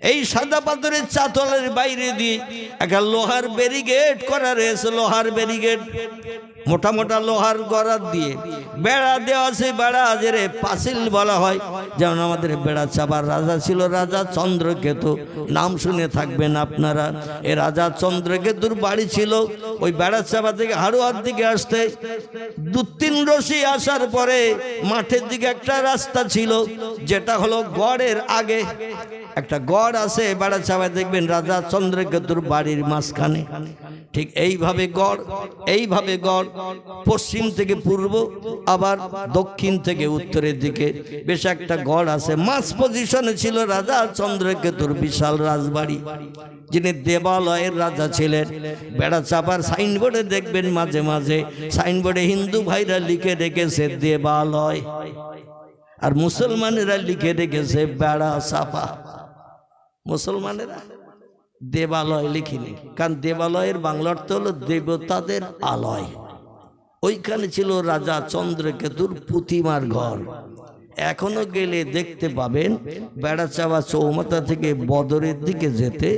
এই সাদা পাথরের চাতলের বাইরে দিয়ে একটা লোহার ব্যারিকেড করা রয়েছে, লোহার ব্যারিকেড, মোটা মোটা লোহার গড়ার দিয়ে বেড়া দেওয়া আছে। বেড়া যেরে পাঁচিল বলা হয়। যেমন আমাদের বেড়া চাপার রাজা ছিল রাজা চন্দ্রকেতু, নাম শুনে থাকবেন আপনারা। এই রাজা চন্দ্রকেতুর বাড়ি ছিল ওই বেড়া চাপা থেকে হাড়ুয়ার দিকে আসতে 2-3 রশি আসার পরে মাঠের দিকে একটা রাস্তা ছিল, যেটা হলো গড়ের আগে একটা গড় আছে বেড়া চাপায়, দেখবেন রাজা চন্দ্রকেতুর বাড়ির মাঝখানে। ঠিক এইভাবে গড় পশ্চিম থেকে পূর্ব, আবার দক্ষিণ থেকে উত্তরের দিকে বেশ একটা গড় আছে। মাঝ পজিশনে ছিল রাজা চন্দ্রকেতুর বিশাল রাজবাড়ি, যিনি দেবালয়ের রাজা ছিলেন। বেড়া চাপার সাইনবোর্ডে দেখবেন মাঝে মাঝে সাইনবোর্ডে হিন্দু ভাইরা লিখে রেখেছে দেবালয়, আর মুসলমানেরা লিখে রেখেছে বেড়া চাপা। মুসলমানেরা দেবালয় লিখিনি, কারণ দেবালয়ের বাংলা অর্থ হলো দেবতাদের আলয়। ওইখানে ছিল রাজা চন্দ্রকেতুর প্রতিমার ঘর। এখনো গেলে দেখতে পাবেন বেড়াচাওয়া চৌমাথা থেকে বদরের দিকে যেতে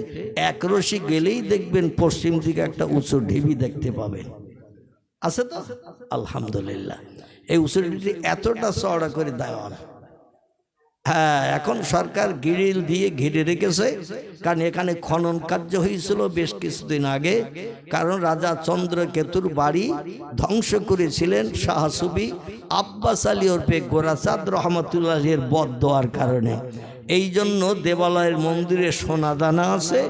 1 রশি গেলেই দেখবেন পশ্চিম দিকে একটা উঁচু ঢিবি দেখতে পাবেন। আছে তো আলহামদুলিল্লাহ। এই উঁচু ঢিবিটি এতটা চওড়া করে দেওয়া, হ্যাঁ, এখন সরকার গ্রিল দিয়ে ঘিরে রেখেছে, কারণ এখানে খনন কার্য হয়েছিল বেশ কিছুদিন আগে। কারণ রাজা চন্দ্রকেতুর বাড়ি ধ্বংস করেছিলেন শাহ সুফি আব্বাস আলী ওরফে গোরাচাঁদ রহমতুল্লাহের বদদোয়ার কারণে। এই জন্য দেবালয়ের মন্দিরে সোনাদানা আছে,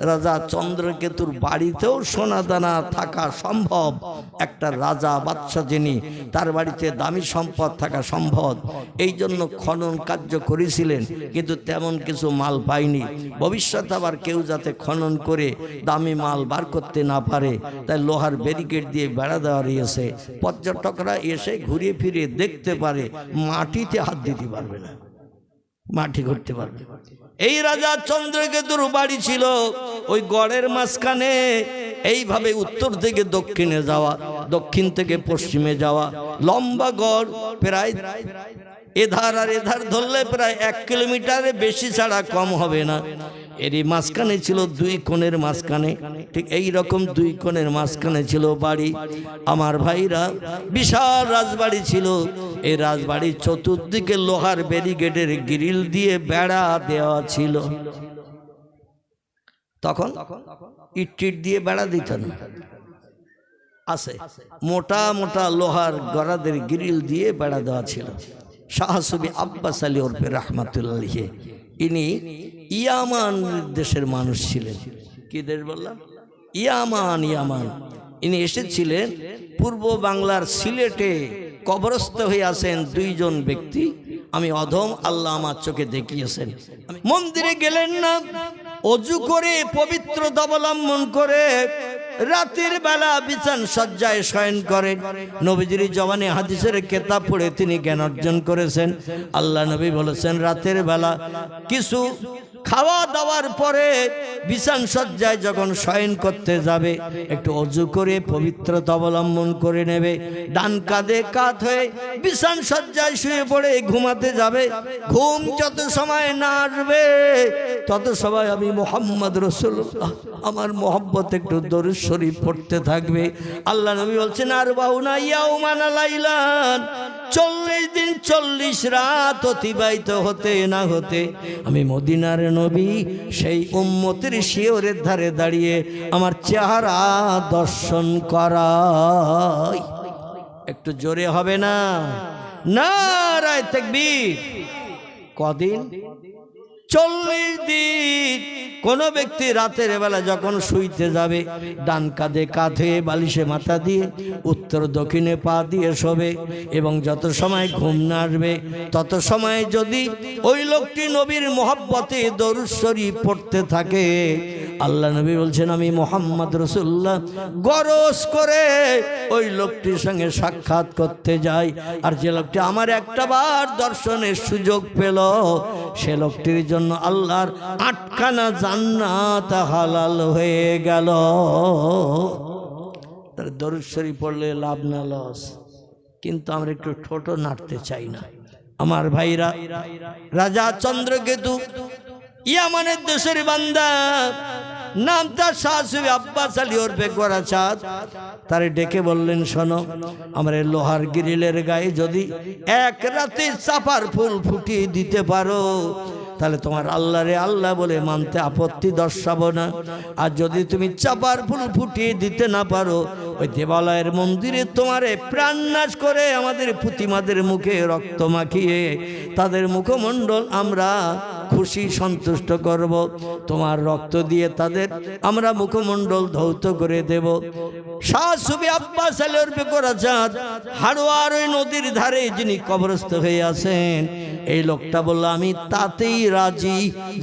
রাজা চন্দ্রকেতুর বাড়িতেও সোনাদানা থাকা সম্ভব। একটা রাজা বাদশা যিনি, তার বাড়িতে দামি সম্পদ থাকা সম্ভব। এই জন্য খনন কার্য করেছিলেন, কিন্তু তেমন কিছু মাল পায়নি। ভবিষ্যতে আবার কেউ যাতে খনন করে দামি মাল বার করতে না পারে, তাই লোহার ব্যারিকেড দিয়ে বেড়া দেওয়া রয়েছে। পর্যটকরা এসে ঘুরে ফিরে দেখতে পারে, মাটিতে হাত দিতে পারবে না, মাটি করতে পারবে। এই রাজা চন্দ্রকেতুর বাড়ি ছিল ওই গড়ের মাঝখানে। এইভাবে উত্তর থেকে দক্ষিণে যাওয়া, দক্ষিণ থেকে পশ্চিমে যাওয়া লম্বা গড়, প্রায় এধার আর এধার ধরলে প্রায় 1 কিলোমিটারের বেশি ছাড়া কম হবে না। এরই মাঝখানে ছিল 2 কোণের মাঝখানে, ঠিক এই রকম 2 কোণের মাঝখানে ছিল বাড়ি। আমার ভাইরা, বিশাল রাজবাড়ি ছিল। এই রাজবাড়ির চতুর্দিকে লোহার ব্যারিকেডের গ্রিল দিয়ে বেড়া দেওয়া ছিল। তখন ইট দিয়ে বেড়া দিত না, আছে মোটা মোটা লোহার গড়াদের গ্রিল দিয়ে বেড়া দেওয়া ছিল। শাহ সুফি আব্বাস আলী ওরফে রহমতুল্লাহ, ইনি ইয়ামান দেশের মানুষ ছিলেন। কি দেশ বললাম? ইয়ামান। ইনি এসেছিলেন পূর্ব বাংলার সিলেটে। কবরস্থ হয়ে আছেন 2 জন ব্যক্তি, আমি অধম, আল্লাহ আমার চোখে দেখিয়েছেন। মন্দিরে গেলেন না, অজু করে পবিত্রতা অবলম্বন করে রাতের বেলা বিছান সজ্জায় শয়ন করেন। নবীজির জবানে হাদিসের কিতাব পড়ে তিনি জ্ঞান অর্জন করেছেন। আল্লাহ নবী বলেছেন, রাতের বেলা কিছু খাওয়া দাওয়ার পরে বিছান সজ্জায় যখন শয়ন করতে যাবে, একটু অজু করে পবিত্রতা অবলম্বন করে নেবে। ডান কাঁধে কাঁধ হয়ে বিছান সজ্জায় শুয়ে পড়ে ঘুমাতে যাবে। ঘুম যত সময় না আসবে তত সময় আমি মুহাম্মদ রাসূলুল্লাহ, আমার মহব্বত একটু দরুদ শরীফ পড়তে থাকবে। আল্লাহ নবী বলছেন, আর বাউনা ইয়াউমান লাইলান, 40 দিন 40 রাত অতিবাহিত হতে না হতে আমি মদিনার নবী সেই উম্মতের শিয়রের ধারে দাঁড়িয়ে আমার চেহারা দর্শন করাই। একটু জোরে হবে না? নারায়ে তাকবীর। কদিন? 40 দিন। কোন ব্যক্তি রাতের বেলা যখন শুইতে যাবে, ডান কাঁধে কাঁধে বালিশে মাথা দিয়ে উত্তর দক্ষিণে পা দিয়ে শোবে, এবং যত সময় ঘুম না আসবে তত সময় যদি ওই লোকটি নবীর মহব্বতে দরুদ শরীফ পড়তে থাকে, আল্লাহ নবী বলছেন, আমি মুহাম্মদ রাসূলুল্লাহ গরজ করে ওই লোকটির সঙ্গে সাক্ষাৎ করতে যাই। আর যে লোকটি আমার একটাবার দর্শনের সুযোগ পেল, সে লোকটির জন্য আল্লাহর 8খানা জান্নাত হালাল হয়ে গেল। তার দরুদ শরীফ পড়লে লাভ না লস, কিন্তু আমরা একটু ঠোঁটো নাড়তে চাই না। আমার ভাইরা, রাজা চন্দ্রকেতু ইয়ামানের দেশের বান্দা, নাম তার শাহ সুফি আব্বাস আলী ওরফে গোরাচাঁদ। তারে ডেকে বললেন, শোনো, আমার এই লোহার গ্রিলের গায়ে যদি এক রাতে চাপার ফুল ফুটিয়ে দিতে পারো তাহলে তোমার আল্লাহরে আল্লাহ বলে মানতে আপত্তি দর্শাবো না। আর যদি তুমি চাপার ফুল ফুটিয়ে দিতে না পারো, ওই দেবালয়ের মন্দিরে তোমারে প্রাণনাশ করে আমাদের প্রতিমাদের মুখে রক্ত মাখিয়ে তাদের মুখমণ্ডল আমরা খুশি সন্তুষ্ট করব, তোমার রক্ত দিয়ে তাদের আমরা মুখমণ্ডল ধৌত করে দেব। শাহ সুফি আব্বাস আলী ওরফে গোরাচাঁদ হাড়োয়ার ওই নদীর ধারে যিনি কবরস্থ হয়ে আছেন, এই লোকটা বলল, আমি তাতেই রাজি।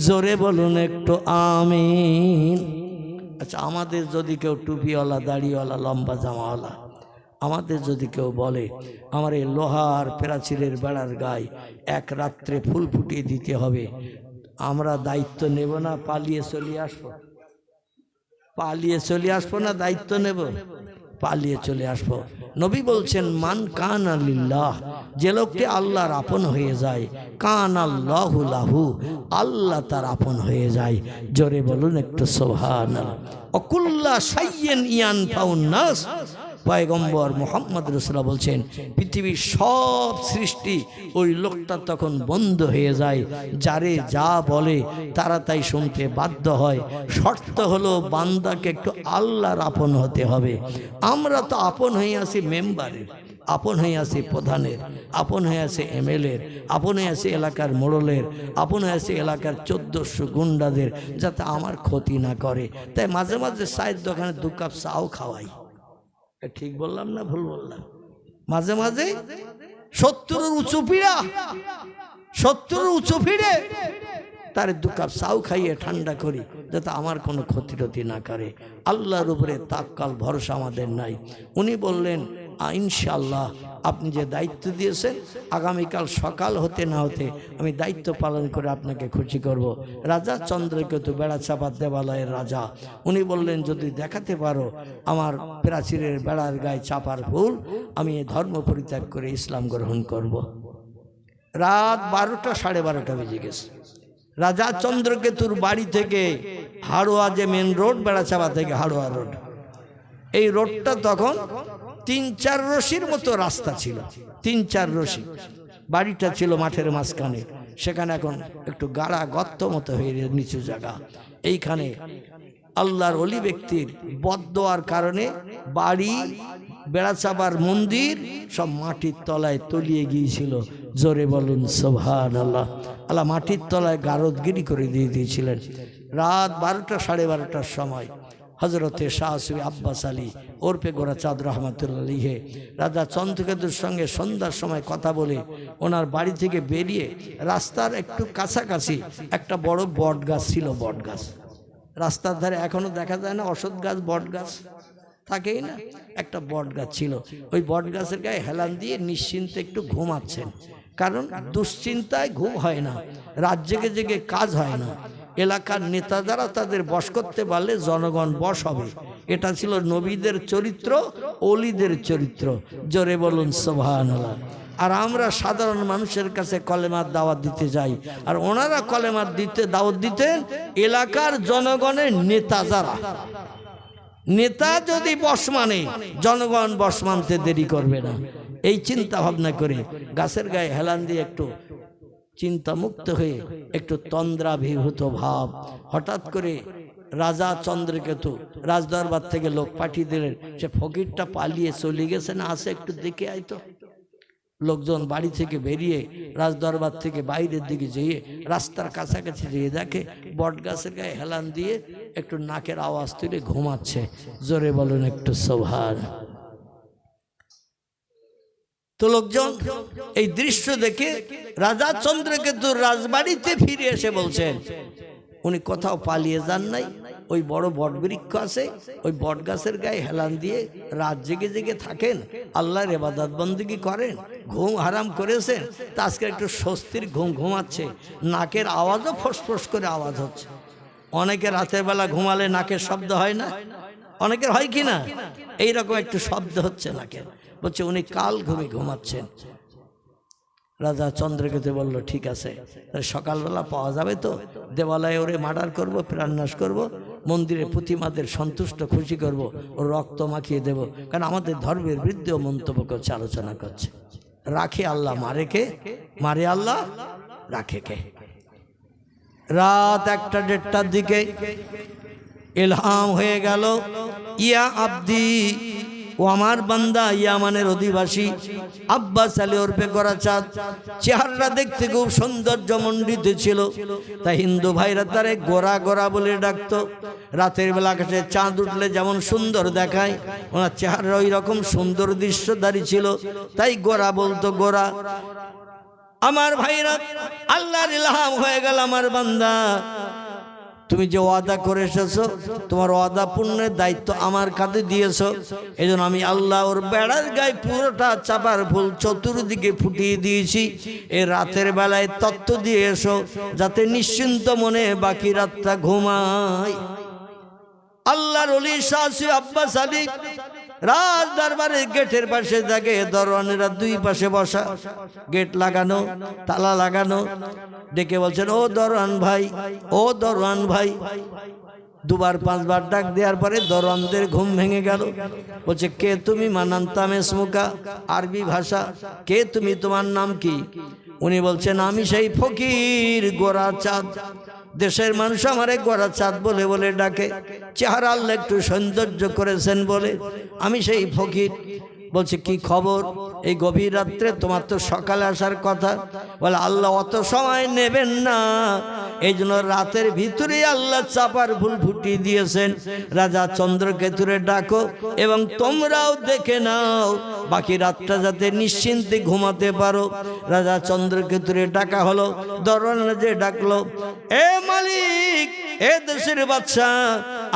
জোরে বলুন একটু আমিন। আচ্ছা, আমাদের যদি কেউ টুপিওয়ালা, দাড়িওয়ালা, লম্বা জামাওয়ালা, আমাদের যদি কেউ বলে আমার এই লোহার প্রাচীরের বেড়ার গায়ে এক রাত্রে ফুল ফুটিয়ে দিতে হবে, আমরা দায়িত্ব নেব না পালিয়ে চলে আসবো? পালিয়ে চলে আসবো না দায়িত্ব নেব? পালিয়ে চলে আসবো। নবী বলছেন, মান কানা লিল্লাহ, যে লোকটি আল্লাহর আপন হয়ে যায়, কান আল্লাহু লাহু, আল্লাহ তার আপন হয়ে যায়। জোরে বলুন একটু সুবহানাল্লাহ। অকুল্লা শাইইন ইয়ানফাউন নাস, পয়গম্বর মুহাম্মদ রাসূলুল্লাহ বলছেন, পৃথিবীর সব সৃষ্টি ওই লোকটা তখন বন্ধ হয়ে যায়, যারে যা বলে তারা তাই শুনতে বাধ্য হয়। শর্ত হলো বান্দাকে একটু আল্লাহর আপন হতে হবে। আমরা তো আপন হয়ে আছি মেম্বারের, আপন হয়ে আছে প্রধানের, আপন হয়ে আছে এমএলএর, আপন হয়ে আছে এলাকার মোড়লের, আপন হয়ে আছে এলাকার 1400 গুন্ডাদের, যাতে আমার ক্ষতি না করে। তাই মাঝে মাঝে চায়ের দোকানে 2 কাপ চাও খাওয়াই। ঠিক বললাম না ভুল বললাম? মাঝে মাঝে 70 উঁচু পিড়া, 70 উঁচু ফিরে তার 2 কাপ চাও খাইয়ে ঠান্ডা করি, যাতে আমার কোনো ক্ষতি টতি না করে। আল্লাহর উপরে তাক্কাল ভরসা আমাদের নাই। উনি বললেন, ইনশাআল্লাহ আপনি যে দায়িত্ব দিয়েছেন, আগামীকাল সকাল হতে না হতে আমি দায়িত্ব পালন করে আপনাকে খুশি করব। রাজা চন্দ্রকেতু বেড়াচাপা দেবালয়ের রাজা, উনি বললেন, যদি দেখাতে পারো আমার প্রাচীরের বেড়ার গায়ে চাপার ফুল, আমি এই ধর্ম পরিত্যাগ করে ইসলাম গ্রহণ করব। রাত 12টা, 12:30 বেজে গেছে। রাজা চন্দ্রকেতুর বাড়ি থেকে হাড়োয়া, যে মেন রোড, বেড়াচাপা থেকে হাড়োয়া রোড, এই রোডটা তখন 3-4 রশির মতো রাস্তা ছিল, 3-4 রশি। বাড়িটা ছিল মাঠের মাঝখানে, সেখানে এখন একটু গাড়া গর্ত মতো হয়ে নিচু জায়গা। এইখানে আল্লাহর ওলি ব্যক্তির বদদোয়ার কারণে বাড়ি, বেড়াচাপার মন্দির সব মাটির তলায় তলিয়ে গিয়েছিল। জোরে বলুন সুবহানাল্লাহ। আল্লাহ মাটির তলায় গারদগিরি করে দিয়ে দিয়েছিলেন। রাত 12টা, 12:30টার সময় হজরতে শাহ সুফি আব্বাস আলী ওরফে গোরাচাঁদ রহমতুল্লাহ আলাইহি রাজা চন্দ্রকেতুর সঙ্গে সন্ধ্যার সময় কথা বলে ওনার বাড়ি থেকে বেরিয়ে রাস্তার একটু কাছাকাছি একটা বড় বট গাছ ছিল। বট গাছ রাস্তার ধারে এখনো দেখা যায় না, অসৎ গাছ, বট গাছ থাকেই না, একটা বট গাছ ছিল। ওই বট গাছের গায়ে হেলান দিয়ে নিশ্চিন্তে একটু ঘুমাচ্ছেন, কারণ দুশ্চিন্তায় ঘুম হয় না, রাত জেগে জেগে কাজ হয় না। এলাকার নেতা যারা তাদের বশ করতে পারলে জনগণ বশ হবে। এটা ছিল নবীদের চরিত্র, ওলিদের চরিত্র। জোরে বলুন সুবহানাল্লাহ। আর আমরা সাধারণ মানুষের কাছে কলেমার দাওয়াত দিতে যাই, আর ওনারা কলেমার দাওয়াত দিতেন এলাকার জনগণের নেতা যারা। নেতা যদি বশ মানে, জনগণ বশ মানতে দেরি করবে না। এই চিন্তা ভাবনা করে গাছের গায়ে হেলান দিয়ে একটু চিন্তামুক্ত হয়ে একটু তন্দ্রাভিভূত ভাব, হঠাৎ করে রাজা চন্দ্রকেতু রাজদরবার থেকে লোক পাঠিয়ে দিলেন, সে ফকিরটা পালিয়ে চলে গেছে না, আসে একটু দেখে আইতো। লোকজন বাড়ি থেকে বেরিয়ে রাজদরবার থেকে বাইরের দিকে যেয়ে রাস্তার কাছাকাছি যেয়ে দেখে বট গাছের গায়ে হেলান দিয়ে একটু নাকের আওয়াজ তুলে ঘুমাচ্ছে। জোরে বলুন একটু সুবহানাল্লাহ। তো লোকজন এই দৃশ্য দেখে রাজা চন্দ্রকেতুর রাজবাড়িতে ফিরে এসে বলছেন, উনি কোথাও পালিয়ে যান নাই, ওই বড় বট বৃক্ষ আছে, ওই বট গাছের গায়ে হেলান দিয়ে রাত জেগে জেগে থাকেন, আল্লাহর ইবাদত বন্দেগী করেন, ঘুম হারাম করেছেন, তা আজকে একটু স্বস্তির ঘুম ঘুমাচ্ছে। নাকের আওয়াজও ফোঁস করে আওয়াজ হচ্ছে। অনেকে রাতের বেলা ঘুমালে নাকের শব্দ হয় না? অনেকের হয় কি না? এইরকম একটু শব্দ হচ্ছে নাকের। বলছে উনি কাল ঘুমাচ্ছেন। রাজা চন্দ্রকেতু বলল ঠিক আছে, সকালবেলা পাওয়া যাবে তো, দেবালয়ে ওরে মার্ডার করব, প্রাণনাশ করব, মন্দিরে প্রতিমাদের সন্তুষ্ট খুশি করব, ওর রক্ত মাখিয়ে দেব, কারণ আমাদের ধর্মের বিরুদ্ধে মন্তব্য করছে, আলোচনা করছে। রাখে আল্লাহ, মারে কে? মারে আল্লাহ, রাখে কে? রাত 1টা-1:30টার দিকে ইলহাম হয়ে গেল, ইয়া আব্দি, ও আমার বান্দা, ইয়ামানের অধিবাসী আব্বাস আলী ওরফে গোরাচাঁদ, চেহারাটা দেখতে খুব সৌন্দর্যমণ্ডিত ছিল, তাই হিন্দু ভাইরা তারে গোরা গোরা বলে ডাকতো। রাতের বেলা আকাশে চাঁদ উঠলে যেমন সুন্দর দেখায়, ওনার চেহারা ওই রকম সুন্দর দৃশ্যধারী ছিল, তাই গোরা বলতো, গোরা। আমার ভাইরা, আল্লাহর ইলহাম হয়ে গেল, আমার বান্দা তুমি যে ওয়াদা করে এসেছো, তোমার ওয়াদা পূর্ণের দায়িত্ব আমার কাঁধে দিয়েছো, এই জন্য আমি আল্লাহ ওর বেড়ার গায়ে পুরোটা চাপার ফুল চতুর্দিকে ফুটিয়ে দিয়েছি। এই রাতের বেলায় তত্ত্ব দিয়ে এসো, যাতে নিশ্চিন্ত মনে বাকি রাতটা ঘুমায়। আল্লাহর ওলি শাহ আব্বাস আলী রাজ দরবারের গেটের পাশে থাকে, দরওয়ানেরা দুই পাশে বসা, গেট লাগানো, তালা লাগানো। ডেকে বলছেন, ও দরওয়ান ভাই, ও দরওয়ান ভাই। 2-5বার ডাক দেওয়ার পরে দরওয়ানদের ঘুম ভেঙে গেল। বলছে, কে তুমি? মানান্তাম ইসমুকা, আরবি ভাষা। কে তুমি, তোমার নাম কি? উনি বলছেন, আমি সেই ফকির গোরাচাঁদ, দেশের মানুষ আমারে গোরাচাঁদ বলে বলে ডাকে, চেহারা আল্লাহ একটু সৌন্দর্য করেছেন বলে আমি সেই ফকির। বলছে, কি খবর এই গভীর রাত্রে? তোমার তো সকালে আসার কথা। বলে, আল্লাহ অত সময় নেবেন না, এই জন্য রাতের ভিতরেই আল্লাহ চাপার ফুল ফুটিয়ে দিয়েছেন। রাজা চন্দ্রকেতুরে ডাকো এবং তোমরাও দেখে নাও, বাকি রাতটা যাতে নিশ্চিন্তে ঘুমাতে পারো। রাজা চন্দ্রকেতুরে ডাকা হলো, দরওয়ান যে ডাকলো, এ মালিক, এ দেশের বাদশা,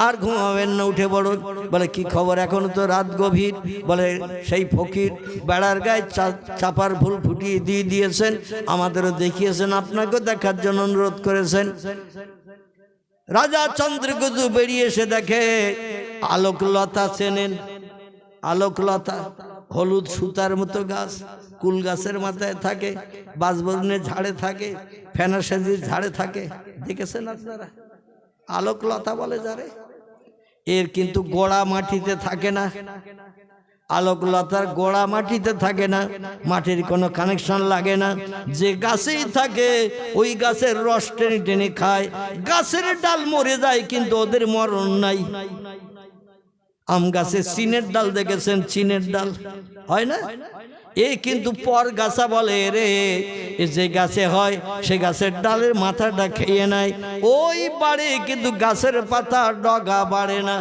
আর ঘুমাবেন না, উঠে পড়ুন। বলে, কি খবর? এখনো তো রাত গভীর। বলে, সেই ফকির বেড়ার গায়ে চাপার ফুল ফুটিয়ে দিয়ে দিয়েছেন, আমাদেরও দেখিয়েছেন, আপনাকেও দেখার জন্য অনুরোধ করেছেন। রাজা চন্দ্রকেতু বেরিয়ে এসে দেখে আলোকলতা, চেনেন আলোকলতা? হলুদ সুতার মতো গাছ, কুল গাছের মাথায় থাকে, বাঁশবনের ঝাড়ে থাকে, ফেনাসেজির ঝাড়ে থাকে, দেখেছেন আপনারা? আলোকলতা বলে যারে। এর কিন্তু গোড়া মাটিতে থাকে না, আলোকলতার গোড়া মাটিতে থাকে না, মাটির কোনো কানেকশন লাগে না, যে গাছেই থাকে ওই গাছের রস টেনে টেনে খায়। গাছের ডাল মরে যায় কিন্তু ওদের মরণ নাই। আম গাছে চিনের ডাল দেখেছেন? চিনের ডাল হয় না, এই কিন্তু পর গাছা বলে রে, যে গাছে হয় সে গাছের ডালের মাথাটা খেয়ে নেয়, ওই বাড়ে কিন্তু গাছের পাতা ডগা বাড়ে না,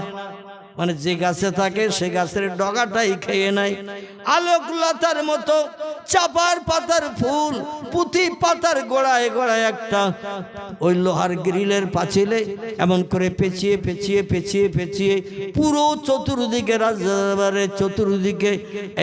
মানে যে গাছে থাকে সে গাছের ডগাটাই খেয়ে নেয়। আলোকলতার মতো চাপার পাতার ফুল পুঁতি পাতার গোড়ায় গোড়ায় একটা ওই লোহার গ্রিলের পাঁচিলে এমন করে পেঁচিয়ে পেঁচিয়ে পেঁচিয়ে পেঁচিয়ে পুরো চতুর্দিকে, রাজদরবারের চতুর্দিকে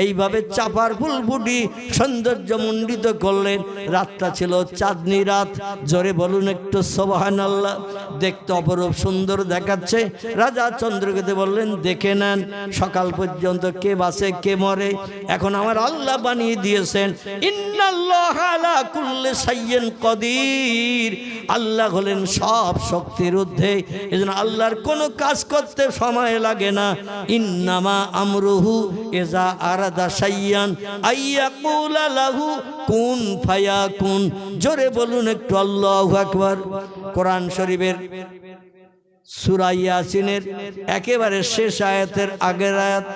এইভাবে চাপার ফুল ফুটি সৌন্দর্যমণ্ডিত করলেন। রাতটা ছিল চাঁদনি রাত, জোরে বলুন একটু সুবহানাল্লাহ। দেখতে অপরূপ সুন্দর দেখাচ্ছে। রাজা চন্দ্রকেতু বললেন, দেখে নেন, সকাল পর্যন্ত কে বাঁচে কে মরে এখন আমার আল্লাহ বানিয়ে দিয়েছেন। ইন্নাল্লাহা আলা কুল্লি শাইইন কদির, আল্লাহ হলেন সব শক্তির ঊর্ধ্বে, এজন্য আল্লাহর কোনো কাজ করতে সময় লাগে না। ইন্নামা আমরুহু ইজা আরাদা শাইয়ান আইয়াকুলা লাহু কুন ফায়াকুন। জোরে বলুন একটু আল্লাহু আকবার। কোরআন শরীফের সূরা ইয়াসিনের একেবারে শেষ আয়াতের আগের আয়াত,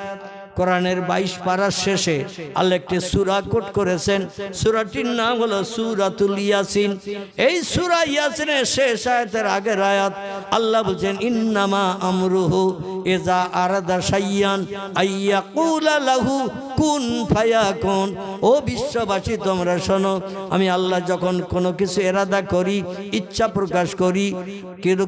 কোরআনের 22 পারার শেষে আল্লাহ একটি সূরা কোট করেছেন। সূরাটির নাম হলো সূরাতুল ইয়াসিন। এই সূরা ইয়াসিনের শেষ আয়াতের আগের আয়াত আল্লাহ বলেন, ইন্নামা আমরুহু ইজা আরাদা শাইয়ান আইয়াকুলা লাহু কুন ফায়াকুন। ও বিশ্ববাসী তোমরা শোনো, আমি আল্লাহ যখন কোনো কিছু এরাদা করি, ইচ্ছা প্রকাশ করি,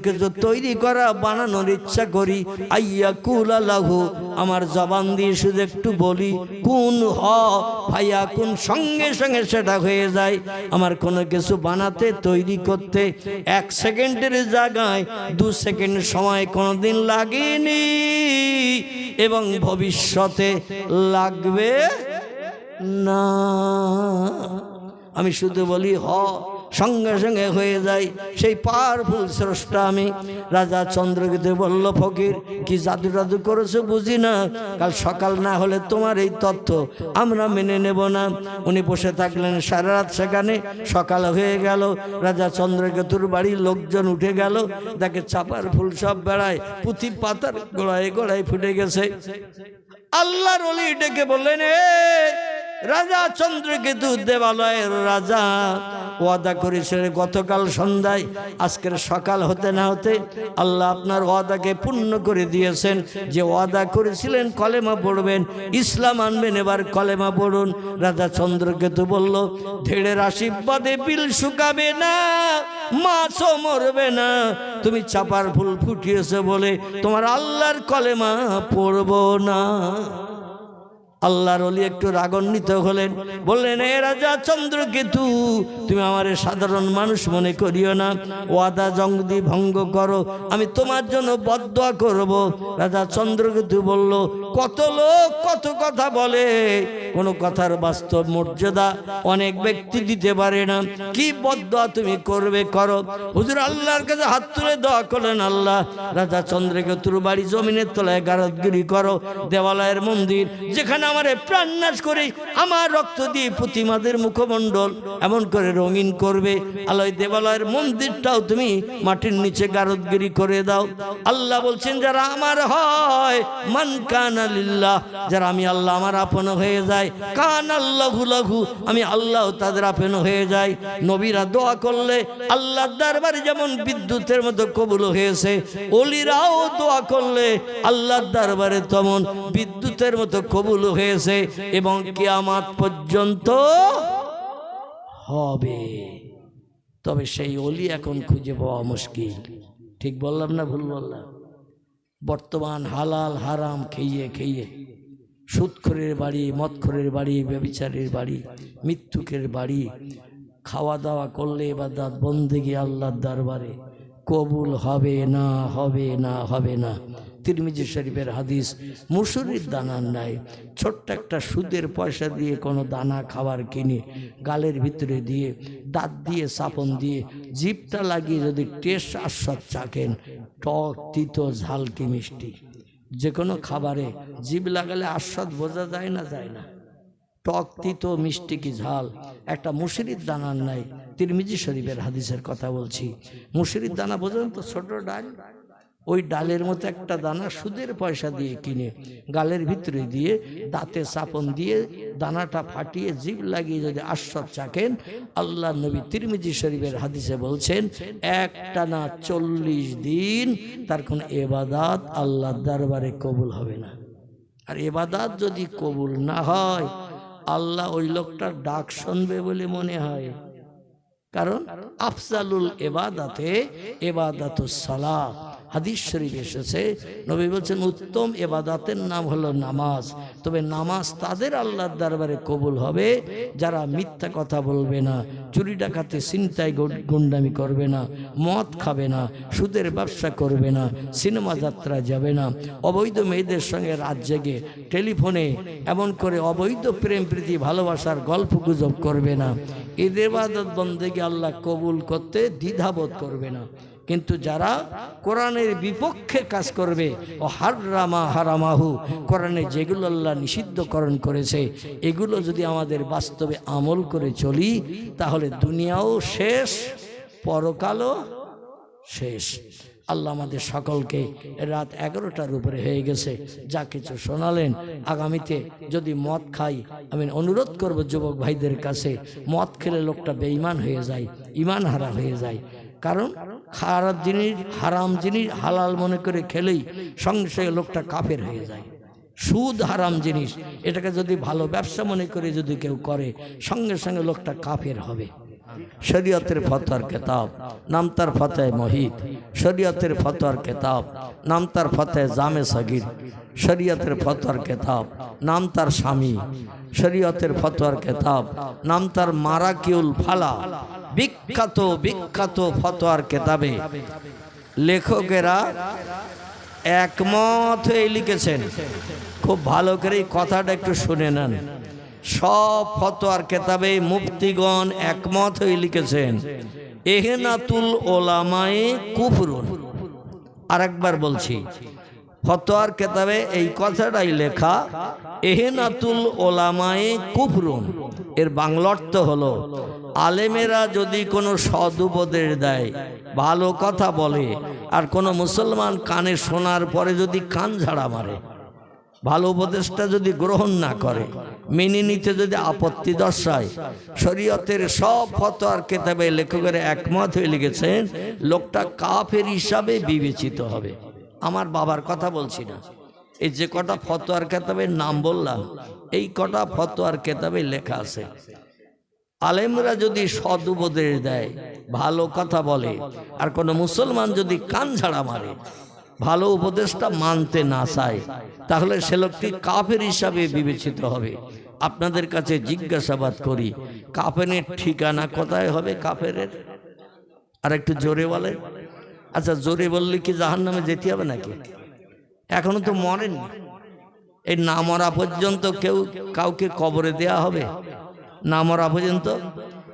কিছু তৈরি করা বানানোর ইচ্ছা করি, আইয়াকুলা লাহু, আমার জবান দিয়ে শুধু একটু বলি কুন হ ফায়াকুন, সঙ্গে সঙ্গে সেটা হয়ে যায়। আমার কোনো কিছু বানাতে তৈরি করতে 1 সেকেন্ডের জায়গায় 2 সেকেন্ড সময় কোনোদিন লাগেনি এবং ভবিষ্যতে লাগবে না। আমি শুধু বলি হ, সঙ্গে সঙ্গে হয়ে যায়। সেই পাওয়ারফুল স্রষ্টা আমি। রাজা চন্দ্রকেতু বলল, ফকির কি জাদু টাদু করেছো বুঝি না, কাল সকাল না হলে তোমার এই তথ্য আমরা মেনে নেব না। উনি বসে থাকলেন সারা রাত, সেখানে সকাল হয়ে গেল। রাজা চন্দ্রকেতুর বাড়ির লোকজন উঠে গেল, তাকে চাপার ফুল সব বেড়ায়, পুঁথি পাতার গোড়ায় গোড়ায় ফুটে গেছে। আল্লাহর ওলি ডেকে বললেন, রাজা চন্দ্রকেতু দেবালয়ের রাজা, ওয়াদা করেছিলেন গতকাল সন্ধ্যায়, আজকের সকাল হতে না হতে আল্লাহ আপনার ওয়াদাকে পূর্ণ করে দিয়েছেন। যে ওয়াদা করেছিলেন কলেমা পড়বেন, ইসলাম আনবেন, এবার কলেমা পড়ুন। রাজা চন্দ্রকেতু বলল, ধেড়ের আশীর্বাদে বিল শুকাবে না, মাছও মরবে না, তুমি চাপার ফুল ফুটিয়েছো বলে তোমার আল্লাহর কলেমা পড়বো না। আল্লাহর ওলি একটু রাগান্বিত হলেন, বললেন, এ রাজা চন্দ্রকেতু, তুমি আমার সাধারণ মানুষ মনে করিও না, ওয়াদা যদি ভঙ্গ করো আমি তোমার জন্য বদদোয়া করব। রাজা চন্দ্রকেতু বলল, কত লোক কত কথা বলে, কোনো কথার বাস্তব মর্যাদা অনেক ব্যক্তি দিতে পারে না, কি বদদোয়া তুমি করবে করো। হুজুর আল্লাহর কাছে হাত তুলে দোয়া করলেন, আল্লাহ রাজা চন্দ্রকেতুর বাড়ি জমিনের তলায় গারদগিরি করো, দেওয়ালয়ের মন্দির যেখানে আমারে প্রাণনাশ করে আমার রক্ত দিয়ে প্রতিমাদের মুখমণ্ডল এমন করে রঙিন করবে, আলোয় দেবালয়ের মন্দিরটাও তুমি মাটির নিচে গারদগিরি করে দাও। আল্লাহ বলছেন, যারা আমার হয়, মান কানা লিল্লাহ, যারা আমি আল্লাহ আমার আপন হয়ে যায়, কান আল্লাহু লাহু, আমি আল্লাহ তাদের আপন হয়ে যায়। নবীরা দোয়া করলে আল্লাহর দরবারে যেমন বিদ্যুতের মতো কবুল হয়েছে, ওলিরাও দোয়া করলে আল্লাহর দরবারে তেমন বিদ্যুতের মতো কবুল হয়েছে এবং কিয়ামত পর্যন্ত হবে। তবে সেই ওলি এখন খুঁজে পাওয়া মুশকিল। ঠিক বললাম না ভুল বললাম? বর্তমান হালাল হারাম খেয়ে খেয়ে সুদখোরের বাড়ি, মদখোরের বাড়ি, ব্যভিচারের বাড়ি, মৃত্যুকের বাড়ি, খাওয়া দাওয়া করলে ইবাদত বন্দেগী আল্লাহর দরবারে কবুল হবে না, হবে না, হবে না। তিরমিজি শরীফের হাদিস, মুসুরির দানার নাই, ছোট্ট একটা সুদের পয়সা দিয়ে কোনো দানা খাবার কিনে গালের ভিতরে দিয়ে দাঁত দিয়ে চাপন দিয়ে জিভটা লাগিয়ে যদি টেস্ট আস্বাদ চাকেন, টক তিতো ঝাল কি মিষ্টি, যে কোনো খাবারে জিভ লাগালে আস্বাদ বোঝা যায় না, যায় না, টক তিতো মিষ্টি কি ঝাল। একটা মুসুরির দানার নাই, তিরমিজি শরীফের হাদিসের কথা বলছি। মুসুরির দানা বোঝেন তো, ছোট ডাল, ওই ডালের মতো একটা দানা সুদের পয়সা দিয়ে কিনে গালের ভিতরে দিয়ে দাঁতে চাপন দিয়ে দানাটা ফাটিয়ে জিভ লাগিয়ে যদি আস্বাদ চাকেন, আল্লাহ নবী তিরমিজি শরীফের হাদিসে বলছেন, একটানা 40 দিন তার কোনো ইবাদত আল্লাহর দরবারে কবুল হবে না। আর ইবাদত যদি কবুল না হয়, আল্লাহ ওই লোকটার ডাক শুনবে বলে মনে হয়। কারণ আফজালুল ইবাদাতে ইবাদাতুস সালাহ, হাদিস শরীফ এসেছে, নবী বলছেন উত্তম ইবাদতের নাম হলো নামাজ। তবে নামাজ তাদের আল্লাহর দরবারে কবুল হবে যারা মিথ্যা কথা বলবে না, চুরি ডাকাতি ছিনতাই গুন্ডামি করবে না, মদ খাবে না, সুদের ব্যবসা করবে না, সিনেমা যাত্রা যাবে না, অবৈধ মেয়েদের সঙ্গে রাত জেগে টেলিফোনে এমন করে অবৈধ প্রেম প্রীতি ভালোবাসার গল্প গুজব করবে না। এদের ইবাদত বন্দেগী আল্লাহ কবুল করতে দ্বিধাবোধ করবে না। কিন্তু যারা কোরআনের বিপক্ষে কাজ করবে, ও হারামা হারামাহু, কোরআনে যেগুলো আল্লাহ নিষিদ্ধকরণ করেছে এগুলো যদি আমাদের বাস্তবে আমল করে চলি, তাহলে দুনিয়াও শেষ, পরকালও শেষ। আল্লাহ আমাদের সকলকে, রাত 11টার উপরে হয়ে গেছে, যা কিছু শোনালেন, আগামীতে যদি মদ খাই, আমি অনুরোধ করব যুবক ভাইদের কাছে, মদ খেলে লোকটা বেঈমান হয়ে যায়, ঈমান হারা হয়ে যায়। কারণ খারাপ জিনিস, হারাম জিনিস হালাল মনে করে খেলেই সঙ্গে সঙ্গে লোকটা কাফের হয়ে যায়। সুদ হারাম জিনিস, এটাকে যদি ভালো ব্যবসা মনে করে যদি কেউ করে, সঙ্গে সঙ্গে লোকটা কাফের হবে। শরীয়তের ফতোয়ার কিতাব, নাম তার ফতোয়া মুহিত। শরীয়তের ফতোয়ার কিতাব, নাম তার ফতোয়া জামে সগীর। শরীয়তের ফতোয়ার কিতাব, নাম তার স্বামী। শরীয়তের ফতোয়ার কিতাব, নাম তার মারাকিউল ফালা। বিখ্যাত বিখ্যাত ফতোয়ার কিতাবে লেখকেরা একমত হয়ে লিখেছেন। খুব ভালো করে এই কথাটা একটু শুনে নেন। সব ফতোয়ার কেতাবে মুফতিগণ একমত হয়ে লিখেছেন এহনাতুল ওলামায়ে কুফরুন। আরেকবার বলছি, ফতোয়ার কেতাবে এই কথাটাই লেখা এহনাতুল ওলামায়ে কুফরুন। এর বাংলা অর্থ হলো আলেমেরা যদি কোনো সদুপদেশ দেয়, ভালো কথা বলে, আর কোনো মুসলমান কানে শোনার পরে যদি কান ঝাড়া মারে, ভালো উপদেশটা যদি গ্রহণ না করে, মেনে নিতে যদি আপত্তি দর্শায়, শরীয়তের সব ফতোয়ার কেতাবে লেখকেরা একমত হয়ে লিখেছেন লোকটা কাফের হিসাবে বিবেচিত হবে। আমার বাবার কথা বলছি না, এই যে কটা ফতোয়ার কেতাবের নাম বললাম এই কটা ফতোয়ার কেতাবে লেখা আছে আলেমরা যদি সদুপদেশ দেয়, ভালো কথা বলে, আর কোনো মুসলমান যদি কান ঝাড়া মারে, ভালো উপদেশটা মানতে না চায়, তাহলে সে লোকটি কাফের হিসাবে বিবেচিত হবে। আপনাদের কাছে জিজ্ঞাসাবাদ করি, কাফেরের ঠিকানা কোথায় হবে? কাফেরের আর একটু জোরে বলেন। আচ্ছা, জোরে বললে কি জাহান্নামে যেতে হবে নাকি? এখনো তো মরেন, এই না মরা পর্যন্ত কেউ কাউকে কবরে দেয়া হবে? না মরা পর্যন্ত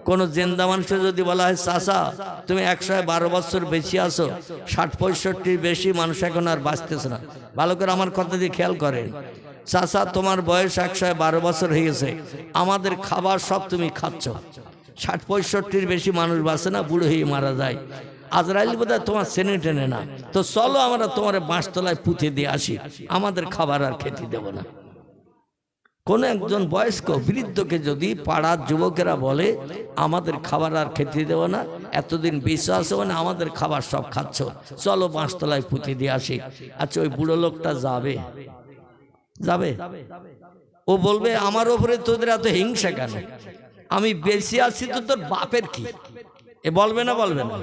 কোনো জিন্দা মানুষের যদি বলা হয় চাচা তুমি 112 বছর বেশি আছো, 60-65 বেশি মানুষ এখন আর বাঁচতেছে না, ভালো করে আমার কথা দিয়ে খেয়াল করেন, চাচা তোমার বয়স 112 বছর হয়ে গেছে, আমাদের খাবার সব তুমি খাচ্ছ, 60-65 বেশি মানুষ বাঁচে না, বুড়ো হয়ে মারা যায়, আজরাইল বোধহয় তোমার চেনে টেনে না, তো চলো আমরা তোমার বাঁশতলায় পুঁতে দিয়ে আসি, আমাদের খাবার আর খেতে দেব না। কোন একজন বয়স্ক বৃদ্ধকে যদি পাড়ার যুবকেরা বলে আমাদের খাবার আর খেতে দেব না, এতদিন বিশ্বাস মানে আমাদের খাবার সব খাচ্ছ, চলো বাঁশতলায় পুঁতে দিয়ে আসি, আচ্ছা ওই বুড়ো লোকটা যাবে? যাবে? ও বলবে আমার ওপরে তোদের এত হিংসা কেন, আমি বেশি আছি তো তোর বাপের কি? এ বলবে না? বলবে না?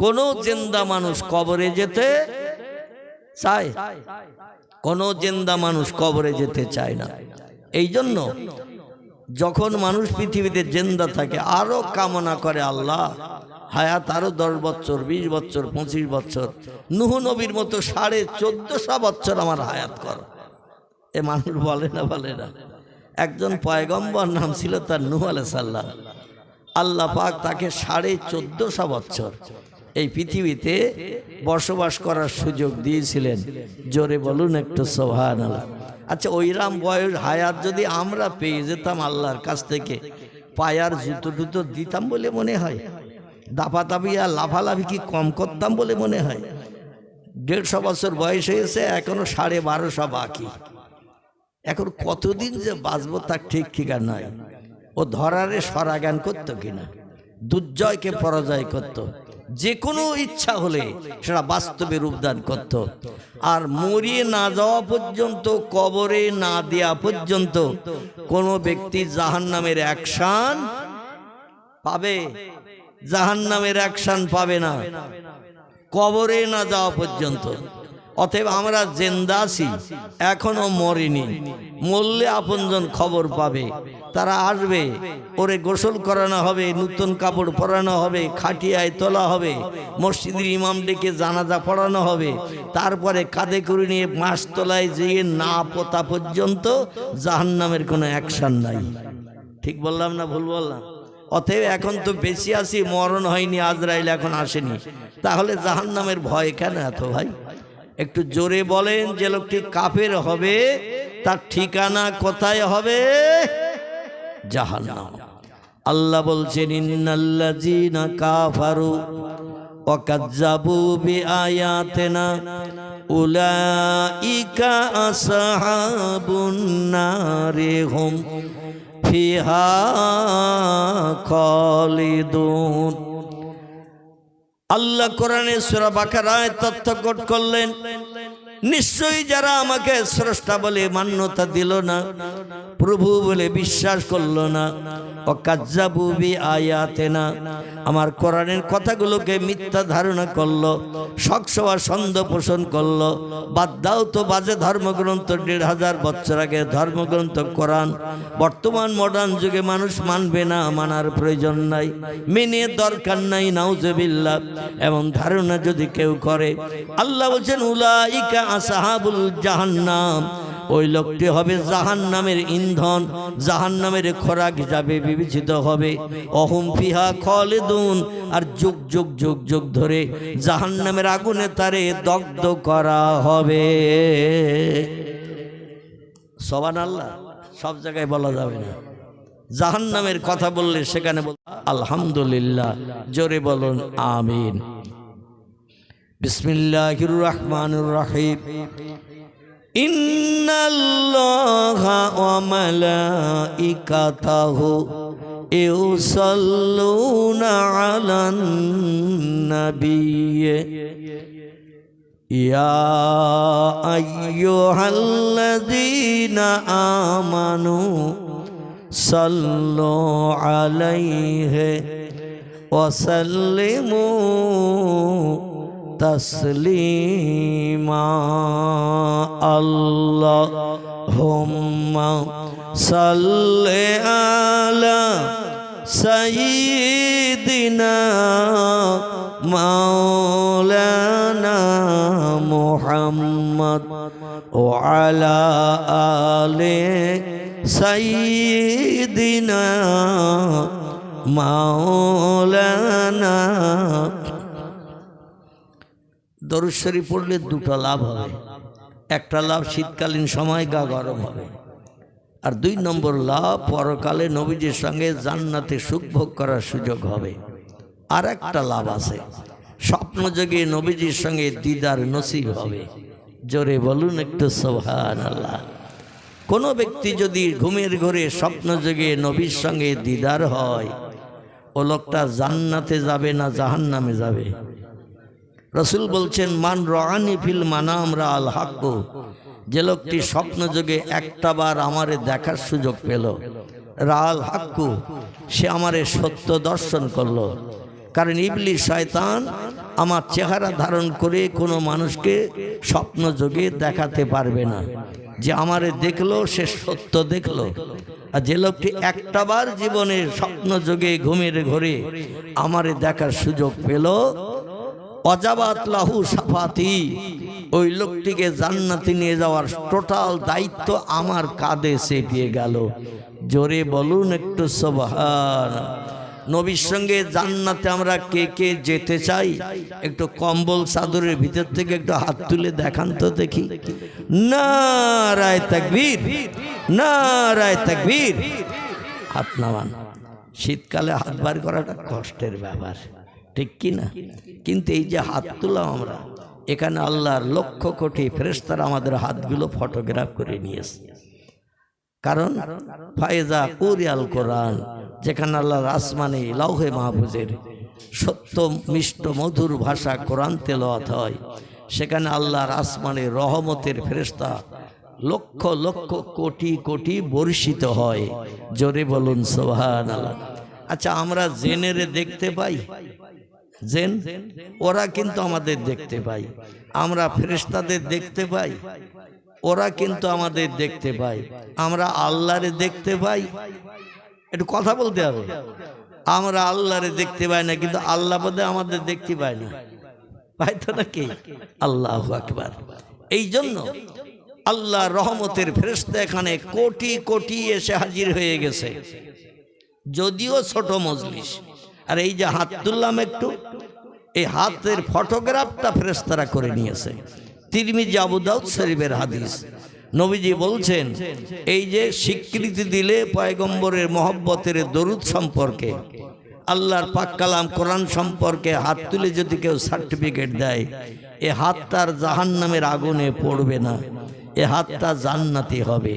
কোন জিন্দা মানুষ কবরে যেতে চায়? কোন জিন্দা মানুষ কবরে যেতে চায় না। এই জন্য যখন মানুষ পৃথিবীতে জিন্দা থাকে আরো কামনা করে আল্লাহ হায়াত আরো 10 বছর, 20 বছর, 25 বছর, নূহ নবীর মতো 1450 বছর আমার হায়াত কর। এ মানুষ বলে না? বলে না? একজন পয়গম্বর নাম ছিল তার নূহ আলাইহিস সালাম, আল্লাহ পাক তাকে 1450 বছর এই পৃথিবীতে বসবাস করার সুযোগ দিয়েছিলেন। জোরে বলুন একটু সুবহানাল্লাহ। আচ্ছা, ওইরাম বয়স হায়াত যদি আমরা পেয়ে যেতাম আল্লাহর কাছ থেকে, পায়ার জুতো টুতো দিতাম বলে মনে হয়? দাপাদাপি আর লাফালাফি কি কম করতাম বলে মনে হয়? 150 বছর বয়স হয়েছে, এখনো 12.5 বাকি। এখন কতদিন যে বাঁচবো তার ঠিক ঠিকানা নয়। ও ধরারে সরা জ্ঞান করতো কিনা, দুর্জয়কে পরাজয় করত, যে কোনো ইচ্ছা হলে সেটা বাস্তবে রূপদান করত। আর মরিয়ে না যাওয়া পর্যন্ত, কবরে না দেয়া পর্যন্ত কোনো ব্যক্তি জাহান্নামের অ্যাকশন পাবে? জাহান্নামের অ্যাকশন পাবে না কবরে না যাওয়া পর্যন্ত। অতএব আমরা জিন্দা আছি, এখনো মরিনি, মরলে আপনজন খবর পাবে, তারা আসবে, ওরে গোসল করানো হবে, নতুন কাপড় পরানো হবে, খাটিয়ায় তোলা হবে, মসজিদের ইমাম ডেকে জানাজা পড়ানো হবে, তারপরে কাঁধে করে নিয়ে মাসতলায় যেয়ে না পোতা পর্যন্ত জাহান্নামের কোনো অ্যাকশন নাই। ঠিক বললাম না ভুল বললাম? অতএব এখন তো বেশি আছি, মরণ হয়নি, আজরাইল এখন আসেনি, তাহলে জাহান্নামের ভয় কেন এত ভাই? একটু জোরে বলেন, যে লোকটি কাফের হবে তার ঠিকানা কোথায় হবে? জাহান্নাম। আল্লাহ বলছেন ইন্নাল্লাযীনা কাফারু ওয়া কাযযাবু বিআয়াতিনা উলাইকা আসহাবুন নারি হুম ফিহা খালিদুন। আল্লাহ কোরআনে সূরা বাকারায় তথ্য কোট করলেন, নিশ্চয়ই যারা আমাকে স্রষ্টা বলে মান্যতা দিল না, প্রভু বলে বিশ্বাস করলো না, ওয়াকাযযাবু বিআয়াতিনা, আমার কোরআনের কথাগুলোকে মিথ্যা ধারণা করলো, শকসওয়া সন্দেহ পোষণ করলো, বাদ দাও তো বাজে ধর্মগ্রন্থ, 1500 বছর আগে ধর্মগ্রন্থ কোরআন বর্তমান মডার্ন যুগে মানুষ মানবে না, মানার প্রয়োজন নাই, মেনে দরকার নাই, নাউজুবিল্লাহ। এমন ধারণা যদি কেউ করে, আল্লাহ বলছেন উলাইকা আসহাবুল জাহান্নাম, ওই লোকটি হবে জাহান্নামের ইন্ধন, জাহান্নামের খোরাক হিসাবে বিবেচিত হবে। অহুম ফিহা খালিদুন, আর যুগ যুগ যুগ যুগ ধরে জাহান্নামের আগুনে তারে দগ্ধ করা হবে। সুবহানাল্লাহ। সব জায়গায় বলা যাবে না, জাহান্নামের কথা বললে সেখানে বল আলহামদুলিল্লাহ। জোরে বলুন আমিন। বিসমিল্লাহির রহমানির রহিম। ইন্নাল্লাহা ওয়া মালাইকাতাহু ইউসাল্লুনা আলান নাবিয়্যি ইয়া আইয়ুহাল্লাযীনা আমানু সাল্লু আলাইহি ওয়া সাল্লিমু তাসলিমা। আল্লাহুম্মা সাল্লি আলা সাইয়্যিদিনা মাওলানা মুহাম্মদ ওয়া আলা আলি সাইয়্যিদিনা মাওলানা। দরুদ শরীফ পড়লে দুটো লাভ হবে। একটা লাভ শীতকালীন সময় গা গরম হবে, আর 2 নম্বর লাভ পরকালে নবীজির সঙ্গে জান্নাতে সুখ ভোগ করার সুযোগ হবে। আর একটা লাভ আছে, স্বপ্ন যোগে নবীজির সঙ্গে দিদার নসিব হবে। জোরে বলুন একটু সুবহানাল্লাহ। কোনো ব্যক্তি যদি ঘুমের ঘরে স্বপ্ন যোগে নবীর সঙ্গে দিদার হয়, ও লোকটা জান্নাতে যাবে না জাহান্নামে যাবে? রসুল বলছেন, মান রাআনি ফিল মানাম রাআল হক। যে লোকটি স্বপ্ন যোগে একটা বার আমারে দেখার সুযোগ পেল, রাআল হক, সে আমারে সত্য দর্শন করলো। কারণ ইবলিস শয়তান আমার চেহারা ধারণ করে কোনো মানুষকে স্বপ্ন যোগে দেখাতে পারবে না। যে আমারে দেখলো সে সত্য দেখলো। আর যে লোকটি একটা বার জীবনে স্বপ্ন যোগে ঘুমের ঘরে আমারে দেখার সুযোগ পেল, অজাবাত লাহু সাফাতি, ওই লোকটিকে জান্নাতে নিয়ে যাওয়ার টোটাল দায়িত্ব আমার কাঁধে চেপিয়ে গেল। জোরে বলুন একটু সুবহান। নবীর সঙ্গে জান্নাতে আমরা কে কে যেতে চাই? একটু কম্বল চাদরের ভিতর থেকে একটু হাত তুলে দেখান তো দেখি। নারায়ে তাকবীর, নারায়ে তাকবীর। হাত নামান। শীতকালে হাত বার করাটা কষ্টের ব্যাপার, ঠিক কি না? কিন্তু এই যে হাত তুলাম আমরা, এখানে আল্লাহর লক্ষ কোটি ফেরেশতারা আমাদের হাতগুলো ফটোগ্রাফ করে নিয়েছে। কারণ ফায়জা কুরিয়াল কোরআন, যেখানে আল্লাহর আসমানে লাউহে মাহফুজের সত্য মিষ্ট মধুর ভাষা কোরআন তেলাওয়াত হয়, সেখানে আল্লাহর আসমানে রহমতের ফেরেশতা লক্ষ লক্ষ কোটি কোটি বর্ষিত হয়। জোরে বলুন সুবহানাল্লাহ। আচ্ছা, আমরা জেনেরে দেখতে পাই? জেন ওরা কিন্তু আমাদের দেখতে পাই। আমরা ফেরেশতাদের দেখতে পাই, ওরা কিন্তু আমাদের দেখতে পাই। আমরা আল্লাহরে দেখতে পাই? একটু কথা বলতে হবে। আমরা আল্লাহরে দেখতে পাই না, কিন্তু আল্লাহ বোধ আমাদের দেখতে পাই না, পাই তো নাকি? আল্লাহু আকবার। এই জন্য আল্লাহ রহমতের ফেরেশতা এখানে কোটি কোটি এসে হাজির হয়ে গেছে, যদিও ছোট মজলিস। আর এই যে হাত তুললাম একটু, এই হাতের ফটোগ্রাফটা ফেরেশতারা করে নিয়েছে। তিরমিজি, আবু দাউদ শরীফের হাদিস। নবীজি বলছেন, এই যে স্বীকৃতি দিলে পয়গম্বরের মহব্বতের দরুদ সম্পর্কে, আল্লাহর পাক কালাম কোরআন সম্পর্কে হাত তুলে যদি কেউ সার্টিফিকেট দেয়, এ হাতটার জাহান্নামের আগুনে পড়বে না, এ হাতটা জান্নাতি হবে।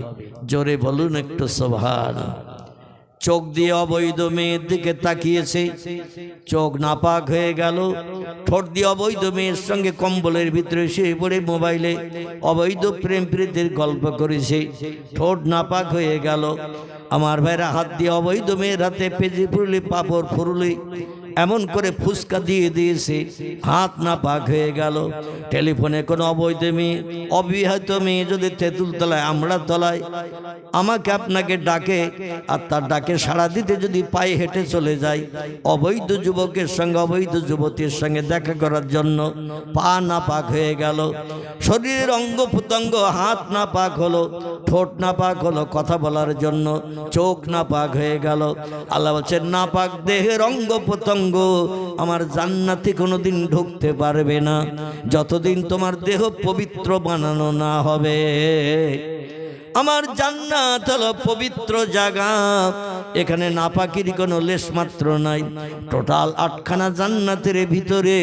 জোরে বলুন একটু সুবহানাল্লাহ। চোখ দিয়ে অবৈধ মেয়ের দিকে তাকিয়েছে, চোখ নাপাক হয়ে গেল। ঠোঁট দিয়ে অবৈধ মেয়ের সঙ্গে কম্বলের ভিতরে শুয়ে পড়ে মোবাইলে অবৈধ প্রেম প্রীতির গল্প করেছে, ঠোঁট নাপাক হয়ে গেল। আমার ভাইরা, হাত দিয়ে অবৈধ মেয়ের হাতে পেঁচে ফুরলি, পাপড় ফুরলি, এমন করে ফুসকা দিয়ে দিয়েছে, হাত না পাক হয়ে গেল। টেলিফোনে কোনো অবৈধ মেয়ে, অবিবাহিত মেয়ে যদি তেঁতুল তলায়, আমরা তলায় আমাকে আপনাকে ডাকে, আর তার ডাকে সাড়া দিতে যদি পায়ে হেঁটে চলে যায়, অবৈধ যুবকের সঙ্গে অবৈধ যুবতীর সঙ্গে দেখা করার জন্য পা না পাক হয়ে গেল, শরীরের অঙ্গ প্রত্যঙ্গ, হাত না পাক হলো, ঠোঁট না পাক হলো কথা বলার জন্য, চোখ না পাক হয়ে গেল। আল্লাহ বলছেন না পাক দেহের অঙ্গ প্রত্যঙ্গ আমার জান্নাতে কোনোদিন ঢুকতে পারবে না যতদিন তোমার দেহ পবিত্র বানানো না হবে। আমার জান্নাত হলো পবিত্র জায়গা, এখানে নাপাকির কোনো লেশ মাত্র নাই। টোটাল 8খানা জান্নাতের ভিতরে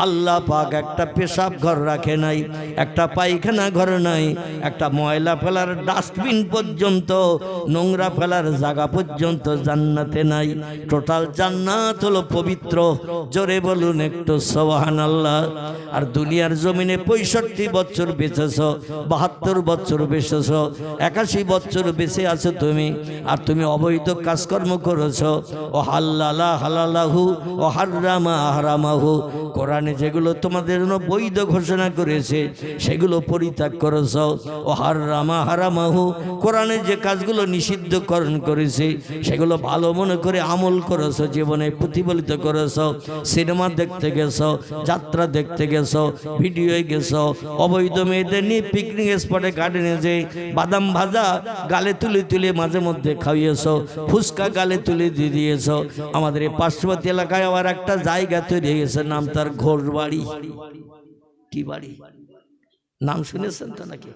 আল্লাহ পাক একটা পেশাব ঘর রাখে নাই, একটা পায়খানা ঘর নাই, একটা ময়লা ফেলার ডাস্টবিন পর্যন্ত, নোংরা ফেলার জায়গা পর্যন্ত জান্নাতে নাই। টোটাল জান্নাত হলো পবিত্র। জোরে বলুন একটু সুবহানাল্লাহ। আর দুনিয়ার জমিনে 65 বছর বেঁচেছ, 72 বছর বেঁচেছ, 81 বছর বেঁচে আছো তুমি, আর তুমি অবৈধ কাজকর্ম করেছো। ও হাল্লালা হালালাহু ও হারামা হারামাহু, কোরআনে যেগুলো তোমাদের জন্য বৈধ ঘোষণা করেছে সেগুলো পরিত্যাগ করেছো। ও হারামা হারামাহু, কোরআনে যে কাজগুলো নিষিদ্ধকরণ করেছে সেগুলো ভালো মনে করে আমল করেছো, জীবনে প্রতিফলিত করেছো। সিনেমা দেখতে গেছো, যাত্রা দেখতে গেছো, ভিডিওয়ে গেছো, অবৈধ মেয়েদের নিয়ে পিকনিক স্পটে গার্ডেনে যে বাদাম ভাজা গালে তুলে তুলে মাঝে মধ্যে খাইয়েছো, ফুচকা গালে তুলে দিয়ে দিয়েছো। আমাদের এই পার্শ্ববর্তী এলাকায় আবার একটা জায়গা তৈরি হয়ে গেছে, নাম তার ঘোড়বাড়ি। কি বাড়ি নাম শুনেছেন তো নাকি?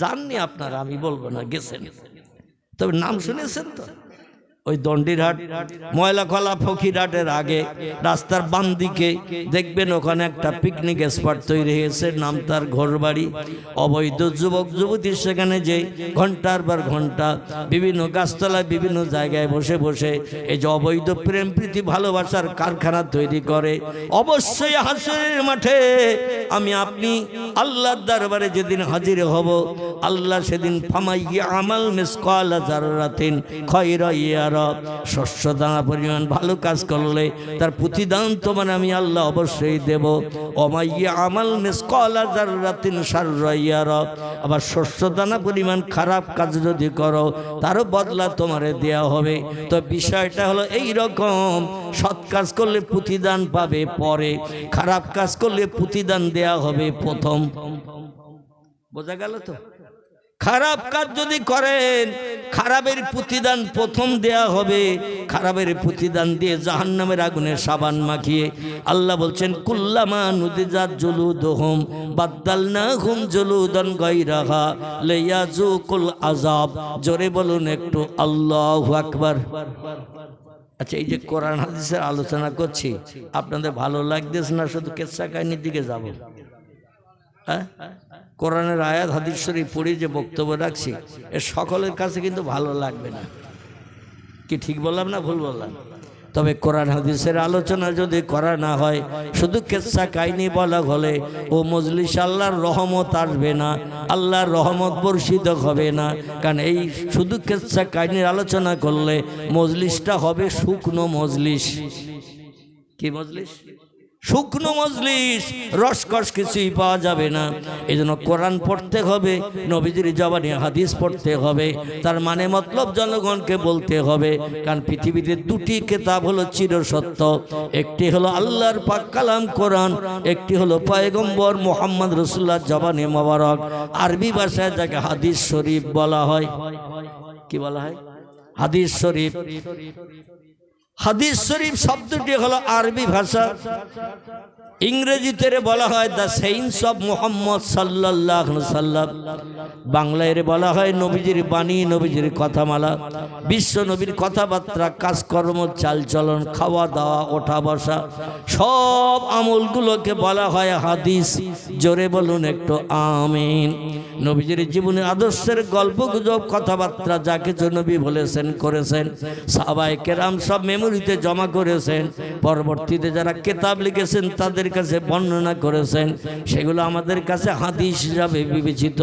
জাননি আপনারা, আমি বলবো না, গেছেন তবে নাম শুনেছেন তো? ওই দণ্ডিরহাট ময়লাখলা ফকিরহাটের আগে রাস্তার বাম দিকে দেখবেন ওখানে একটা পিকনিক স্পট তৈরি হয়েছে, নাম তার ঘোড়বাড়ি। অবৈধ যুবক যুবতী সেখানে যে ঘন্টার পর ঘন্টা বিভিন্ন গাছতলায় বিভিন্ন জায়গায় বসে বসে এই যে অবৈধ প্রেম প্রীতি ভালোবাসার কারখানা তৈরি করে। অবশ্যই হাসরের মাঠে আমি আপনি আল্লাহর দরবারে যেদিন হাজির হব, আল্লাহ সেদিন ফামাইয়া আমাল মিসকালা যাররাতিন খায়রা ইয়ারা, শস্য দানা পরিমাণ ভালো কাজ করলে তার প্রতিদান তোমার আমি আল্লাহ অবশ্যই দেব। ওমাইয়া আমাল মিসকালা যাররাতিন শাররা ইয়ারা, আবার শস্য দানা পরিমাণ খারাপ কাজ যদি করো তারও বদলা তোমারে দেয়া হবে। তো বিষয়টা হলো এই রকম, সৎ কাজ করলে প্রতিদান পাবে পরে, খারাপ কাজ করলে প্রতিদান দেয়া হবে প্রথম। বোঝা গেল তো? খারাপ কাজ যদি করেন খারাপের প্রতিদান প্রথম দেয়া হবে, খারাপের প্রতিদান দিয়ে জাহান্নামের আগুনে সাবান মাখিয়ে আল্লাহ বলছেন কুল্লামা নুদিজাত জুলুদুহুম বাদদালনাহুম জুলুদান গায়রাহা লিয়াযুকুল আযাব। জোরে বলুন একটু আল্লাহু আকবার। আচ্ছা, এই যে কোরআন হাদিসের আলোচনা করছি আপনাদের ভালো লাগতেছে না? শুধু কেচ্ছা কাহিনীর দিকে যাব? হ্যাঁ, কোরআনের আয়াত হাদিস শরীফ পড়ে যে বক্তব্য রাখছি এর সকলের কাছে কিন্তু ভালো লাগবে না। কি ঠিক বললাম না ভুল বললাম? তবে কোরআন হাদিসের আলোচনা যদি করা না হয়, শুধু কেচ্ছা কাহিনী বলা হলে ও মজলিস আল্লাহর রহমত আসবে না, আল্লাহর রহমত বর্ষিত হবে না। কারণ এই শুধু কেচ্ছা কাহিনীর আলোচনা করলে মজলিসটা হবে শুকনো মজলিস। কি মজলিস? শুকনো মজলিস, রসকস কিছুই পাওয়া যাবে না। এই জন্য কোরআন পড়তে হবে, নবীজির জবানে হাদিস পড়তে হবে, তার মানে মতলব জনগণকে বলতে হবে। কারণ পৃথিবীতে দুটি কিতাব হলো চিরসত্য, একটি হলো আল্লাহর পাক কালাম কোরআন, একটি হলো পয়গম্বর মুহাম্মদ রাসূলুল্লাহর জবানে মোবারক। আরবি ভাষায় যাকে হাদিস শরীফ বলা হয়। কি বলা হয়? হাদিস শরীফ। হাদিস শরীফ শব্দটি হলো আরবি ভাষা, ইংরেজিতে বলা হয় দ্য সেইন্স অফ মুহাম্মদ সাল্লাল্লাহু আলাইহি সাল্লাম, বাংলায় বলা হয় নবীজির বাণী, নবীজির কথামালা। বিশ্ব নবীর কথাবার্তা, কাজকর্ম, চালচলন, খাওয়া দাওয়া, ওঠা বসা, সব আমলগুলোকে বলা হয় হাদিস। জোরে বলুন একটু আমিন। নবীজির জীবনের আদর্শের গল্প গুজব, কথাবার্তা যা কিছু নবী বলেছেন করেছেন, সাহাবায়ে কেরাম সব মেমোরিতে জমা করেছেন। পরবর্তীতে যারা কিতাব লিখেছেন তাদের তাদের কাছে বর্ণনা করেছেন সেগুলো আমাদের কাছে হাদিস হিসাবে বিবেচিত।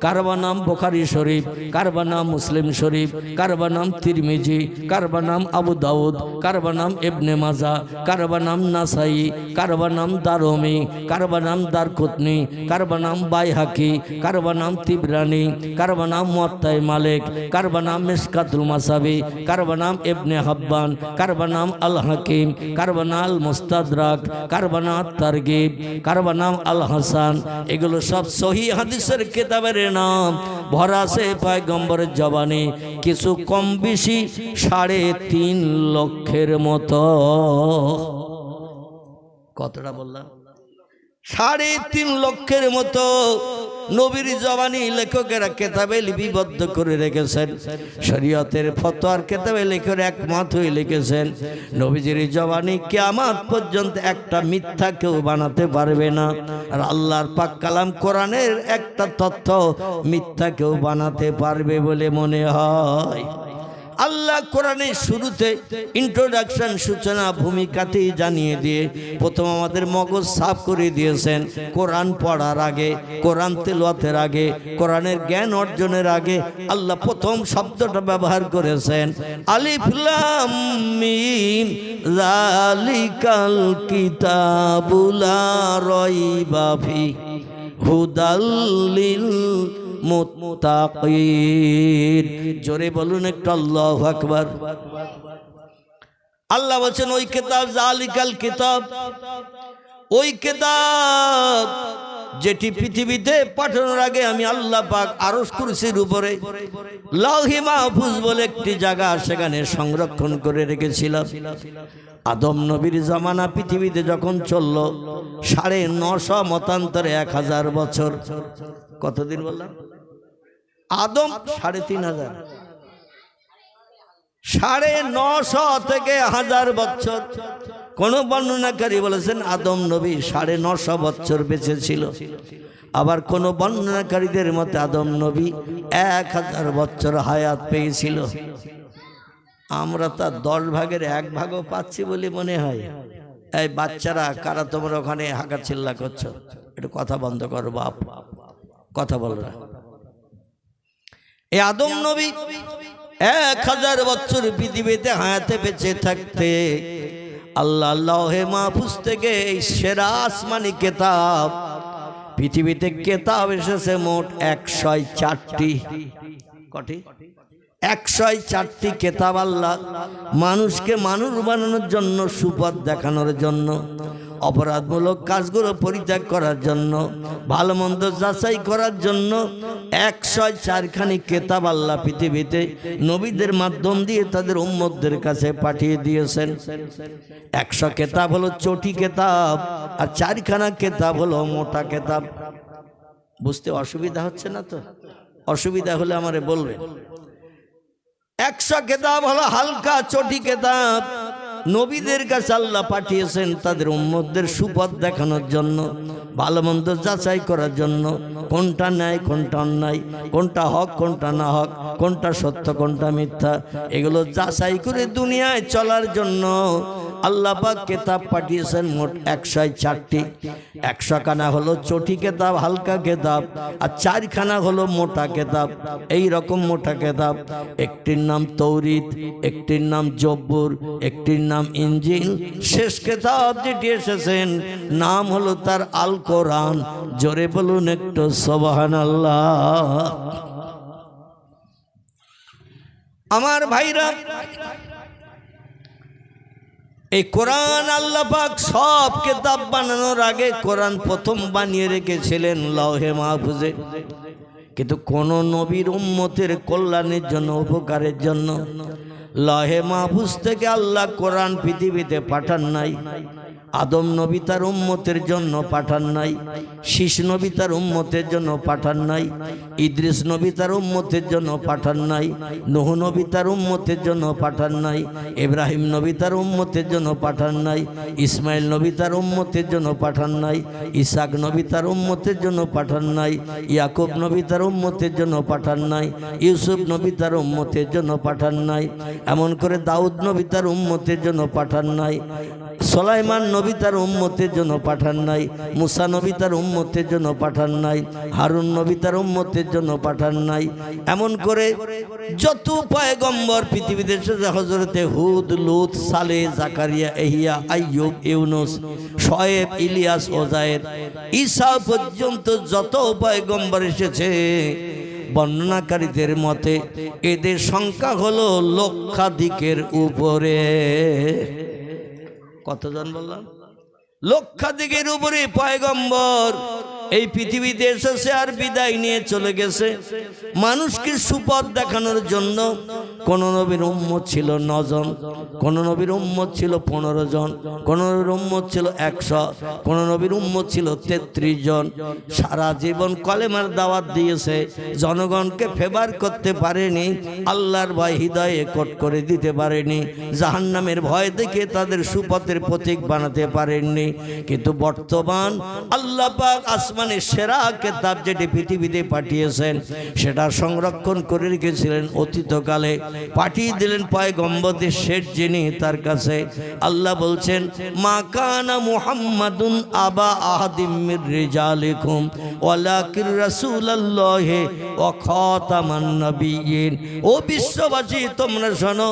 কারবা নাম বুখারী শরীফ, কারবা নাম মুসলিম শরীফ, কারবা নাম তিরমিজি, কারবা নাম আবু দাউদ, কারবা নাম ইবনে মাজা, কারবা নাম নাসাই, কারবা নাম দারমি, কারবা নাম দারকুতনি, কারবা নাম বাইহাকি, কারবা নাম তিবরানি, কারবা নাম মুয়াত্তা মালিক, কারবা নাম মিশকাতুল মাসাবি, কারবা নাম ইবনে হাব্বান, কারবা নাম আল হাকিম, কারবা নাম আল মুস্তাদরাক, কারবা নাম তারগিব, কারবা নাম আল হাসান। এগুলো সব সহিহ হাদিসের কিতাবের নাম। ভরা আছে পয়গম্বরের জবানে, কিছু কম বেশি 3.5 লক্ষের মতো। কতটা বললাম? 3.5 লক্ষের মতো নবীর জবানি লেখকেরা কেতাবে লিপিবদ্ধ করে রেখেছেন। শরীয়তের ফতোয়ার কেতাবে লেখক একমত হয়ে লিখেছেন নবীজির জবানি কিয়ামত পর্যন্ত একটা মিথ্যা কেউ বানাতে পারবে না। আর আল্লাহর পাক কালাম কোরআনের একটা তথ্য মিথ্যা কেউ বানাতে পারবে বলে মনে হয়। আল্লাহ কোরআনের শুরুতে ইন্ট্রোডাকশন সূচনা ভূমিকাতেই জানিয়ে দিয়ে প্রথম আমাদের মগজ সাফ করে দিয়েছেন। কোরআন পড়ার আগে, কোরআন তেলাওয়াতের আগে, কোরআনের জ্ঞান অর্জনের আগে আল্লাহ প্রথম শব্দটা ব্যবহার করেছেন আলিফ লাম মিম যালিকাল কিতাবু লা রাইবা ফি হুদাল লিল মুত্তাকিন। জোরে বলুন একটু আল্লাহু আকবার। আল্লাহ বলেন ওই কিতাব, জালিকাল কিতাব, ওই কিতাব যেটি পৃথিবীতে পাঠানোর আগে আমি আল্লাহ পাক আরশ কুরসির উপরে লাউহে মাহফুজ বলে একটি জায়গা সেখানে সংরক্ষণ করে রেখেছিলাম। আদম নবীর জামানা পৃথিবীতে যখন চলল 950 মতান্তরে 1000 বছর। কতদিন বললাম? আদম 3,500, 950 থেকে 1000 বছর। কোন বর্ণনাকারী বলেছেন আদম নবী 950 বছর বেঁচে ছিল। আবার কোন বর্ণনাকারীদের মতে আদম নবী 1000 বছর হায়াত পেয়েছিল। আমরা তার 10 ভাগের 1 ভাগও পাচ্ছি বলে মনে হয়। এই বাচ্চারা কারা তোমরা ওখানে হাঁকা চিল্লা করছো, একটু কথা বন্ধ করো বাপ, কথা বলো না। এই আদম নবী 1000 বছর পৃথিবীতে হায়াতে বেঁচে থাকতে আল্লাহ লাউহে মাহফুজ থেকে এই সেরা আসমানি কিতাব, পৃথিবীতে কিতাব এসেছে মোট 104টি। কটি? 104টি কিতাব আল্লাহ মানুষকে মানুষ বানানোর জন্য, সুপথ দেখানোর জন্য, অপরাধমূলক কাজগুলো পরিত্যাগ করার জন্য, ভালো মন্দ যাচাই করার জন্য 104খানি কিতাব আল্লাহ পৃথিবীতে নবীদের মাধ্যম দিয়ে তাদের উম্মতদের কাছে পাঠিয়ে দিয়েছেন। 100 কিতাব হলো চটি কিতাব, আর 4খানা কিতাব হলো মোটা কিতাব। বুঝতে অসুবিধা হচ্ছে না তো? অসুবিধা হলে আমারে বলবেন। 100 কিতাব হলো হালকা চটি কিতাব, নবীদের কাছে আল্লাহ পাঠিয়েছেন তাদের উম্মতদের সুপথ দেখানোর জন্য, ভালো মন্দ যাচাই করার জন্য, কোনটা ন্যায় কোনটা অন্যায়, কোনটা হক কোনটা না হক, কোনটা সত্য কোনটা মিথ্যা, এগুলো যাচাই করে দুনিয়ায় চলার জন্য আল্লাহ পাক কিতাব পাঠিয়েছেন মোট 104টি। 100 খানা হলো চটি কিতাব, হালকা কিতাব, আর 4খানা হলো মোটা কিতাব। এই রকম মোটা কিতাব, একটির নাম তৌরিত, একটির নাম জব্বুর, একটির নাম ইনজিল, শেষ কিতাব যেটি এসেছেন নাম হলো তার আল কোরআন। জোরে বলুন একটু সুবহানাল্লাহ। আমার ভাইরা, এই কোরআন আল্লাহ পাক সব কিতাব বানানোর আগে কোরআন প্রথম বানিয়ে রেখেছিলেন লাউহে মাহফুজে। কিন্তু কোন নবীর উম্মতের কল্যাণের জন্য, উপকারের জন্য লাউহে মাহফুজ থেকে আল্লাহ কোরআন পৃথিবীতে পাঠান নাই। আদম নবী তার উম্মতের জন্য পাঠান নাই, শীষ নবী তার উম্মতের জন্য পাঠান নাই, ইদ্রিস নবী তার উম্মতের জন্য পাঠান নাই, নূহ নবী তার উম্মতের জন্য পাঠান নাই, ইব্রাহিম নবী তার উম্মতের জন্য পাঠান নাই, ইসমাইল নবী তার উম্মতের জন্য পাঠান নাই, ইসাক নবী তার উম্মতের জন্য পাঠান নাই, ইয়াকুব নবী তার উম্মতের জন্য পাঠান নাই, ইউসুফ নবী তার উম্মতের জন্য পাঠান নাই, এমন করে দাউদ নবী তার উম্মতের জন্য পাঠান নাই, সুলাইমান নবী তার উম্মতের জন্য পাঠান নাই, মুসা নবী তার উম্মতের জন্য পাঠান নাই, হারুন নবী তার উম্মতের জন্য পাঠান নাই। এমন করে যত পয়গম্বর পৃথিবীতে এসেছে, হযরতে হুদ, লূত, সালেহ, জাকারিয়া, ইহইয়া, আইয়ুব, ইউনুস, শোয়েব, ইলিয়াস, ওজায়ের, ঈসা পর্যন্ত যত পয়গম্বর এসেছে, বর্ণনাকারীদের মতে এদের সংখ্যা হলো লক্ষাধিকের উপরে। কতজন বললাম? লক্ষাধিকের উপরে পয়গম্বর এই পৃথিবীতে এসেছে আর বিদায় নিয়ে চলে গেছে। মানুষকে সুপথ দেখানোর জন্য কোন নবীর উম্মত ছিল 9 জন, কোন নবীর উম্মত ছিল 15 জন, কোন নবীর উম্মত ছিল 100, কোন নবীর উম্মত ছিল 33 জন। সারা জীবন কলেমার দাওয়াত দিয়েছে, জনগণকে ফেভার করতে পারেনি, আল্লাহর ভয় হৃদয়ে কোট করে দিতে পারেনি, জাহান্নামের ভয় দেখে তাদের সুপথের প্রতীক বানাতে পারেননি। কিন্তু বর্তমান আল্লাহ পাক আসমানের সেরা কিতাব যেটি পৃথিবীতে পাঠিয়েছেন, সেটা সংরক্ষণ করে রেখেছিলেন অতীতকালে, পাঠিয়ে দিলেন পয়গম্বরদের শেষ যিনি, তার কাছে। আল্লাহ বলছেন, মা কানা মুহাম্মাদুন আবা আহাদিম মির রিজালিকুম ওয়ালাকিন রাসূলুল্লাহি ওয়া খাতামান নবিয়্যিন। ও বিশ্ববাসী, তোমরা শোনো,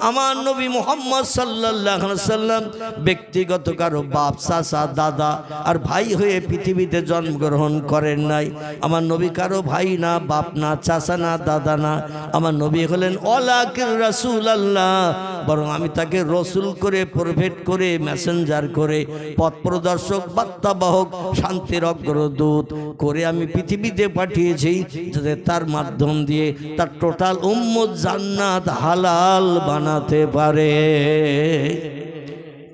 আমার নবী মুহাম্মদ সাল্লাল্লাহু আলাইহি ওয়াসাল্লাম ব্যক্তিগত কারো বাপ, চাচা, দাদা আর ভাই হয়ে পৃথিবীতে জন্মগ্রহণ করেন নাই। আমার নবী কারো ভাই না, বাপ না, চাচা না, দাদা না। আমার নবী হলেন ওয়ালাকিন রাসূলুল্লাহ, বরং আমি তাকে রসুল করে, প্রফেট করে, মেসেঞ্জার করে, পথ প্রদর্শক, বার্তাবাহক, শান্তির অগ্রদূত করে আমি পৃথিবীতে পাঠিয়েছি, যাতে তার মাধ্যম দিয়ে তার টোটাল উম্মত জান্নাত হালাল বানাতে পারে।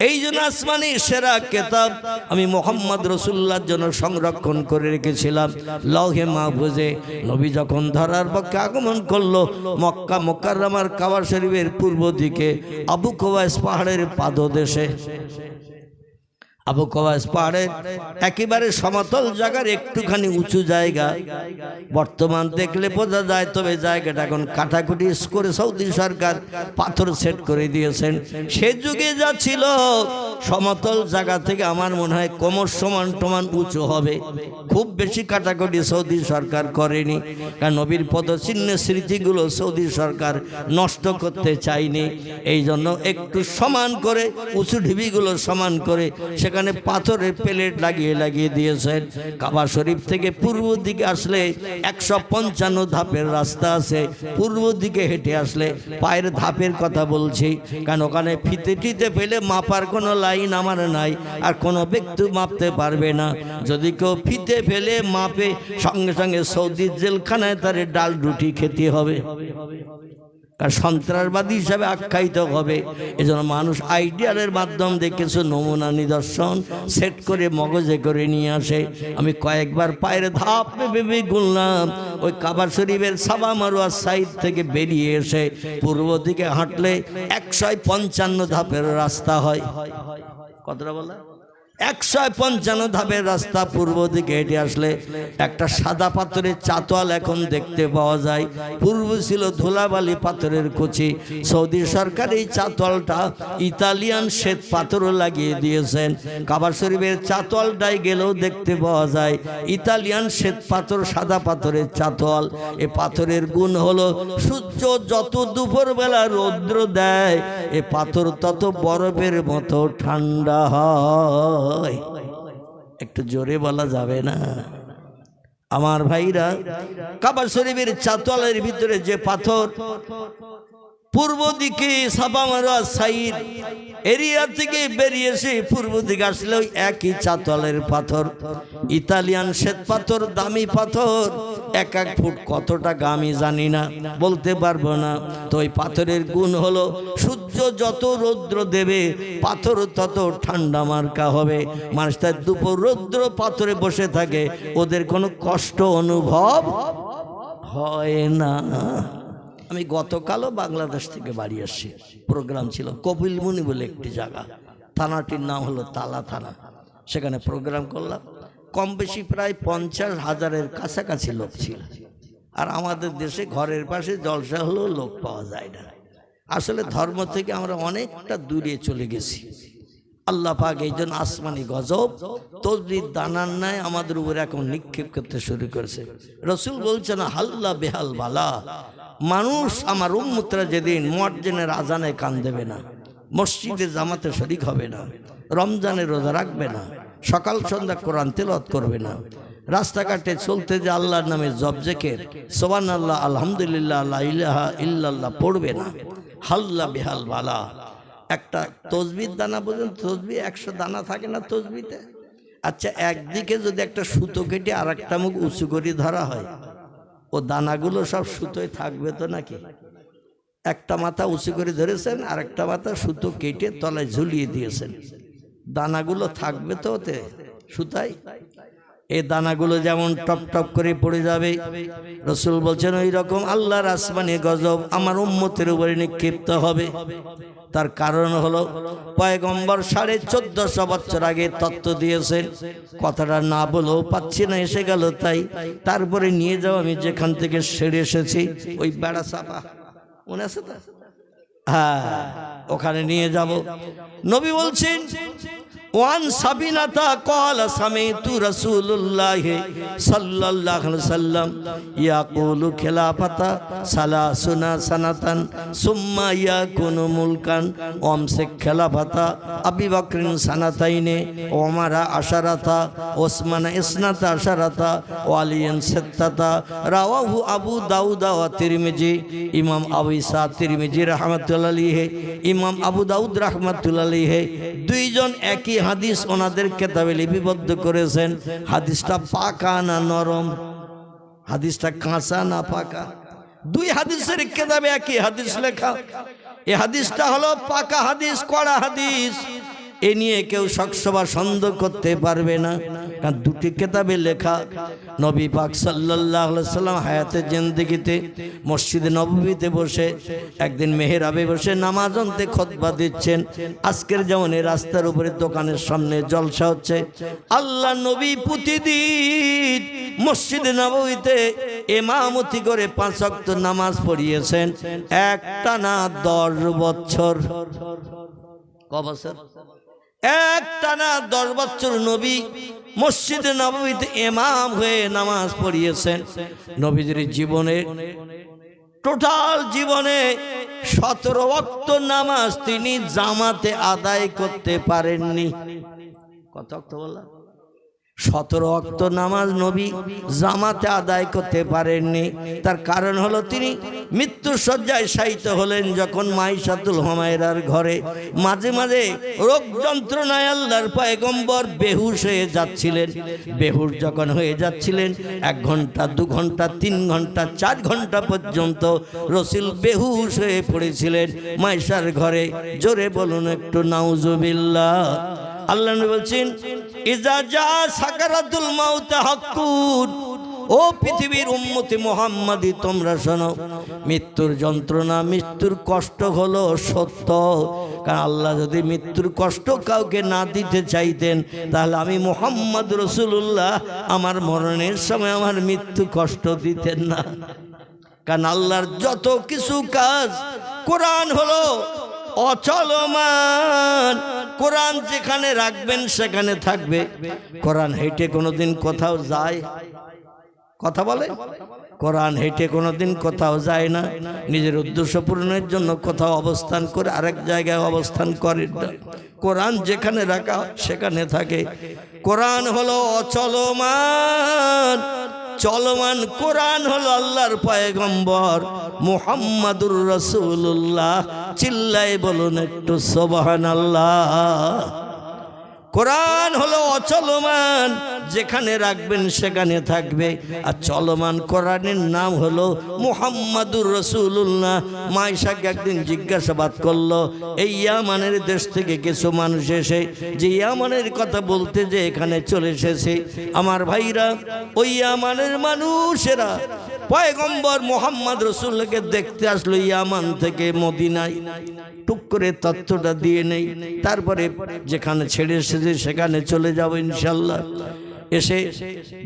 এই জন্য আসমানি সেরা কিতাব আমি মুহাম্মদ রাসূলুল্লাহর জন্য সংরক্ষণ করে রেখেছিলাম লৌহে মাহফুজে। নবী যখন ধরার পক্ষে আগমন করলো মক্কা মুকাররমার কাবা শরীফের পূর্ব দিকে আবু কুবাইস পাহাড়ের পাদদেশে, আবু কুবাইস পাহাড়ের একেবারে সমতল জায়গার একটুখানি উঁচু জায়গা, বর্তমান দেখলে বোঝা যায়, তবে জায়গাটা এখন কাটাকুটি করে সৌদি সরকার পাথর সেট করে দিয়েছেন। সে যুগে যা ছিল সমতল জায়গা থেকে আমার মনে হয় কোমর সমান টমান উঁচু হবে, খুব বেশি কাটাকুটি সৌদি সরকার করেনি, কারণ নবীর পদচিহ্নের স্মৃতিগুলো সৌদি সরকার নষ্ট করতে চায়নি। এই জন্য একটু সমান করে উঁচু ঢিবিগুলো সমান করে সেখানে পাথরের প্লেট লাগিয়ে দিয়েছেন। কাবা শরীফ থেকে পূর্ব দিকে আসলে 155 ধাপের রাস্তা আছে। পূর্ব দিকে হেঁটে আসলে পায়ের ধাপের কথা বলছি, কারণ ওখানে ফিতে টিতে ফেলে মাপার কোনো লাইন আমার নাই, আর কোনো ব্যক্তি মাপতে পারবে না। যদি কেউ ফিতে ফেলে মাপে, সঙ্গে সঙ্গে সৌদি জেলখানায় তার ডাল রুটি খেতে হবে, কারণ সন্ত্রাসবাদী হিসাবে আখ্যায়িত হবে। এজন্য মানুষ আইডিয়ালের মাধ্যম দিয়ে কিছু নমুনা নিদর্শন সেট করে মগজে করে নিয়ে আসে। আমি কয়েকবার পায়ের ধাপ ভেবে গুনলাম, ওই কাবা শরীফের সাবা মারওয়া সাইড থেকে বেরিয়ে এসে পূর্ব দিকে হাঁটলে 155 ধাপের রাস্তা হয়। কতটা বলা? 155 ধাপের রাস্তা। পূর্ব দিকে হেঁটে আসলে একটা সাদা পাথরের চাতোয়াল এখন দেখতে পাওয়া যায়, পূর্ব ছিল ধুলাবালি পাথরের কুচি। সৌদি সরকার এই চাতোয়ালটা ইতালিয়ান শ্বেত পাথরও লাগিয়ে দিয়েছেন। কাবা শরীফের চাতোয়ালটাই গেলেও দেখতে পাওয়া যায় ইতালিয়ান শ্বেত পাথর, সাদা পাথরের চাতোয়াল। এ পাথরের গুণ হলো সূর্য যত দুপুরবেলা রৌদ্র দেয়, এ পাথর তত বরফের মতো ঠান্ডা হয়। একটু জোরে বলা যাবে না আমার ভাইরা? কাবা শরীফের চাতোয়ালের ভিতরে যে পাথর, পূর্ব দিকে সাবা মারওয়া সাইড এরিয়া থেকে বেরিয়েছে, পূর্ব দিকে আসলে ওই একই চাতলের পাথর, ইতালিয়ান শ্বেত পাথর, দামি পাথর। 1 ফুট কতটা আমি জানি না, বলতে পারবো না। তো ওই পাথরের গুণ হলো সূর্য যত রৌদ্র দেবে পাথর তত ঠান্ডা মার্কা হবে। মানুষ তার দুপুর রৌদ্র পাথরে বসে থাকে, ওদের কোনো কষ্ট অনুভব হয় না। আমি গতকালও বাংলাদেশ থেকে বাড়ি আসছি, প্রোগ্রাম ছিল কপিলমুনি বলে একটি জায়গা, থানাটির নাম হলো তালা থানা। সেখানে প্রোগ্রাম করলাম, কম বেশি প্রায় 50,000-এর কাছাকাছি লোক ছিল। আর আমাদের দেশে ঘরের পাশে জলসা হলেও লোক পাওয়া যায় না। আসলে ধর্ম থেকে আমরা অনেকটা দূরে চলে গেছি। আল্লাহ পাক এই জন্য আসমানি গজব তসবির দানার ন্যায় আমাদের উপরে এখন নিক্ষেপ করতে শুরু করেছে। রসুল বলছেন হাল্লা বেহাল বালা, মানুষ আমার উম্মতরা যেদিন মুয়াজ্জিনের আজানে কান দেবে না, মসজিদে জামাতে শরীক হবে না, রমজানের রোজা রাখবে না, সকাল সন্ধ্যা কোরআন তেলাওয়াত করবে না, রাস্তাঘাটে চলতে যে আল্লাহর নামে জপ জিকির সুবহানাল্লাহ আলহামদুলিল্লাহ লা ইলাহা ইল্লাল্লাহ পড়বে না, হাল্লা বেহাল বালা। একটা তসবির দানা পর্যন্ত, তসবি 100 দানা থাকে না তসবিতে? আচ্ছা, একদিকে যদি একটা সুতো কেটে আর একটা মুখ উঁচু করে ধরা হয়, ও দানাগুলো সব সুতোয় থাকবে তো নাকি? একটা মাথা উঁচু করে ধরেছেন, আর একটা মাথা সুতো কেটে তলায় ঝুলিয়ে দিয়েছেন, দানাগুলো থাকবে তো ওতে সুতায়? এই দানাগুলো যেমন টপ টপ করে পড়ে যাবে, রসুল বলছেন ওই রকম আল্লাহর আসমানি গজব আমার উম্মতের উপরে নিক্ষিপ্ত হবে। তার কারণ হলো পয়গম্বর 1450 বছর আগে তত্ত্ব দিয়েছেন, কথাটা না বলেও পাচ্ছি না, এসে গেল তাই। তারপরে নিয়ে যাও, আমি যেখান থেকে সেরে এসেছি ওই বেড়া চাপা, মনে আছে তো? হ্যাঁ, ওখানে নিয়ে যাব। নবী বলছেন ওয়ান সাবিনাতা ক্বালা সামিতু রাসূলুল্লাহ সাল্লাল্লাহু আলাইহি ওয়াসাল্লাম ইয়াকুলু খিলাফাতা সালাসুনা সানাতান সুম্মা ইয়াকুনু মুলকান ওয়ামসিক খিলাফাতা আবি বকরিন সানাতাইনে ওমরা আশারাতা ওসমান ইসনাতা আশারাতা ওয়ালিয়ান সিত্তাতা রাওয়াহু আবু দাউদ ওয়া তিরমিজি। ইমাম আবু ইসা তিরমিজি রাহমাতুল্লাহ আলাইহি, ইমাম আবু দাউদ রাহমাতুল্লাহ আলাইহি দুইজন একই হাদিস ওনাদের কিতাবে লিপিবদ্ধ করেছেন। হাদিসটা পাকা না নরম, হাদিসটা কাঁচা না পাকা? দুই হাদিসের কিতাবে একই হাদিস লেখা। এই হাদিসটা হলো পাকা হাদিস, কড়া হাদিস, এ নিয়ে কেউ শকসভা সন্দেহ করতে পারবে না, কারণ দুটি কিতাবে লেখা। নবী পাক সাল্লাল্লাহু আলাইহি ওয়াসাল্লাম হায়াতে জিন্দেগিতে মসজিদে নববীতে বসে একদিন মেহরাবে বসে নামাজ অন্তে খুতবা দিচ্ছেন। আজকের যেমন এই রাস্তার উপরে দোকানের সামনে জলসা হচ্ছে, আল্লাহ নবী প্রতিদিন মসজিদে নববীতে ইমামতি করে 5 ওয়াক্ত নামাজ পড়িয়েছেন একটানা 10 বছর। ক বছর? একটানা 10 বছর নবী মসজিদে নববীতে ইমাম হয়ে নামাজ পড়িয়েছেন। নবীজির জীবনে, টোটাল জীবনে 17 ওয়াক্ত নামাজ তিনি জামাতে আদায় করতে পারেননি। কত ওয়াক্ত বললাম? 17 ওয়াক্ত নামাজ নবী জামাতে আদায় করতে পারেননি। তার কারণ হলো তিনি মৃত্যুর শয্যায় শায়িত হলেন যখন মাইশাতুল হুমায়রার ঘরে। মাঝে মাঝে রোগ যন্ত্রণায় আল্লাহর পয়গম্বর বেহুশ হয়ে যাচ্ছিলেন। বেহুশ যখন হয়ে যাচ্ছিলেন 1 ঘন্টা 2 ঘন্টা 3 ঘন্টা 4 ঘন্টা পর্যন্ত রসুল বেহুশ হয়ে পড়েছিলেন মাইশার ঘরে। জোরে বলুন একটু নাউজুবিল্লাহ। আল্লাহ নবী বলছেন ইজা জা সাকারাতুল মাউত হাক্কুন, ও পৃথিবীর উম্মতি মুহাম্মাদি তোমরা শোনো, মৃত্যুর যন্ত্রণা, মৃত্যুর কষ্ট হলো সত্য। কারণ আল্লাহ যদি মৃত্যুর কষ্ট কাউকে না দিতে চাইতেন তাহলে আমি মুহাম্মদ রাসূলুল্লাহ আমার মরণের সময় আমার মৃত্যু কষ্ট দিতেন না। কারণ আল্লাহর যত কিছু কাজ, কোরআন হলো অচলমান, কোরআন যেখানে রাখবেন সেখানে থাকবে। কোরআন হেঁটে কোনোদিন কোথাও যায়? কথা বলে? কোরআন হেঁটে কোনোদিন কোথাও যায় না। নিজের উদ্দেশ্য পূরণের জন্য কোথাও অবস্থান করে আরেক জায়গায় অবস্থান করে। কোরআন যেখানে রাখা সেখানে থাকে। কোরআন হলো অচলমান, চলমান কোরআন হলো আল্লাহর পয়গম্বর মুহাম্মাদুর রাসূলুল্লাহ। চিল্লায় বলুন একটু সুবহানাল্লাহ। কোরআন হলো অচলমান, যেখানে রাখবেন সেখানে থাকবে। আর চলমান কোরআনের নাম হলো মুহাম্মাদুর রাসূলুল্লাহ। মাইশাকে একদিন জিজ্ঞাসাবাদ করলো, এই ইয়ামানের দেশ থেকে কিছু মানুষ এসে যে ইয়ামানের কথা বলতে যে এখানে চলে এসেছে। আমার ভাইরা, ওই ইয়ামানের মানুষেরা পয়গম্বর মুহাম্মদ রাসূলকে দেখতে আসলো ইয়ামান থেকে মদিনায়। টুক করে তথ্যটা দিয়ে নেই, তারপরে যেখানে ছেড়ে এসেছে সেখানে চলে যাবো ইনশাল্লাহ। এসে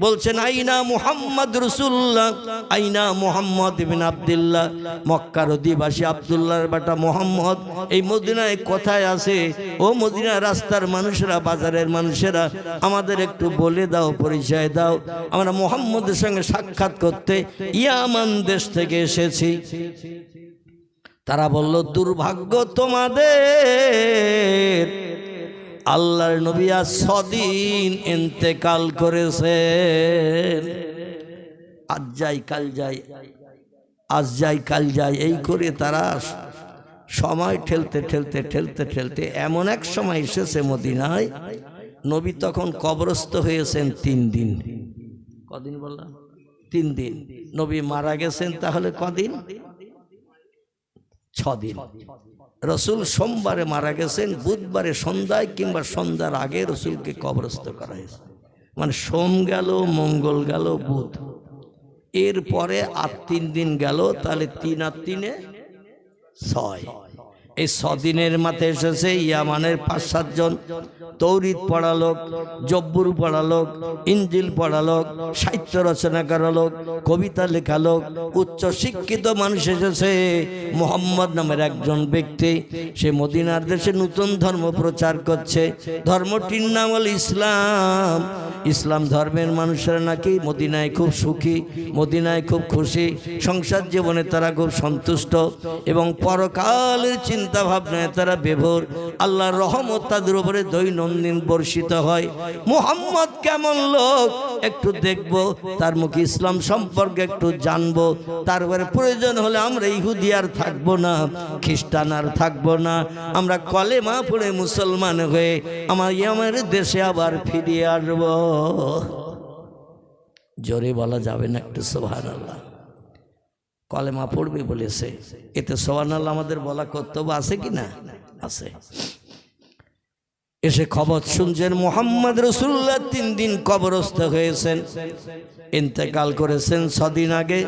বলছেন আইনা মুহাম্মদ রাসূলুল্লাহ, আইনা মুহাম্মদ ইবনে আব্দুল্লাহ, মক্কার অধিবাসী আব্দুল্লাহর বেটা মুহাম্মদ এই মদিনায় কোথায় আছে? ও মদিনার রাস্তার মানুষেরা, বাজারের মানুষেরা, আমাদের একটু বলে দাও, পরিচয় দাও, আমরা মুহাম্মদের সঙ্গে সাক্ষাৎ করতে ইয়ামান দেশ থেকে এসেছি। তারা বলল, দুর্ভাগ্য তোমাদের, আল্লাহর নবী আজ 6 দিন ইন্তেকাল করেছেন। আজ যাই কাল যাই, আজ যাই কাল যাই, এই করে তারা সময় ঠেলতে ঠেলতে ঠেলতে ঠেলতে এমন এক সময় এসেছে মদিনায়, নবী তখন কবরস্থ হয়েছেন 3 দিন। কদিন বললাম? 3 দিন। নবী মারা গেছেন তাহলে কদিন? 6 দিন। রসুল সোমবারে মারা গেছেন, বুধবারে সন্ধ্যায় কিংবা সন্ধ্যার আগে রসুলকে কবরস্থ করা হয়েছে। মানে সোম গেল, মঙ্গল গেল, বুধ, এরপরে আর 3 দিন গেল, তাহলে 3 আর 3 6। এই 6 দিনের মাথায় এসেছে ইয়ামানের 5-7 জন তৌরিত পড়া লোক, জব্বুর পড়া লোক, ইঞ্জিল পড়া লোক, সাহিত্য রচনা করা লোক, কবিতা লেখা লোক, উচ্চ শিক্ষিত মানুষ এসেছে। মুহাম্মদ নামের একজন ব্যক্তি, সে মদিনার দেশে নতুন ধর্ম প্রচার করছে। ধর্মটির নাম হল ইসলাম। ইসলাম ধর্মের মানুষেরা নাকি মদিনায় খুব সুখী, মদিনায় খুব খুশি, সংসার জীবনে তারা খুব সন্তুষ্ট এবং পরকালের চিন্তা ভাবনায় তারা বিভোর। আল্লাহর রহমত তাদের উপরে দৈনন্দিন বর্ষিত হয়। মুহাম্মদ কেমন লোক একটু দেখব, তার মুখে ইসলাম সম্পর্কে একটু জানবো, তারপরে প্রয়োজন হলে আমরা ইহুদি আর থাকবো না, খ্রিস্টান আর থাকবো না, আমরা কলেমা পড়ে মুসলমান হয়ে আমার দেশে আবার ফিরিয়ে আসবো। জোরে বলা যাবে না একটু সুবহানাল্লাহ? কলেমা পড়বে বলেছে, এতে সুবহানাল্লাহ আমাদের বলা কর্তব্য আছে কি না? আছে। এসে খবর শুনছেন মুহাম্মদ রাসূলুল্লাহ 3 দিন কবরস্থ হয়েছেন, ইন্তেকাল করেছেন 6 দিন আগে।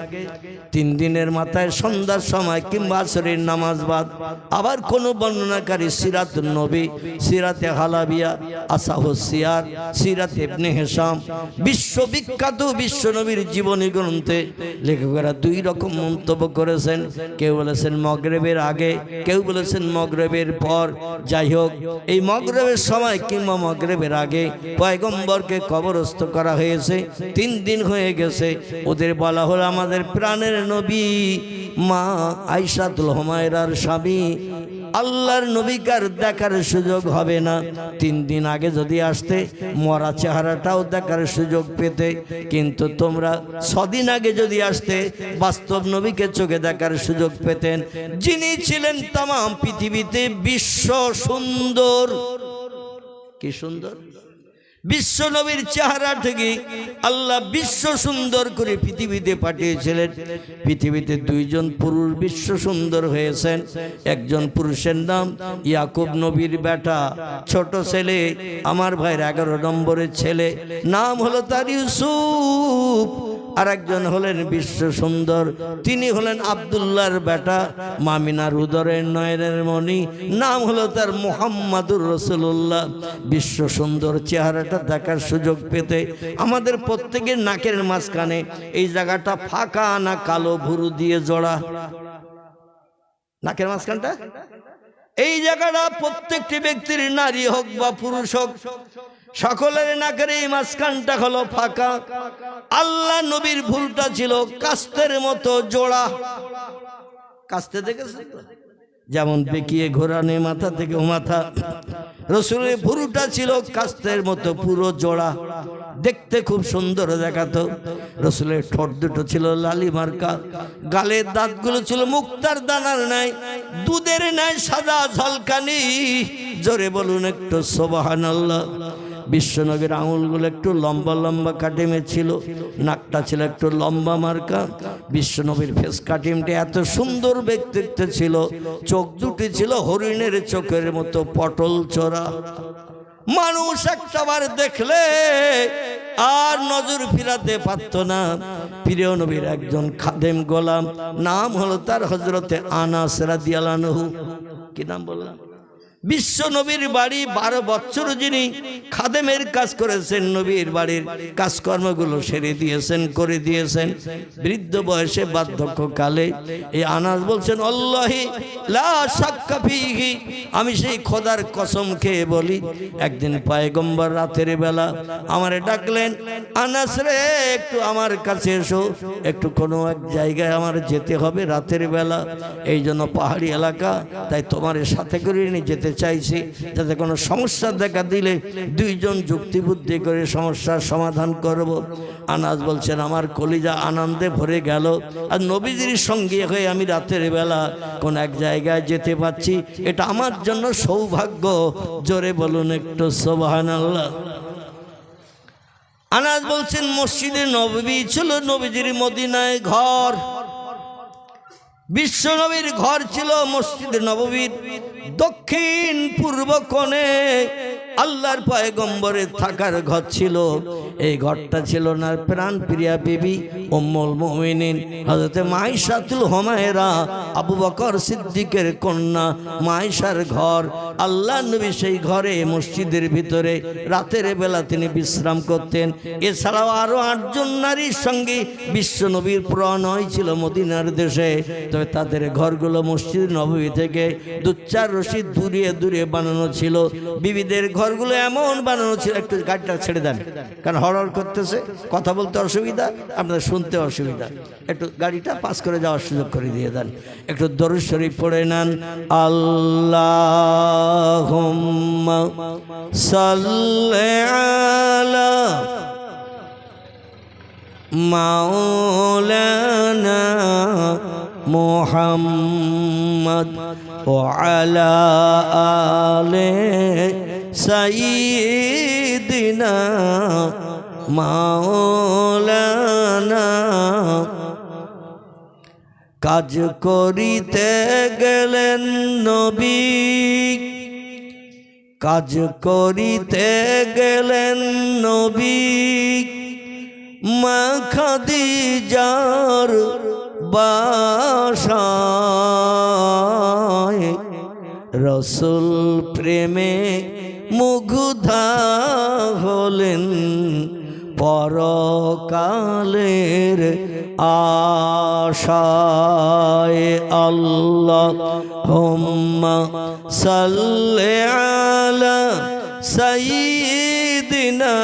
3 দিনের মাথায় সন্ধ্যার সময় কিংবা আসরের নামাজ বাদ আবার কোন বর্ণনাকারী সিরাতুন নবী, সিরাতে হালাবিয়া, আসাহুস সিয়ার, সিরাতে ইবনে হিশাম, বিশ্ববিখ্যাত বিশ্ব নবীর জীবনী গ্রন্থে লেখকেরা 2 রকম মন্তব্য করেছেন। কেউ বলেছেন মাগরিবের আগে, কেউ বলেছেন মাগরিবের পর। যাই হোক, এই মাগরিবের সময় কিংবা মাগরিবের আগে পয়গম্বরকে কবরস্থ করা হয়েছে। 3 দিন হয়ে গেছে। ওদের বলা হলো আমাদের প্রাণের নবী মা আয়েশাতুল হুমায়রার স্বামী আল্লাহর নবীকার দেখার সুযোগ হবে না। 3 দিন আগে যদি আসতে মরা চেহারাটাও দেখার সুযোগ পেতে, কিন্তু তোমরা 6 দিন আগে যদি আসতে বাস্তব নবীকে চোখে দেখার সুযোগ পেতেন, যিনি ছিলেন তাম পৃথিবীতে বিশ্ব সুন্দর। কি সুন্দর! বিশ্ব নবীর চেহারা থেকে আল্লাহ বিশ্ব সুন্দর করে পৃথিবীতে পাঠিয়েছিলেন। পৃথিবীতে 2 জন পুরুষ বিশ্ব সুন্দর হয়েছেন। একজন পুরুষের নাম ইয়াকুব নবীর বেটা, ছোট ছেলে, আমার ভাইয়ের 11 নম্বরের ছেলে, নাম হলো তার ইউসুফ। আর একজন হলেন বিশ্ব সুন্দর, তিনি হলেন আব্দুল্লাহর বেটা, মামিনার উদরের নয়নের মণি, নাম হলো তার মুহাম্মাদুর রাসূলুল্লাহ। বিশ্ব সুন্দর চেহারাটা দেখার সুযোগ পেতে আমাদের প্রত্যেকের নাকের মাঝখানে এই জায়গাটা ফাঁকা না কালো ভুরু দিয়ে জোড়া? নাকের মাঝখানটা, এই জায়গাটা প্রত্যেকটি ব্যক্তির, নারী হোক বা পুরুষ হোক, সকলের নাকের এই মাঝখানটা হলো ফাঁকা। আল্লাহ নবীর ভুলটা ছিল কাস্তের মতো জোড়া। কাস্তে দেখেছেন যেমন বেঁকিয়ে ঘোরানো মাথা থেকে মাথা, রসুলের ভুরুটা ছিল কাস্তের মতো পুরো জোড়া, দেখতে খুব সুন্দর দেখাতো। রসুলের ঠোঁট দুটো ছিল লালি মার্কা, গালের দাঁতগুলো ছিল মুক্তার দানার নাই, দুধের নাই সাদা ঝলকানি। জোরে বলুন একটু সুবহানাল্লাহ। বিশ্বনবীর আঙুলগুলো একটু লম্বা লম্বা কাটিমে ছিল, নাকটা ছিল একটু লম্বা মার্কা। বিশ্বনবীর ফেস কাটিমটা এত সুন্দর ব্যক্তিত্ব ছিল, চোখ দুটি ছিল হরিণের চোখের মতো পটল চোরা। মানুষ একটাবার দেখলে আর নজর ফিরাতে পারত না। প্রিয় নবীর একজন খাদেম গোলাম, নাম হলো তার হযরতে আনাস রাদিয়াল্লাহু আনহু। কি নাম বললাম? বিশ্ব নবীর বাড়ি 12 বছর যিনি খাদেমের কাজ করেছেন, নবীর বাড়ির কাজকর্মগুলো সেরে দিয়েছেন, করে দিয়েছেন। বৃদ্ধ বয়সে বার্ধক্যকালে এই আনাস বলছেন, আল্লাহি লা শাক্কা ফীহি, আমি সেই খোদার কসম খেয়ে বলি, একদিন পয়গম্বর রাতের বেলা আমারে ডাকলেন, আনাস রে একটু আমার কাছে এসো, একটু কোনো এক জায়গায় আমার যেতে হবে রাতের বেলা, এই জন্য পাহাড়ি এলাকা, তাই তোমার সাথে করে নিয়ে যেতে চাইছি, যাতে কোনো সমস্যা দেখা দিলে দুইজন যুক্তি বুদ্ধি করে সমস্যার সমাধান করব। আনাস বলছেন, আমার কলিজা আনন্দে ভরে গেল, আর নবীজির সঙ্গে হয়ে আমি রাতের বেলা কোন এক জায়গায় যেতে পারছি, এটা আমার জন্য সৌভাগ্য। জোরে বলুন একটু সুবহানাল্লাহ। আনাস বলছেন, মসজিদে নববী ছিল নবীজির মদিনায় ঘর, বিশ্ব নবীর ঘর ছিল মসজিদে নববীর দক্ষিণ পূর্ব কোণে। আল্লাহর পয়গম্বরের থাকার ঘর ছিল। এই ঘরটা ছিল না প্রাণ প্রিয়া বিবি উম্মুল মুমিনিন হযরত মাইশাতুল হুমায়রা, আবু বকর সিদ্দিকের কন্যা মাইশার ঘর। আল্লাহ নবী সেই ঘরে মসজিদের ভিতরে রাতের বেলা তিনি বিশ্রাম করতেন। এছাড়াও আরো 8 জন নারীর সঙ্গে বিশ্ব নবীর প্রণয় ছিল মদিনার দেশে। তবে তাদের ঘরগুলো মসজিদ নববী থেকে 2-4 রশি দূরে দূরে বানানো ছিল। বিবিদের ঘরগুলো এমন বানানো ছিল, একটু গাড়িটা ছেড়ে দেন, কারণ হরহর করতেছে, কথা বলতে অসুবিধা, আপনার শুনতে অসুবিধা, একটু গাড়িটা পাস করে যাওয়ার সুযোগ করে দিয়ে দেন। একটু দরুদ শরীফ পড়ে নেন। আল্লাহুম্মা সাল্লি আলা মাওলানা মুহাম্মদ ওয়া আলা আলি সাইয়্যিদিনা মাওলানা। কাজ করিতে গেলেন নবী, কাজ করিতে গেলেন নবী, মা খাদিজার বাসায়। রসুল প্রেমে মুগ্ধা হলেন, পরকালের আশায়। আল্লাহুম্মা সাল্লি আলা সাইয়্যিদিনা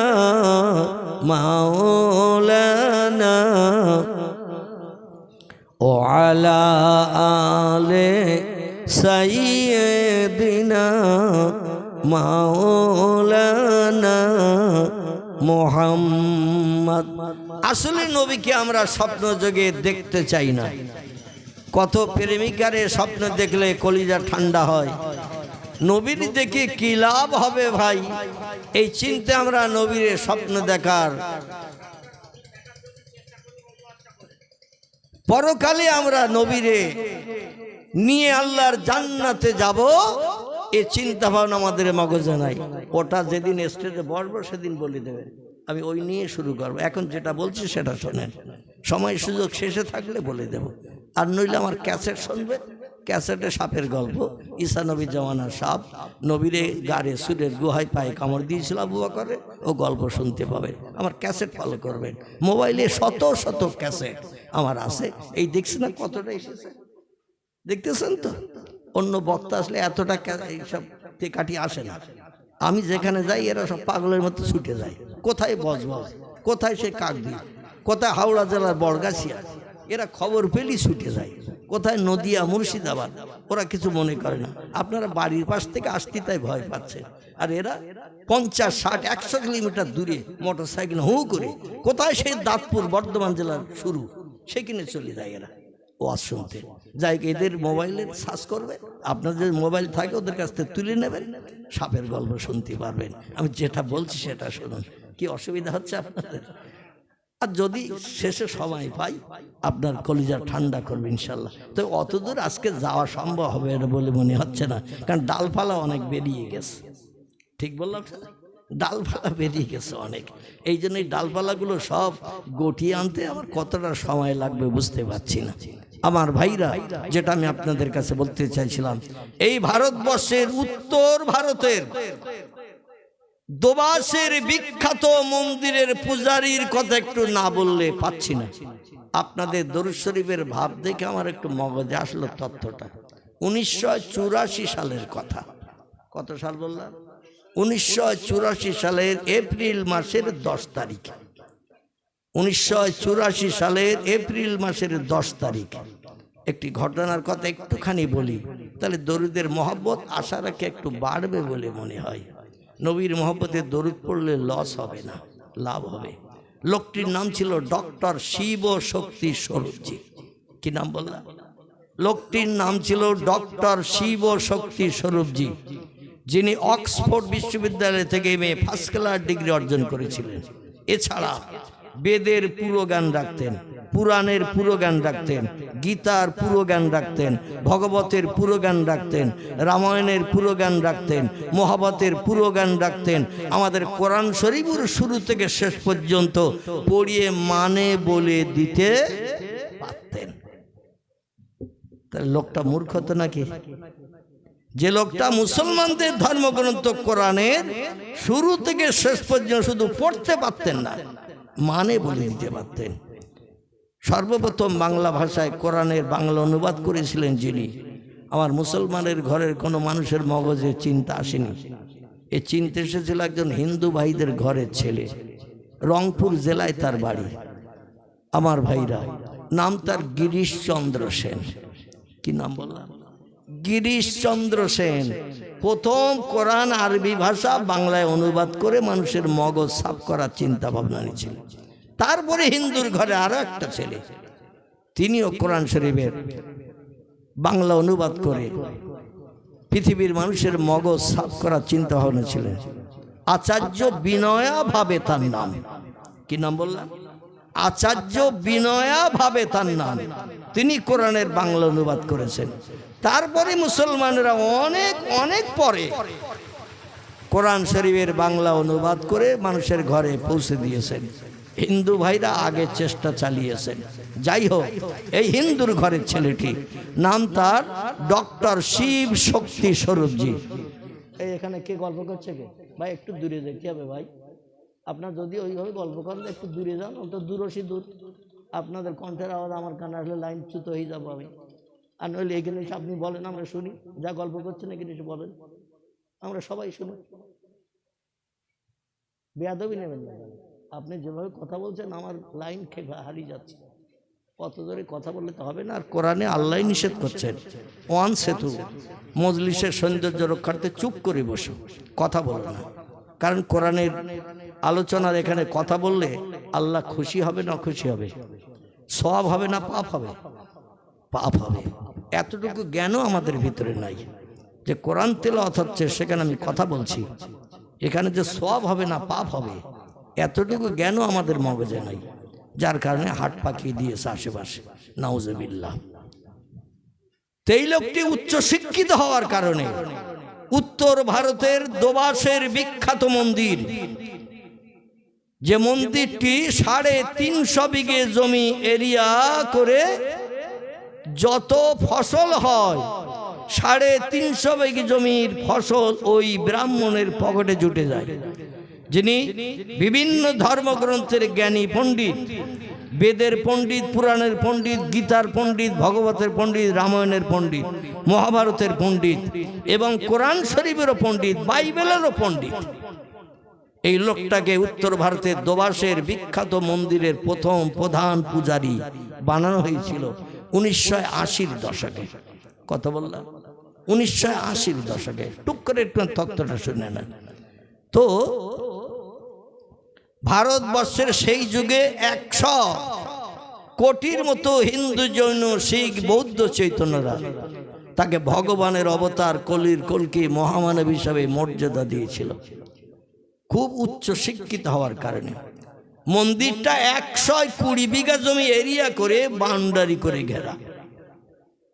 মাওলানা ওয়া আলা আলি সাইয়্যিদিনা মাওলানা মুহাম্মদ। আসলে নবীকে আমরা স্বপ্ন যোগে দেখতে চাই না। কত প্রেমিকারে স্বপ্ন দেখলে কলিজা ঠান্ডা হয়, নবীর দেখে কি লাভ হবে ভাই? এই চিন্তা আমরা নবীর স্বপ্ন দেখার, পরকালে আমরা নবীরে নিয়ে আল্লাহর জান্নাতে যাব, এই চিন্তা ভাবনা আমাদের মগজে নাই। ওটা যেদিন স্টেজে বসবো সেদিন বলে দেবে, আমি ওই নিয়ে শুরু করবো। এখন যেটা বলছি সেটা শোনেন, সময় সুযোগ শেষে থাকলে বলে দেব, আর নইলে আমার ক্যাসেট শুনবে। ক্যাসেটে সাপের গল্প, ঈসা নবী জমানার সাপ নবীরে গাড়ে সুরের গুহায় পায়ে কামড় দিয়েছিল আবু বকরে, ও গল্প শুনতে পাবে। আমার ক্যাসেট ফলো করবেন, মোবাইলে শত শত ক্যাসেট আমার আছে। এই দেখছি না কতটা এসেছে, দেখতেছেন তো? অন্য বক্তা আসলে এতটা এইসব কাটি আসে না। আমি যেখানে যাই এরা সব পাগলের মতো ছুটে যায়। কোথায় বজবজ, কোথায় সে কাকদ্বীপ, কোথায় হাওড়া জেলার বড়গাছিয়া, এরা খবর পেলেই ছুটে যায়। কোথায় নদিয়া, মুর্শিদাবাদ, ওরা কিছু মনে করে না। আপনারা বাড়ির পাশ থেকে আসতে তাই ভয় পাচ্ছে, আর এরা 50, 60, 100 কিলোমিটার দূরে মোটর সাইকেল হু করে কোথায় সেই দাঁতপুর বর্ধমান জেলার শুরু, সেখানে চলে যায় এরা ওয়াজ শুনতে। যাই এদের মোবাইলে সার্চ করবে, আপনাদের মোবাইল থাকে ওদের কাছ থেকে তুলে নেবেন, সাপের গল্প শুনতে পারবেন। আমি যেটা বলছি সেটা শুনুন, কি অসুবিধা হচ্ছে আপনাদের? আর যদি শেষে সময় পাই আপনার কলিজা ঠান্ডা করবে ইনশাল্লাহ। তো অতদূর আজকে যাওয়া সম্ভব হবে না বলে মনে হচ্ছে না, কারণ ডালপালা অনেক বেরিয়ে গেছে। ঠিক বললাম? ডালপালা বেরিয়ে গেছে অনেক, এই জন্য এই ডালপালাগুলো সব গটিয়ে আনতে আমার কতটা সময় লাগবে বুঝতে পারছি না। আমার ভাইরা, যেটা আমি আপনাদের কাছে বলতে চাইছিলাম, এই ভারতবর্ষের উত্তর ভারতের দোবাসের বিখ্যাত মন্দিরের পূজারীর কথা একটু না বললে পাচ্ছি না। আপনাদের দরুদ শরীফের ভাব দেখে আমার একটু মগজে আসলো তথ্যটা। 1984 সালের কথা। কত সাল বললাম? 1984 সালের এপ্রিল মাসের 10 তারিখ। 1984 সালের এপ্রিল মাসের 10 তারিখ একটি ঘটনার কথা একটুখানি বলি, তাহলে দরুদের মহব্বত আশা রাখে একটু বাড়বে বলে মনে হয়। নবীর মহব্বতে দরুদ পড়লে লস হবে না, লাভ হবে। লোকটির নাম ছিল ডক্টর শিব শক্তি স্বরূপজি। কি নাম বললাম? লোকটির নাম ছিল ডক্টর শিব শক্তি স্বরূপজি, যিনি অক্সফোর্ড বিশ্ববিদ্যালয় থেকে ফার্স্ট ক্লাস ডিগ্রি অর্জন করেছিলেন। এছাড়া বেদের পুরো জ্ঞান রাখতেন, পুরাণের পুরো জ্ঞান রাখতেন, গীতার পুরো জ্ঞান রাখতেন, ভগবতের পুরো জ্ঞান রাখতেন, রামায়ণের পুরো জ্ঞান রাখতেন, মহাভারতের পুরো জ্ঞান রাখতেন। আমাদের কোরআন শরীফের শুরু থেকে শেষ পর্যন্ত পড়িয়ে মানে বলে দিতে পারতেন। তাহলে লোকটা মূর্খ তো নাকি? যে লোকটা মুসলমানদের ধর্মগ্রন্থ কোরআনের শুরু থেকে শেষ পর্যন্ত শুধু পড়তে পারতেন না, মানে বলে দিতে পারতেন। সর্বপ্রথম বাংলা ভাষায় কোরআনের বাংলা অনুবাদ করেছিলেন যিনি, আমার মুসলমানের ঘরের কোনো মানুষের মগজে চিন্তা আসেনি। এ চিন্তা এসেছিল একজন হিন্দু ভাইদের ঘরের ছেলে, রংপুর জেলায় তার বাড়ি। আমার ভাইরা, নাম তার গিরিশচন্দ্র সেন। কি নাম বললাম? গিরিশচন্দ্র সেন প্রথম কোরআন আরবি ভাষা বাংলায় অনুবাদ করে মানুষের মগজ সাফ করার চিন্তা ভাবনা নিয়েছিল। তারপরে হিন্দুর ঘরে আরো একটা ছেলে, তিনিও কোরআন শরীফের বাংলা অনুবাদ করে পৃথিবীর মানুষের মগজ সাফ করার চিন্তা ভাবনা ছিলেন। আচার্য বিনয়া ভাবে তার নাম। কি নাম বললাম? আচার্য বিনয়া ভাবে তার নাম। তিনি কোরআনের বাংলা অনুবাদ করেছেন। তারপরে মুসলমানেরা অনেক অনেক পরে কোরআন শরীফের বাংলা অনুবাদ করে মানুষের ঘরে পৌঁছে দিয়েছেন। হিন্দু ভাইরা আগে চেষ্টা চালিয়েছেন। যাই হোক, এই হিন্দুর ঘরের ছেলেটি নাম তার ডক্টর শিব শক্তি স্বরূপজি। এই এখানে কে গল্প করছে? কে ভাই? একটু দূরে যেতে হবে ভাই। আপনার যদি ওইভাবে গল্প করেন একটু দূরে যান, অত দূরসী দূর। আপনাদের কণ্ঠের আওয়াজ আমার কানে আসলে লাইন চ্যুত হয়ে যাবো আমি। আর নইলে এখানে এসে আপনি বলেন, আমরা শুনি। যা গল্প করছেন এখানে এসে বলেন, আমরা সবাই শুনি। বেয়াদবি নেবেন না। আপনি যেভাবে কথা বলছেন আমার লাইন হারিয়ে যাচ্ছে। কত জোরে কথা বললে তো হবে না। আর কোরআনে আল্লাহ নিষেধ করছেন, ওয়ান সেতু মজলিসের সৌন্দর্য রক্ষার্থে চুপ করে বসো, কথা বলো না। কারণ কোরআনের আলোচনার এখানে কথা বললে আল্লাহ খুশি হবে না খুশি হবে? সওয়াব হবে না পাপ হবে? পাপ হবে। এতটুকু জ্ঞানও আমাদের ভিতরে নাই যে কোরআন তেলাওয়াত হচ্ছে সেখানে আমি কথা বলছি, এখানে যে সওয়াব হবে না পাপ হবে, এতটুকু জ্ঞানও আমাদের মগজে নাই। যার কারণে হাট পাকিয়ে দিয়েছে আশেপাশে, নাউজুবিল্লাহ। এই লোকটি উচ্চ শিক্ষিত হওয়ার কারণে উত্তর ভারতের দোবাসের বিখ্যাত মন্দির, যে মন্দিরটি 350 বিঘে জমি এরিয়া করে যত ফসল হয় 350 বিঘে জমির ফসল ওই ব্রাহ্মণের পকেটে জুটে যায়, যিনি বিভিন্ন ধর্মগ্রন্থের জ্ঞানী পণ্ডিত, বেদের পণ্ডিত, পুরাণের পণ্ডিত, গীতার পণ্ডিত, ভগবতের পণ্ডিত, রামায়ণের পণ্ডিত, মহাভারতের পণ্ডিত এবং কোরআন শরীফেরও পণ্ডিত, বাইবেলেরও পণ্ডিত। এই লোকটাকে উত্তর ভারতের দোবাসের বিখ্যাত মন্দিরের প্রথম প্রধান পূজারী বানানো হয়েছিল 1980-র দশকে। কত বললাম? 1980-র দশকে। টুক করে একটু তথ্যটা শুনে নেন তো। ভারতবর্ষের সেই যুগে 100 কোটির মতো হিন্দু, জৈন, শিখ, বৌদ্ধ চৈতন্যরা তাকে ভগবানের অবতার, কলির কলকি মহামানব হিসাবে মর্যাদা দিয়েছিল। খুব উচ্চ শিক্ষিত হওয়ার কারণে মন্দিরটা 120 বিঘা জমি এরিয়া করে বাউন্ডারি করে ঘেরা।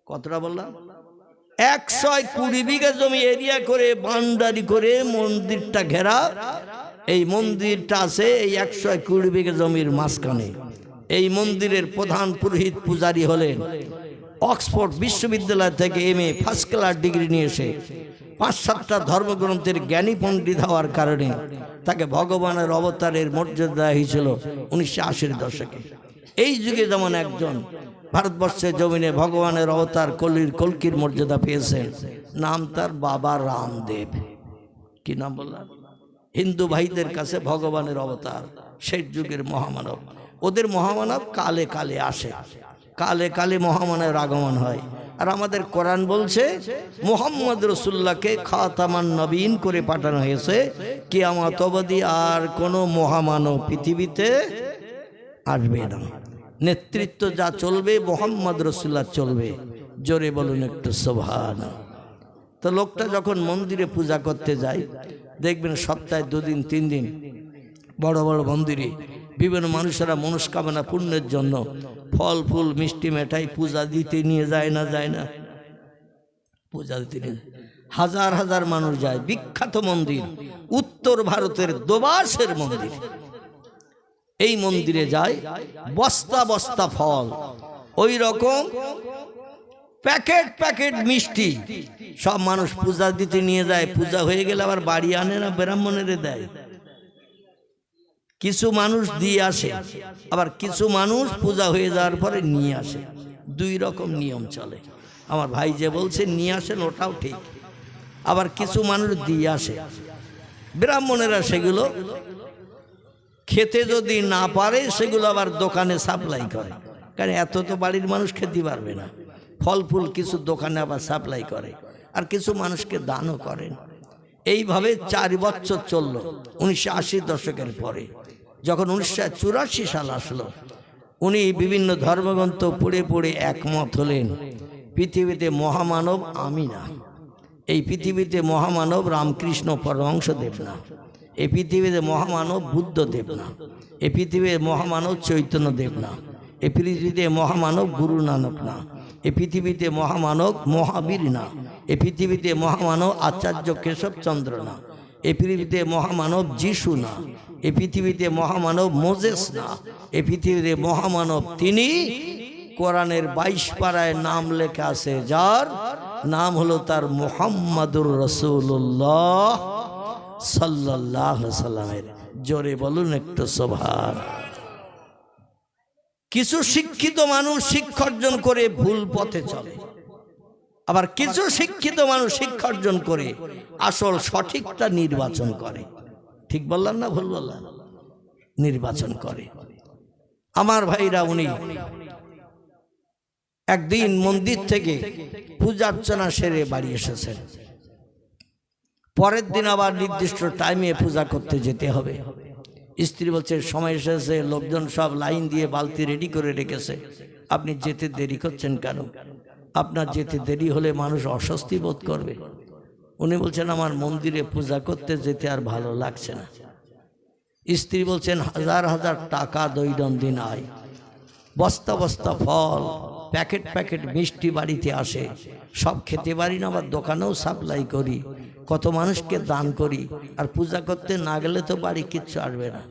কতটা বললাম? 120 বিঘা জমি এরিয়া করে বাউন্ডারি করে মন্দিরটা ঘেরা। এই মন্দিরটা আছে এই 120 বিঘা জমির মাঝখানে। এই মন্দিরের প্রধান পুরোহিত পূজারী হলেন অক্সফোর্ড বিশ্ববিদ্যালয় থেকে MA ফার্স্ট ক্লাস ডিগ্রি নিয়ে এসে 5-7টা ধর্মগ্রন্থের জ্ঞানী পণ্ডিত হওয়ার কারণে তাকে ভগবানের অবতারের মর্যাদা দেওয়া হয়েছিল 1980-এর দশকে। এই যুগে যেমন একজন ভারতবর্ষের জমিনে ভগবানের অবতার কলকির মর্যাদা পেয়েছেন, নাম তার বাবা রামদেব। কি নাম বললাম? হিন্দু ভাইদের কাছে ভগবানের অবতার, সেই যুগের মহামানব। ওদের মহামানব কালে কালে আসে, কালে কালে মহামানবের আগমন হয়। আর আমাদের কোরআন বলছে মুহাম্মদ রাসূলুল্লাহকে খাতামান নবীন করে পাঠানো হয়েছে, কিয়ামত অবধি আর কোনো মহামানব পৃথিবীতে আসবে না। নেতৃত্ব যা চলবে মুহাম্মদ রাসূলুল্লাহ চলবে। জোরে বলুন একটু সুবহানাল্লাহ। তো লোকটা যখন মন্দিরে পূজা করতে যায়, দেখবেন সপ্তাহে 2 দিন 3 দিন বড় বড় মন্দিরে বিভিন্ন মানুষেরা মনস্কামনা পূর্ণের জন্য ফল ফুল মিষ্টি মেঠাই পূজা দিতে নিয়ে যায় না? যায় না? পূজা দিতে নিয়ে হাজার হাজার মানুষ যায়। বিখ্যাত মন্দির উত্তর ভারতের দোবাসের মন্দির। এই মন্দিরে যায় বস্তা বস্তা ফল, ওই রকম প্যাকেট প্যাকেট মিষ্টি, সব মানুষ পূজা দিতে নিয়ে যায়। পূজা হয়ে গেলে আবার বাড়ি আনে না, ব্রাহ্মণেরে দেয়। কিছু মানুষ দিয়ে আসে, আবার কিছু মানুষ পূজা হয়ে যাওয়ার পরে নিয়ে আসে। 2 রকম নিয়ম চলে। আমার ভাই যে বলছে নিয়ে আসেন ওটাও ঠিক, আবার কিছু মানুষ দিয়ে আসে। ব্রাহ্মণেরা সেগুলো খেতে যদি না পারে সেগুলো আবার দোকানে সাপ্লাই করে, কারণ এত তো বাড়ির মানুষ খেতে পারবে না। ফল ফুল কিছু দোকানে আবার সাপ্লাই করে, আর কিছু মানুষকে দানও করেন। এইভাবে 4 বছর চলল। 1980 দশকের পরে যখন 1984 সাল আসলো, উনি বিভিন্ন ধর্মগ্রন্থ পড়ে পড়ে একমত হলেন পৃথিবীতে মহামানব আমি না, এই পৃথিবীতে মহামানব রামকৃষ্ণ পরমহংসদেব না, এই পৃথিবীতে মহামানব বুদ্ধদেব না, এই পৃথিবীতে মহামানব চৈতন্যদেব না, এই পৃথিবীতে মহামানব গুরু নানক না, এই পৃথিবীতে মহামানব মহাবীর না, এই পৃথিবীতে মহামানব আচার্য কেশবচন্দ্র না, এই পৃথিবীতে মহামানব যিশু না, এই পৃথিবীতে মহামানব মোজেস না, এই পৃথিবীতে মহামানব তিনি। কোরআনের 22 পারায় নাম লেখা আছে, যার নাম হলো তার মুহাম্মাদুর রাসূলুল্লাহ সাল্লাল্লাহু আলাইহি সাল্লামের। জোরে বলুন একটু সুবহান। কিছু শিক্ষিত মানুষ শিক্ষা অর্জন করে ভুল পথে চলে, আবার কিছু শিক্ষিত মানুষ শিক্ষা অর্জন করে আসল সঠিকটা নির্বাচন করে। ঠিক বললাম না ভুল বললাম? নির্বাচন করে। আমার ভাইরা, উনি একদিন মন্দির থেকে পূজা অর্চনা সেরে বাড়ি এসেছেন। পরের দিন আবার নির্দিষ্ট টাইমে পূজা করতে যেতে হবে। স্ত্রী বলছে সময় এসেছে, লোকজন সব লাইন দিয়ে বালতি রেডি করে রেখেছে, আপনি যেতে দেরি করছেন কেন? আপনার যেতে দেরি হলে মানুষ অস্বস্তি বোধ করবে। উনি বলছেন আমার মন্দিরে পূজা করতে যেতে আর ভালো লাগছে না। স্ত্রী বলছেন হাজার হাজার টাকা দৈনন্দিন আয়, বস্তা বস্তা ফল, প্যাকেট প্যাকেট মিষ্টি বাড়িতে আসে, সব খেতে পারি না, আবার দোকানেও সাপ্লাই করি, কত মানুষকে দান করি, আর পূজা করতে না গেলে তো বাড়ি কিচ্ছু আসবে না।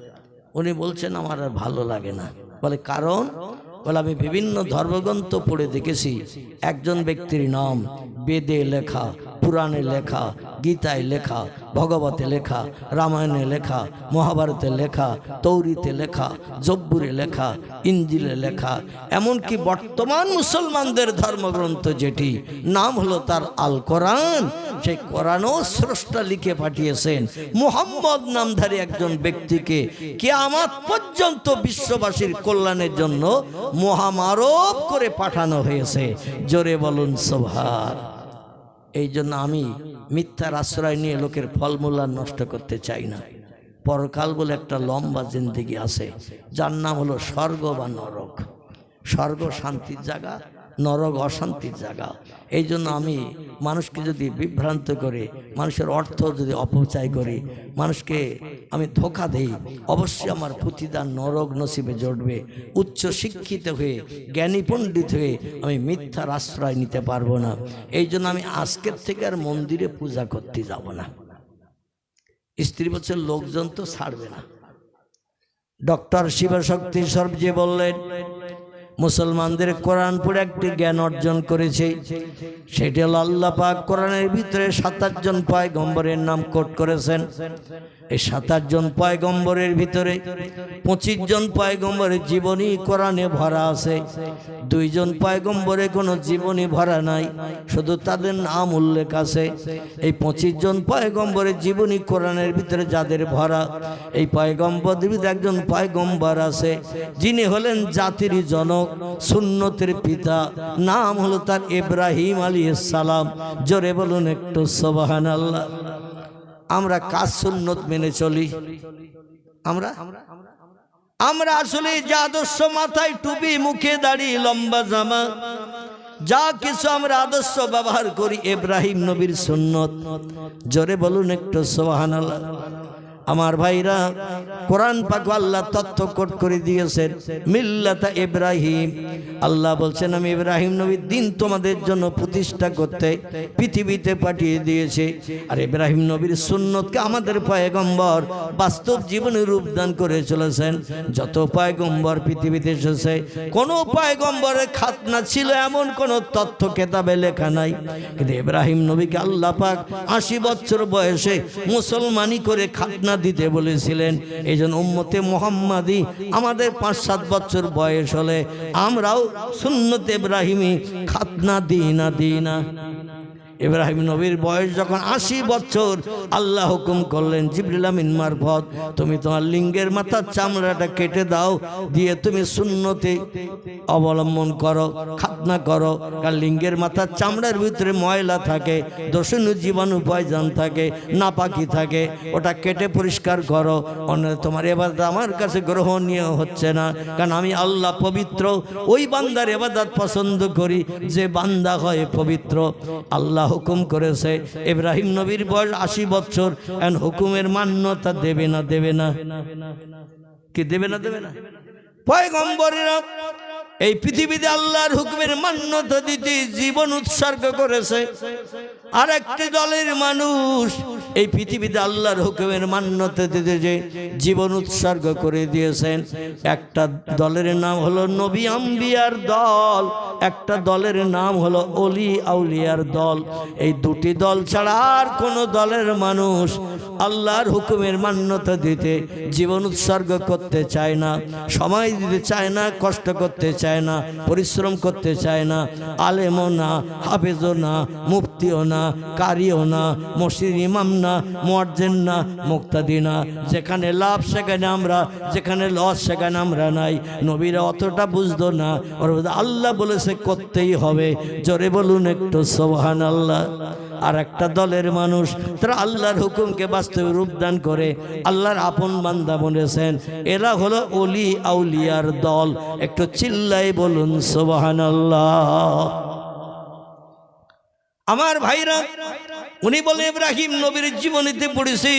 উনি বলছেন আমার আর ভালো লাগে না। বলে কারণ? বলে আমি বিভিন্ন ধর্মগ্রন্থ পড়ে দেখেছি, একজন ব্যক্তির নাম বেদে লেখা, পুরাণে লেখা, গীতায় লেখা, ভগবতে লেখা, রামায়ণে লেখা, মহাভারতে লেখা, তৌরিতে লেখা, জব্বুরে লেখা, ইঞ্জিলে লেখা, এমনকি বর্তমান মুসলমানদের ধর্মগ্রন্থ যেটি নাম হলো তার আল কোরআন, সেই কোরআনও স্রষ্টা লিখে পাঠিয়েছেন মুহাম্মদ নামধারী একজন ব্যক্তিকে কিয়ামত পর্যন্ত বিশ্ববাসীর কল্যাণের জন্য মহামানব করে পাঠানো হয়েছে। জোরে বলুন সুবহান। এই জন্য আমি মিথ্যার আশ্রয় নিয়ে লোকের ফলমূল নষ্ট করতে চাই না। পরকাল বলে একটা লম্বা জিন্দেগি আছে, যার নাম হলো স্বর্গ বা নরক। স্বর্গ শান্তির জায়গা, নরক অশান্তির জায়গা। এই জন্য আমি মানুষকে যদি বিভ্রান্ত করে, মানুষের অর্থ যদি অপচয় করি, মানুষকে আমি ধোঁকা দেই, অবশ্যই আমার প্রতিদান নরক নসিবে জড়বে। উচ্চ শিক্ষিত হয়ে, জ্ঞানী পণ্ডিত হয়ে আমি মিথ্যার আশ্রয় নিতে পারবো না। এই জন্য আমি আজকের থেকে আর মন্দিরে পূজা করতে যাব না। স্ত্রী বলছে লোকজন তো ছাড়বে না। ডক্টর শিবশক্তি সর্বজি বললেন মুসলমানদের কোরআন পড়ে একটি জ্ঞান অর্জন করেছে, সেটি হলো আল্লাহ পাক কোরআনের ভিতরে 27 জন পয়গম্বরের নাম কোট করেছেন। এই 27 জন পয়গম্বরের ভিতরে 25 জন পয়গম্বরের জীবনী কোরআনে ভরা আছে, 2 জন পয়গম্বরে কোনো জীবনী ভরা নাই, শুধু তাদের নাম উল্লেখ আছে। এই 25 জন পয়গম্বরের জীবনী কোরআনের ভিতরে যাদের ভরা, এই পয়গম্বরদের ভিতরে একজন পয়গম্বর আছে যিনি হলেন জাতির জনক, সুন্নতের পিতা, নাম হলো তার ইব্রাহিম আলাইহিস সালাম। জোরে বলুন একটু সুবহানাল্লাহ। আমরা কাজ সুন্নত মেনে চলি, আমরা আসলে যে আদর্শ, মাথায় টুপি, মুখে দাড়ি, লম্বা জামা, যা কিছু আমরা আদর্শ ব্যবহার করি ইব্রাহিম নবীর সুন্নত। জোরে বলুন একটু সুবহানাল্লাহ। আমার ভাইরা, কোরআন পাক আল্লাহ তথ্য কোট করে দিয়েছেন মিল্লাতা ইব্রাহিম। আল্লাহ বলছেন আমি ইব্রাহিম নবীর দিন তোমাদের জন্য প্রতিষ্ঠা করতে পৃথিবীতে পাঠিয়ে দিয়েছে। আর ইব্রাহিম নবীর সুন্নতকে আমাদের পয়গম্বর বাস্তব জীবনে রূপদান করে চলেছেন। যত পয়গম্বর পৃথিবীতে এসেছে, কোনো পয়গম্বরের খাতনা ছিল এমন কোনো তথ্য কেতাবে লেখা নাই, কিন্তু ইব্রাহিম নবীকে আল্লাহ পাক 80 বছর বয়সে মুসলমানি করে খাতনা দিতে বলেছিলেন। এই জন্য উম্মতে মুহাম্মাদি আমাদের 5-7 বছর বয়স হলে আমরাও সুন্নতে ইব্রাহিমি খাতনা দিই না। ইব্রাহিম নবীর বয়স যখন 80 বছর, আল্লাহ হুকুম করলেন জিবরিল আমিন মারফত, তুমি তোমার লিঙ্গের মাথার চামড়াটা কেটে দাও, দিয়ে তুমি সুন্নতে অবলম্বন করো, খাতনা করো। কারণ লিঙ্গের মাথার চামড়ার ভিতরে ময়লা থাকে, দোষণীয় জীবাণু পয়জন থাকে, নাপাকি থাকে, ওটা কেটে পরিষ্কার করো। অন্যথায় তোমার ইবাদত আমার কাছে গ্রহণীয় হচ্ছে না, কারণ আমি আল্লাহ পবিত্র, ওই বান্দার ইবাদত পছন্দ করি যে বান্দা হয় পবিত্র। আল্লাহ হুকুম করেছে। ইব্রাহিম নবীর বয়স 80 বছর, এখন হুকুমের মান্যতা দেবে না কি দেবে না? পয়গম্বরেরা এই পৃথিবীতে আল্লাহর হুকুমের মান্যতা দিতে জীবন উৎসর্গ করেছে। আর একটি দলের মানুষ এই পৃথিবীতে আল্লাহর হুকুমের মান্যতা দিতে যে জীবন উৎসর্গ করে দিয়েছেন। একটা দলের নাম হলো নবী আম্বিয়ার দল, একটা দলের নাম হলো অলি আউলিয়ার দল। এই দুটি দল ছাড়া আর কোন দলের মানুষ আল্লাহর হুকুমের মান্যতা দিতে জীবন উৎসর্গ করতে চায় না, সময় দিতে চায় না, কষ্ট করতে চায় না, পরিশ্রম করতে চায় না। আলেমও না, হাফেজও না, মুফতিও না, কারিও না, মসজিদ ইমাম না, মুয়াজ্জিন না, মুক্তাদি না। যেখানে লাভ সেখানে আমরা, যেখানে লস সেখানে আমরা নাই। নবীরা অতটা বুঝতো না, ওর আল্লাহ বলেছে করতেই হবে। জোরে বলুন একটু সুবহানাল্লাহ। আর একটা দলের মানুষ তারা আল্লাহর হুকুমকে বাস্তবে রূপদান করে আল্লাহর আপন বান্দা বলেছেন। এরা হলো অলি আউলিয়ার দল। একটু চিল্লাই বলুন সুবহানাল্লাহ। আমার ভাইরা, উনি বলে ইব্রাহিম নবীর জীবনীতে পড়েছি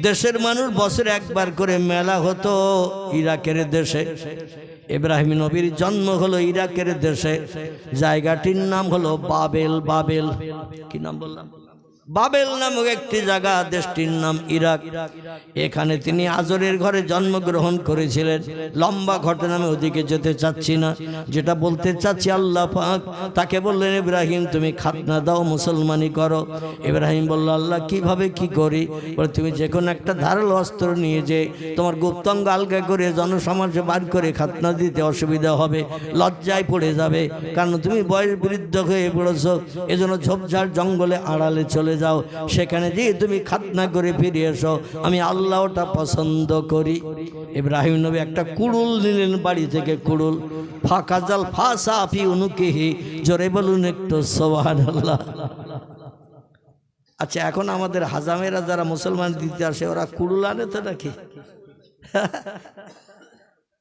দেশের মানুষ বছরে একবার করে মেলা হতো ইরাকের দেশে। ইব্রাহিম নবীর জন্ম হলো ইরাকের দেশে, জায়গাটির নাম হলো বাবেল। কি নাম বললাম? বাবেল নামক একটি জায়গা, দেশটির নাম ইরাক। এখানে তিনি আজরের ঘরে জন্মগ্রহণ করেছিলেন। লম্বা ঘটনা, আমি ওদিকে যেতে চাচ্ছি না। যেটা বলতে চাচ্ছি, আল্লাহ পাক তাকে বললেন ইব্রাহিম তুমি খাতনা দাও, মুসলমানি করো। ইব্রাহিম বলল আল্লাহ কিভাবে কি করি? বলে তুমি যে কোনো একটা ধারালো অস্ত্র নিয়ে যে তোমার গুপ্তাঙ্গ আলগা করে জনসমাজে বার করে খাতনা দিতে অসুবিধা হবে, লজ্জায় পড়ে যাবে, কারণ তুমি বয়স বৃদ্ধ হয়ে পড়েছো। এজন্য ঝোপঝাড় জঙ্গলে আড়ালে চলে যাও, সেখানে দিয়ে তুমি খাতনা করে ফিরে এসো, আমি আল্লাহ ওটা পছন্দ করি। ইব্রাহিম নবী একটা কুড়ুল নিলেন বাড়ি থেকে, কুড়ুল। ফাঁকা জাল ফাঁসা ফি উনুকিহি। জোরে বলুন একটু সুবহানাল্লাহ। আচ্ছা, এখন আমাদের হাজামেরা যারা মুসলমান দিতে আসে ওরা কুড়ুল আনে তো নাকি?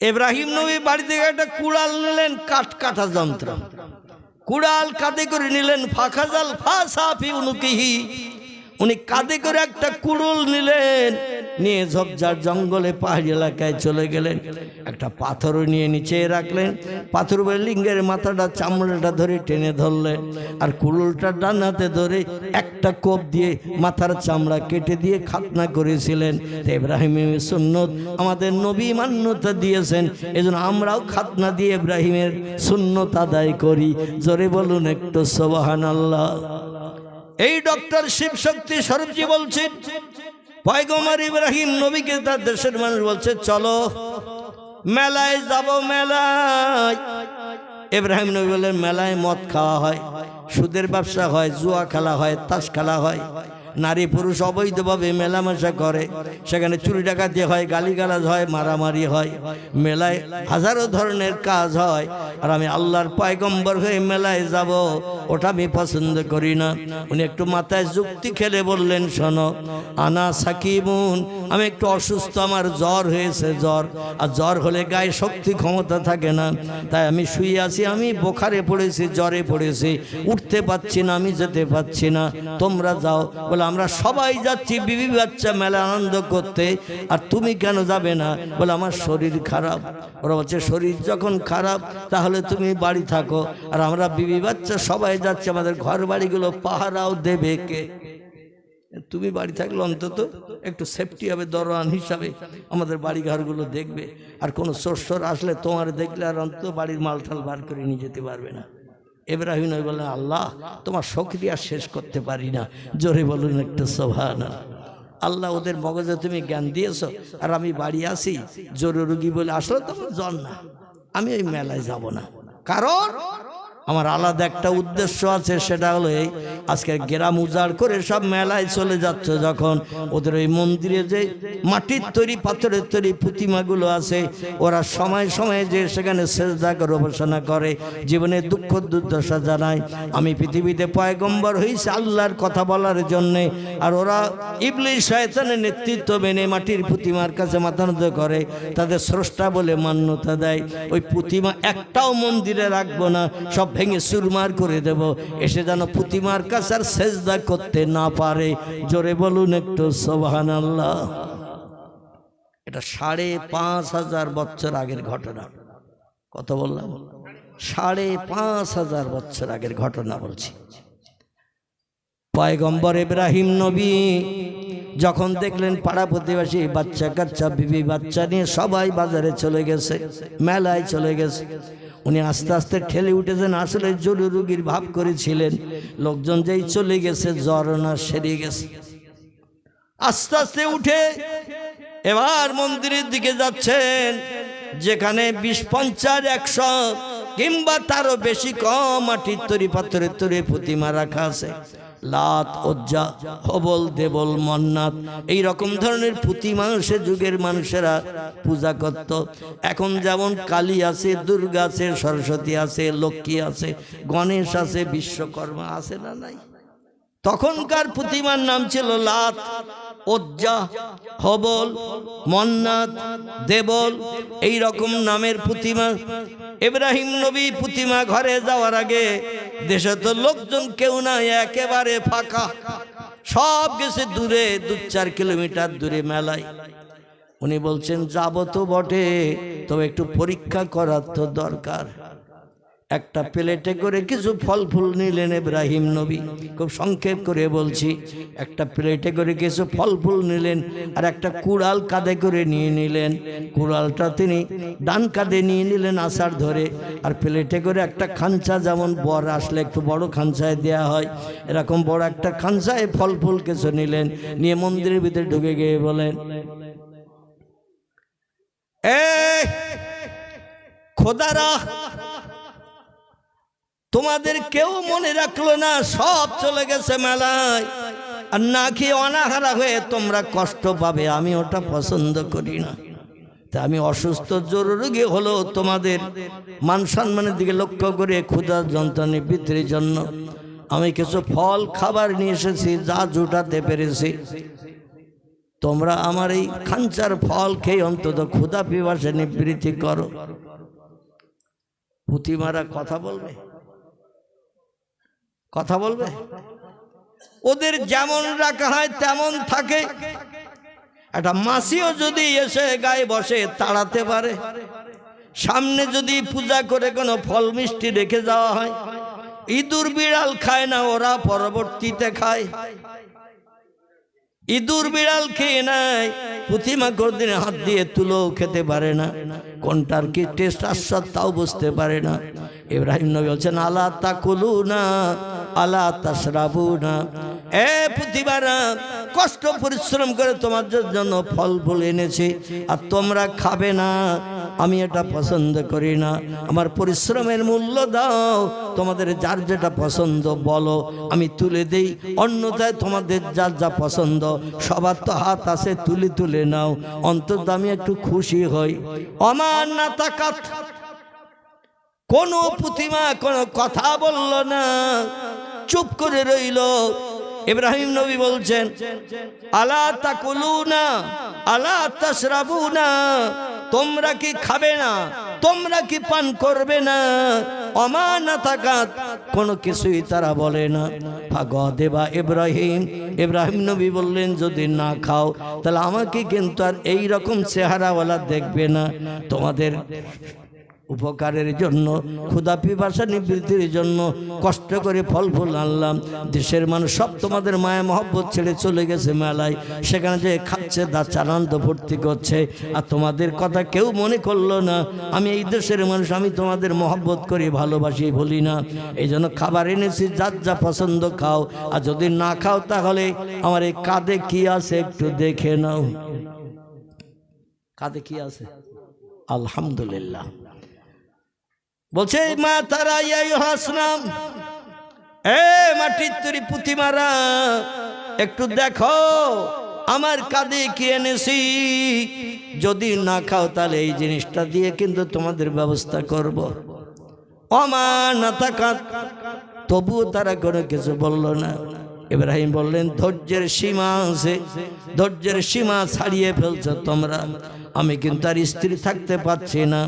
ইব্রাহিম নবী বাড়ি থেকে একটা কুড়াল নিলেন, কাটা যন্ত্র, কুড়াল কাঁধে করে নিলেন। ফাঁকাজাল ফাঁসা ফি উনুকিহি, উনি কাঁধে করে একটা কুড়ুল নিলেন। নিয়ে ঝোপঝাড় জঙ্গলে পাহাড়ি এলাকায় চলে গেলেন। একটা পাথরও নিয়ে নিচে রাখলেন। পাথর উপরে লিঙ্গের মাথাটা চামড়াটা ধরে টেনে ধরলেন, আর কুড়ুলটা ডান হাতে ধরে একটা কোপ দিয়ে মাথার চামড়া কেটে দিয়ে খাতনা করেছিলেন। ইব্রাহিমের সুন্নত আমাদের নবী মান্যতা দিয়েছেন, এজন্য আমরাও খাতনা দিয়ে ইব্রাহিমের সুন্নত আদায় করি। জোরে বলুন একটু সুবহানাল্লাহ। এই ডক্টর শিবশক্তি স্বরূপজি বলছেন, পয়গম্বর ইব্রাহিম নবীকে তার দেশের মানুষ বলছে চলো মেলায় যাব। মেলায় ইব্রাহিম নবী বললেন মেলায় মদ খাওয়া হয়, সুদের ব্যবসা হয়, জুয়া খেলা হয়, তাস খেলা হয়, নারী পুরুষ অবৈধভাবে মেলামেশা করে, সেখানে চুরি ডাকাতি হয়, গালিগালাজ হয়, মারামারি হয়, মেলায় হাজারো ধরনের কাজ হয়। আর আমি আল্লাহর পয়গম্বর হয়ে মেলায় যাব, ওটা আমি পছন্দ করি না। উনি একটু মাথায় যুক্তি খেলে বললেন শোনো, আনা সাকিবুন, আমি একটু অসুস্থ, আমার জ্বর হয়েছে, জ্বর, আর জ্বর হলে গায়ে শক্তি ক্ষমতা থাকে না, তাই আমি শুয়ে আছি, আমি বোখারে পড়েছি, জ্বরে পড়েছি, উঠতে পাচ্ছি না, আমি যেতে পাচ্ছি না, তোমরা যাও। বলে আমরা সবাই যাচ্ছি বিবি বাচ্চা মেলা আনন্দ করতে, আর তুমি কেন যাবে না? বলে আমার শরীর খারাপ। ওরা বলছে শরীর যখন খারাপ তাহলে তুমি বাড়ি থাকো, আর আমরা বিবি বাচ্চা সবাই যাচ্ছে, আমাদের ঘর বাড়িগুলো পাহারাও দেবে কে? তুমি বাড়ি থাকলে অন্তত একটু সেফটি হবে, দরওয়ান হিসাবে আমাদের বাড়ি ঘরগুলো দেখবে, আর কোনো চোর আসলে তোমার দেখলে আর অন্তত বাড়ির মালটাল বার করে নিয়ে যেতে পারবে না। ইব্রাহিম নবী বললেন আল্লাহ তোমার শুকরিয়া শেষ করতে পারি না। জোরে বলুন একটু সুবহানাল্লাহ। আল্লাহ ওদের মগজে তুমি জ্ঞান দিয়েছো, আর আমি বাড়ি আসি জোরে রুগী বলে আসলে তোমার জ্বর না, আমি ওই মেলায় যাব না, কারণ আমার আলাদা একটা উদ্দেশ্য আছে। সেটা হলো এই, আজকে গ্রাম উজাড় করে সব মেলায় চলে যাচ্ছে, যখন ওদের ওই মন্দিরে যে মাটির তৈরি পাথরের তৈরি প্রতিমাগুলো আছে, ওরা সময় সময়ে যে সেখানে সেজদা করে উপাসনা করে, জীবনে দুঃখ দুর্দশা জানায়। আমি পৃথিবীতে পয়গম্বর হয়েছি আল্লাহর কথা বলার জন্যে, আর ওরা ইবলিস শয়তানের নেতৃত্ব মেনে মাটির প্রতিমার কাছে মাথা নত করে, তাদের স্রষ্টা বলে মান্যতা দেয়। ওই প্রতিমা একটাও মন্দিরে রাখবো না, সব ভেঙে চুরমার করে দেব, এসে যেন প্রতিমার কাছে আর সেজদা করতে না পারে। জোরে বলুন একটু সুবহানাল্লাহ। এটা ৫,৫০০ বছর আগের ঘটনা। কত বললাম? ৫,৫০০ বছর আগের ঘটনা বলছি। পয়গম্বর ইব্রাহিম নবী যখন দেখলেন পাড়া প্রতিবেশী বাচ্চা কাচ্চা বিবি বাচ্চা নিয়ে সবাই বাজারে চলে গেছে, মেলায় চলে গেছে, উনি আস্তে আস্তে ঠেলে উঠেছেন। আসলে জরুরি রোগীর ভাব করেছিলেন, লোকজন যেই চলে গেছে জ্বর না সেরে গেছে। আস্তে আস্তে উঠে এবার মন্দিরের দিকে যাচ্ছেন, যেখানে ২০, ৫০, ১০০ কিংবা তারও বেশি কম মাটির তৈরি পাথরের তৈরি প্রতিমা রাখা আছে। লাত, উজ্জা, হবল, দেবল, মন্নাত, এই রকম ধরনের প্রতিমা সে যুগের মানুষেরা পূজা করত। এখন যেমন কালী আছে, দুর্গা আছে, সরস্বতী আছে, লক্ষ্মী আছে, গণেশ আছে, বিশ্বকর্মা আছে না নাই? তখনকার প্রতিমার নাম ছিল লাত, উজ্জা, হবল, মন্নাত, দেবল, এই রকম নামের প্রতিমা। ইব্রাহিম নবী প্রতিমা ঘরে যাওয়ার আগে দেশে তো লোকজন কেউ নাই, একেবারে ফাঁকা, সব গেছে দূরে, ২-৪ কিলোমিটার দূরে মেলায়। উনি বলছেন যাব তো বটে, তবে একটু পরীক্ষা করার তো দরকার। একটা প্লেটে করে কিছু ফল ফুল নিলেন ইব্রাহিম নবী, খুব সংক্ষেপ করে বলছি। একটা প্লেটে করে কিছু ফল ফুল নিলেন, আর একটা কুড়াল কাঁধে করে নিয়ে নিলেন। কুড়ালটা তিনি ডান কাঁধে নিয়ে নিলেন আষাঢ় ধরে, আর প্লেটে করে একটা খাঞ্চা, যেমন বর আসলে একটু বড় খাঞ্চায় দেয়া হয়, এরকম বড় একটা খাঞ্চায় ফল ফুল কিছু নিলেন, নিয়ে মন্দিরের ভিতরে ঢুকে গিয়ে বলেন, এই খোদারা, তোমাদের কেউ মনে রাখলো না, সব চলে গেছে মেলায়, আর না খেয়ে অনাহারা হয়ে তোমরা কষ্ট পাবে, আমি ওটা পছন্দ করি না। তা আমি অসুস্থ জরুরি হলো তোমাদের মান সম্মানের দিকে লক্ষ্য করে ক্ষুধা যন্ত্রণা নিবৃত্তির জন্য আমি কিছু ফল খাবার নিয়ে এসেছি, যা জুটাতে পেরেছি। তোমরা আমার এই খাঞ্চার ফল খেয়ে অন্তত ক্ষুধা পিপাসা নিবৃত্তি করো। প্রতিমারা কথা বলবে, কথা বলবে, ওদের যেমন রাখা হয় তেমন থাকে। একটা মাছিও যদি এসে গায়ে বসে তাড়াতে পারে, সামনে যদি পূজা করে কোনো ফল মিষ্টি রেখে যাওয়া হয়, ইঁদুর বিড়াল খায় না, ওরা পরবর্তীতে খায়। ইঁদুর বিড়াল খেয়ে নেয়, প্রতিমা কোনদিন হাত দিয়ে তুলেও খেতে পারে না, কোনটার কি টেস্ট আস্বাদ তাও বুঝতে পারে না। ইব্রাহিম নবী বলছেন আলা তাকুলুনা আলা তাশরাবুনা, এ প্রতিমারা কষ্ট পরিশ্রম করে তোমার জন্য ফল ফুল এনেছি আর তোমরা খাবে না, আমি এটা পছন্দ করি না। আমার পরিশ্রমের মূল্য দাও, তোমাদের যার যেটা পছন্দ বলো, আমি তুলে দেই, অন্যথায় তোমাদের যার যা পছন্দ সবার তো হাত আছে, তুলে তুলে নাও, অন্তত আমি একটু খুশি হই। অমান না তাকাত, কোনো প্রতিমা কোনো কথা বলল না, চুপ করে রইল। ইব্রাহিম নবী বলছেন আলা তাকুলুনা আলা তাশরাবুনা, তোমরা কি খাবে না, তোমরা কি পান করবে না? অমানা তাকাত, কোনো কিছুই তারা বলে না। ফাগদেবা ইব্রাহিম, ইব্রাহিম নবী বললেন যদি না খাও তাহলে আমাকে কিন্তু আর এই রকম চেহারাওয়ালা দেখবে না। তোমাদের উপকারের জন্য, ক্ষুধা পিপাসা নিবৃত্তির জন্য কষ্ট করে ফল ফুল আনলাম। দেশের মানুষ সব তোমাদের মায়া মহব্বত ছেড়ে চলে গেছে মেলায়, সেখানে যে খাচ্ছে দাচ্ছে আনন্দ ফুর্তি করছে, আর তোমাদের কথা কেউ মনে করলো না। আমি এই দেশের মানুষ, আমি তোমাদের মহব্বত করি, ভালোবাসি, ভুলি না। এই জন্য খাবার এনেছি, যার যা পছন্দ খাও, আর যদি না খাও তাহলে আমার এই কাঁধে কি আছে একটু দেখে নাও। কাঁধে কি আছে? আলহামদুলিল্লাহ। বলছে মা তারা হাসনাম, এ মাটির তৈরি প্রতিমারা, একটু দেখো আমার কাঁধে কি এনেছি, যদি না খাও তাহলে এই জিনিসটা দিয়ে কিন্তু তোমাদের ব্যবস্থা করব। অমানাতাকাত, তবুও তারা কোনো কিছু বলল না। ইব্রাহিম বললেন ধৈর্যের সীমা আছে, ধৈর্যের সীমা ছাড়িয়ে ফেলছো তোমরা, আমি কিন্তু আর স্থির থাকতে পারছি না।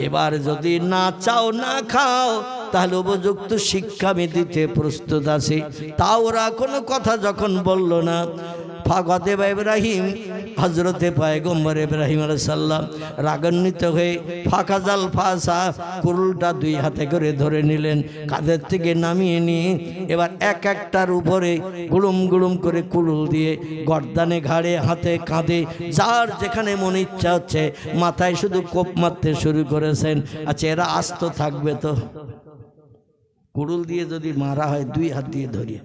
এবার যদি না চাও না খাও তাহলে উপযুক্ত শিক্ষা আমি দিতে প্রস্তুত আছি। তা ওরা কোনো কথা যখন বলল না, ফাগদেবা ইব্রাহিম, হজরতে পয়গম্বর ইব্রাহিম আলাইহিস সালাম রাগান্বিত হয়ে ফাকাজাল ফাসা, কুরুলটা দুই হাতে করে ধরে নিলেন, কাঁধের থেকে নামিয়ে নিয়ে এবার এক একটার উপরে গুড়ুম গুড়ুম করে কুরুল দিয়ে গর্দানে, ঘাড়ে, হাতে, কাঁধে, যার যেখানে মনে ইচ্ছা হচ্ছে মাথায় শুধু কোপ মারতে শুরু করেছেন। আচ্ছা এরা আস্ত থাকবে তো? কুরুল দিয়ে যদি মারা হয় দুই হাত দিয়ে ধরিয়ে,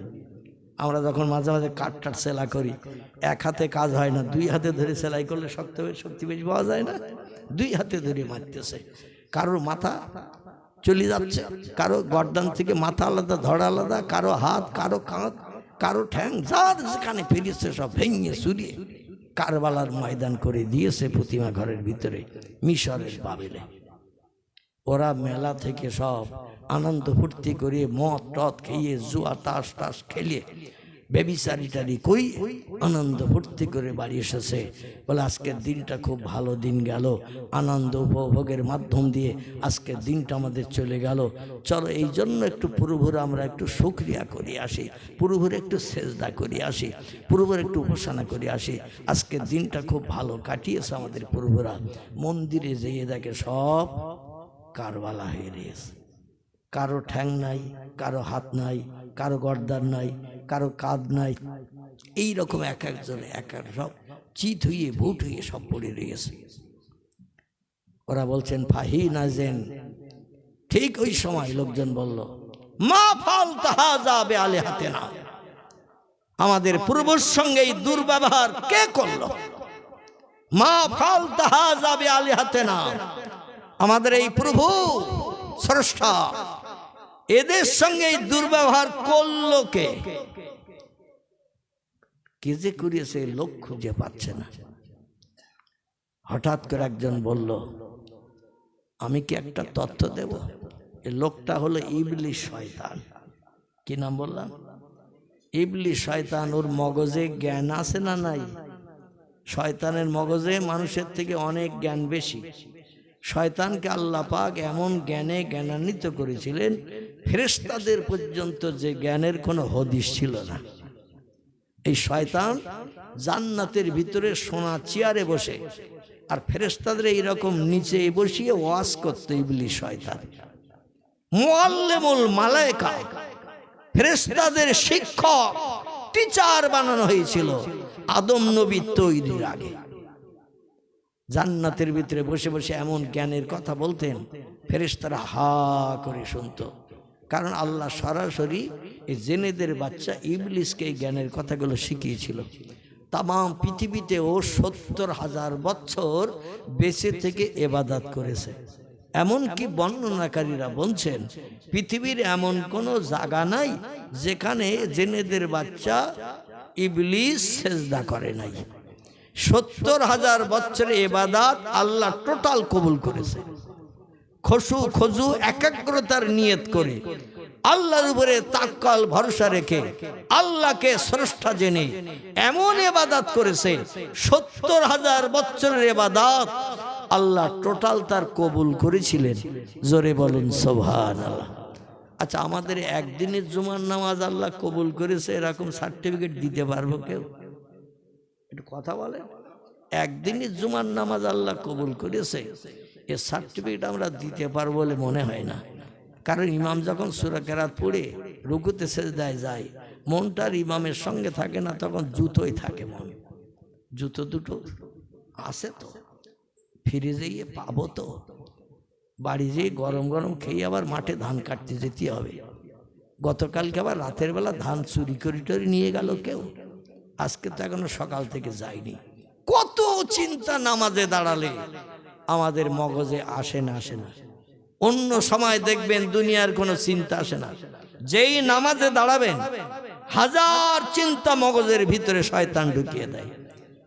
আমরা যখন মাঝে মাঝে কাঠ সেলাই করি, এক হাতে কাজ হয় না, দুই হাতে ধরে সেলাই করলে শক্তি বেশি পাওয়া যায় না। দুই হাতে ধরে মারতেছে, কারোর মাথা চলে যাচ্ছে, কারো গর্দান থেকে মাথা আলাদা, ধড়া আলাদা, কারো হাত, কারো কাঁধ, কারো ঠ্যাং, যার যেখানে ফিরেছে সব ভেঙে সুরিয়ে কারবালার ময়দান করে দিয়েছে প্রতিমা ঘরের ভিতরে মিশরের বাবেলে। ওরা মেলা থেকে সব আনন্দ ফুর্তি করে মদ টদ খেয়ে, জুয়া তাস টাস খেলে, বেবিচারিটারি কই আনন্দ ফুর্তি করে বাড়ি এসেছে। বলে আজকের দিনটা খুব ভালো দিন গেল, আনন্দ উপভোগের মাধ্যম দিয়ে আজকের দিনটা আমাদের চলে গেল। চলো এই জন্য একটু পুরোভোরে আমরা একটু শুকরিয়া করে আসি, পুরোভোরে একটু সেজদা করে আসি, পুরোভোরে একটু উপাসনা করে আসি। আজকের দিনটা খুব ভালো কাটিয়েছে আমাদের পুরোভোরা। মন্দিরে যেয়ে দেখে সব কারবালা হয়ে রয়েছে, কারো ঠ্যাং নাই, কারো হাত নাই, কারো গর্দান নাই, কারো কাঁধ নাই, এই রকম এক একজন এক এক সব চিত হইয়ে ভুট হইয়ে সব পড়ে রয়েছে। ওরা বলছেন ফাহি নাজেন, ঠিক ওই সময় লোকজন বলল মা ফাল তাহা যাবে আলে হাতে না, আমাদের পূর্বর সঙ্গে এই দুর্ব্যবহার কে করলো? মা ফাল তাহা যাবে আলে হাতে না, আমাদের এই প্রভু স্রষ্টা এদের সঙ্গে এই দুর্ব্যবহার করলো কে? কে যে করিয়েছে লোক খুঁজে পাচ্ছে না। হঠাৎ করে একজন বলল আমি কি একটা তথ্য দেব? এই লোকটা হলো ইবলিস শয়তান। কি নাম বললাম? ইবলিস শয়তান। ওর মগজে জ্ঞান আছে না নাই? শয়তানের মগজে মানুষের থেকে অনেক জ্ঞান বেশি। শয়তানকে আল্লাহ পাক এমন জ্ঞানে জ্ঞানান্বিত করেছিলেন, ফেরেশতাদের পর্যন্ত যে জ্ঞানের কোনো হদিস ছিল না। এই শয়তান জান্নাতের ভিতরে সোনা চেয়ারে বসে আর ফেরেশতাদের এইরকম নিচে বসিয়ে ওয়াজ করতে ইবলিস শয়তান। মুআল্লিমুল মালায়েকা, ফেরেশতাদের শিক্ষক, টিচার বানানো হয়েছিল আদম নবী তৈরির আগে। জান্নাতের ভিতরে বসে বসে এমন জ্ঞানের কথা বলতেন, ফেরেশতারা হা করে শুনতো। কারণ আল্লাহ সরাসরি এই জেনেদের বাচ্চা ইবলিসকে এই জ্ঞানের কথাগুলো শিখিয়েছিল। তাম পৃথিবীতে ও ৭০,০০০ বছর বেঁচে থেকে ইবাদত করেছে। এমনকি বর্ণনাকারীরা বলছেন পৃথিবীর এমন কোনো জায়গা নাই যেখানে জেনেদের বাচ্চা ইবলিস সেজদা করে নাই। ৭০,০০০ বছরের ইবাদত আল্লাহ টোটাল কবুল করেছে। খজু একাগ্রতার নিয়ত করে আল্লাহর উপরে তাক্কাল ভরসা রেখে আল্লাহকে স্রষ্টা জেনে এমন ইবাদত করেছে, ৭০,০০০ বছরের ইবাদত আল্লাহ টোটাল তার কবুল করেছিলেন। জোরে বলুন সুবহানাল্লাহ। আচ্ছা, আমাদের একদিনের জুমার নামাজ আল্লাহ কবুল করেছে এরকম সার্টিফিকেট দিতে পারবো কেউ? একটু কথা বলে। একদিনের জুমার নামাজ আল্লাহ কবুল করেছে এর সার্টিফিকেট আমরা দিতে পারবো বলে মনে হয় না। কারণ ইমাম যখন সূরা কেরাত পড়ে রুকুতে সেজদায় যায়, মনটার ইমামের সঙ্গে থাকে না, তখন জুতোই থাকে মন। জুতো দুটো আছে তো, ফিরে যেয়ে পাবো তো, বাড়ি যেয়ে গরম গরম খেয়ে আবার মাঠে ধান কাটতে যেতে হবে। গতকালকে আবার রাতের বেলা ধান চুরি করে নিয়ে গেল কেউ, আজকে তো এখনো সকাল থেকে যায়নি। কত চিন্তা নামাজে দাঁড়ালে আমাদের মগজে আসে না। অন্য সময় দেখবেন দুনিয়ার কোনো চিন্তা আসে না, যেই নামাজে দাঁড়াবেন হাজার চিন্তা মগজের ভিতরে শয়তান ঢুকিয়ে দেয়।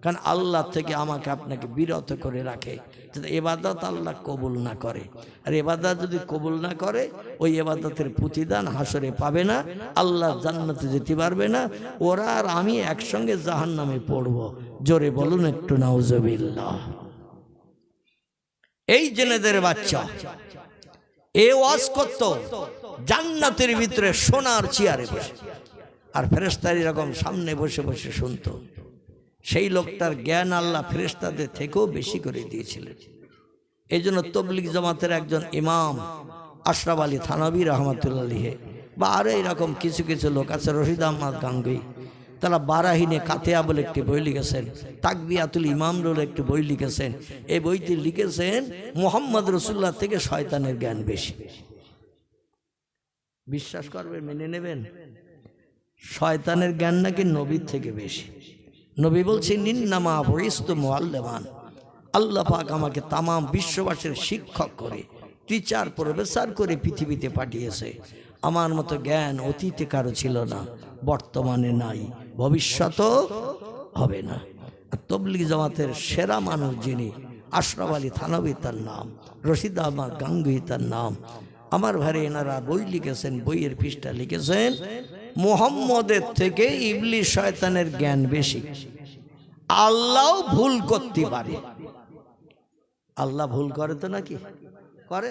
কারণ আল্লাহ থেকে আমাকে আপনাকে বিরত করে রাখে, যাতে ইবাদত আল্লাহ কবুল না করে। আর ইবাদত যদি কবুল না করে, ওই ইবাদতের প্রতিদান হাসরে পাবে না, আল্লাহ জান্নাতে যেতে পারবে না। ওরা আর আমি একসঙ্গে জাহান্নামে পড়ব। জোরে বলুন একটু নাউজুবিল্লাহ। এই জেনেদের বাচ্চা এ ওয়াজ করত জান্নাতের ভিতরে সোনার চেয়ারে বসে, আর ফেরেশতারা এরকম সামনে বসে বসে শুনতো। সেই লোকটার জ্ঞান আল্লাহ ফেরেশতাদের থেকেও বেশি করে দিয়েছিলেন। এই জন্য তবলিগ জামাতের একজন ইমাম আশরাফ আলী থানভী রহমাতুল্লাহ আলাইহি বা আরও এরকম কিছু কিছু লোক আছে, রশিদ আহমদ গাঙ্গুই, তারা বারাহিনে কাতেয়া বলে একটি বই লিখেছেন, তাকবিয়াতুল ইমাম বলে একটি বই লিখেছেন। এই বইটি লিখেছেন মুহাম্মদ রাসূলুল্লাহ থেকে শয়তানের জ্ঞান বেশি। বিশ্বাস করবেন, মেনে নেবেন? শয়তানের জ্ঞান নাকি নবীর থেকে বেশি। নবী বলছেন ইন্নামা বুইসতু মুআল্লিমান, আল্লাহ পাক আমাকে তাম বিশ্ববাসীর শিক্ষক করে, টিচার, প্রফেসর করে পৃথিবীতে পাঠিয়েছে। আমার মতো জ্ঞান অতীতে কারো ছিল না, বর্তমানে নাই, ভবিষ্যতও হবে না। তবলিগ জামাতের সেরা মানুষ যিনি, আশরাফ আলী থানভী তার নাম, রশিদ আহমদ গাঙ্গুই তার নাম। আমার ভাইরে এনারা বই লিখেছেন, বইয়ের পৃষ্ঠা লিখেছেন মুহাম্মদের থেকে ইবলিস শয়তানের জ্ঞান বেশি। আল্লাহ ভুল করতে পারে। আল্লাহ ভুল করে তো নাকি? করে?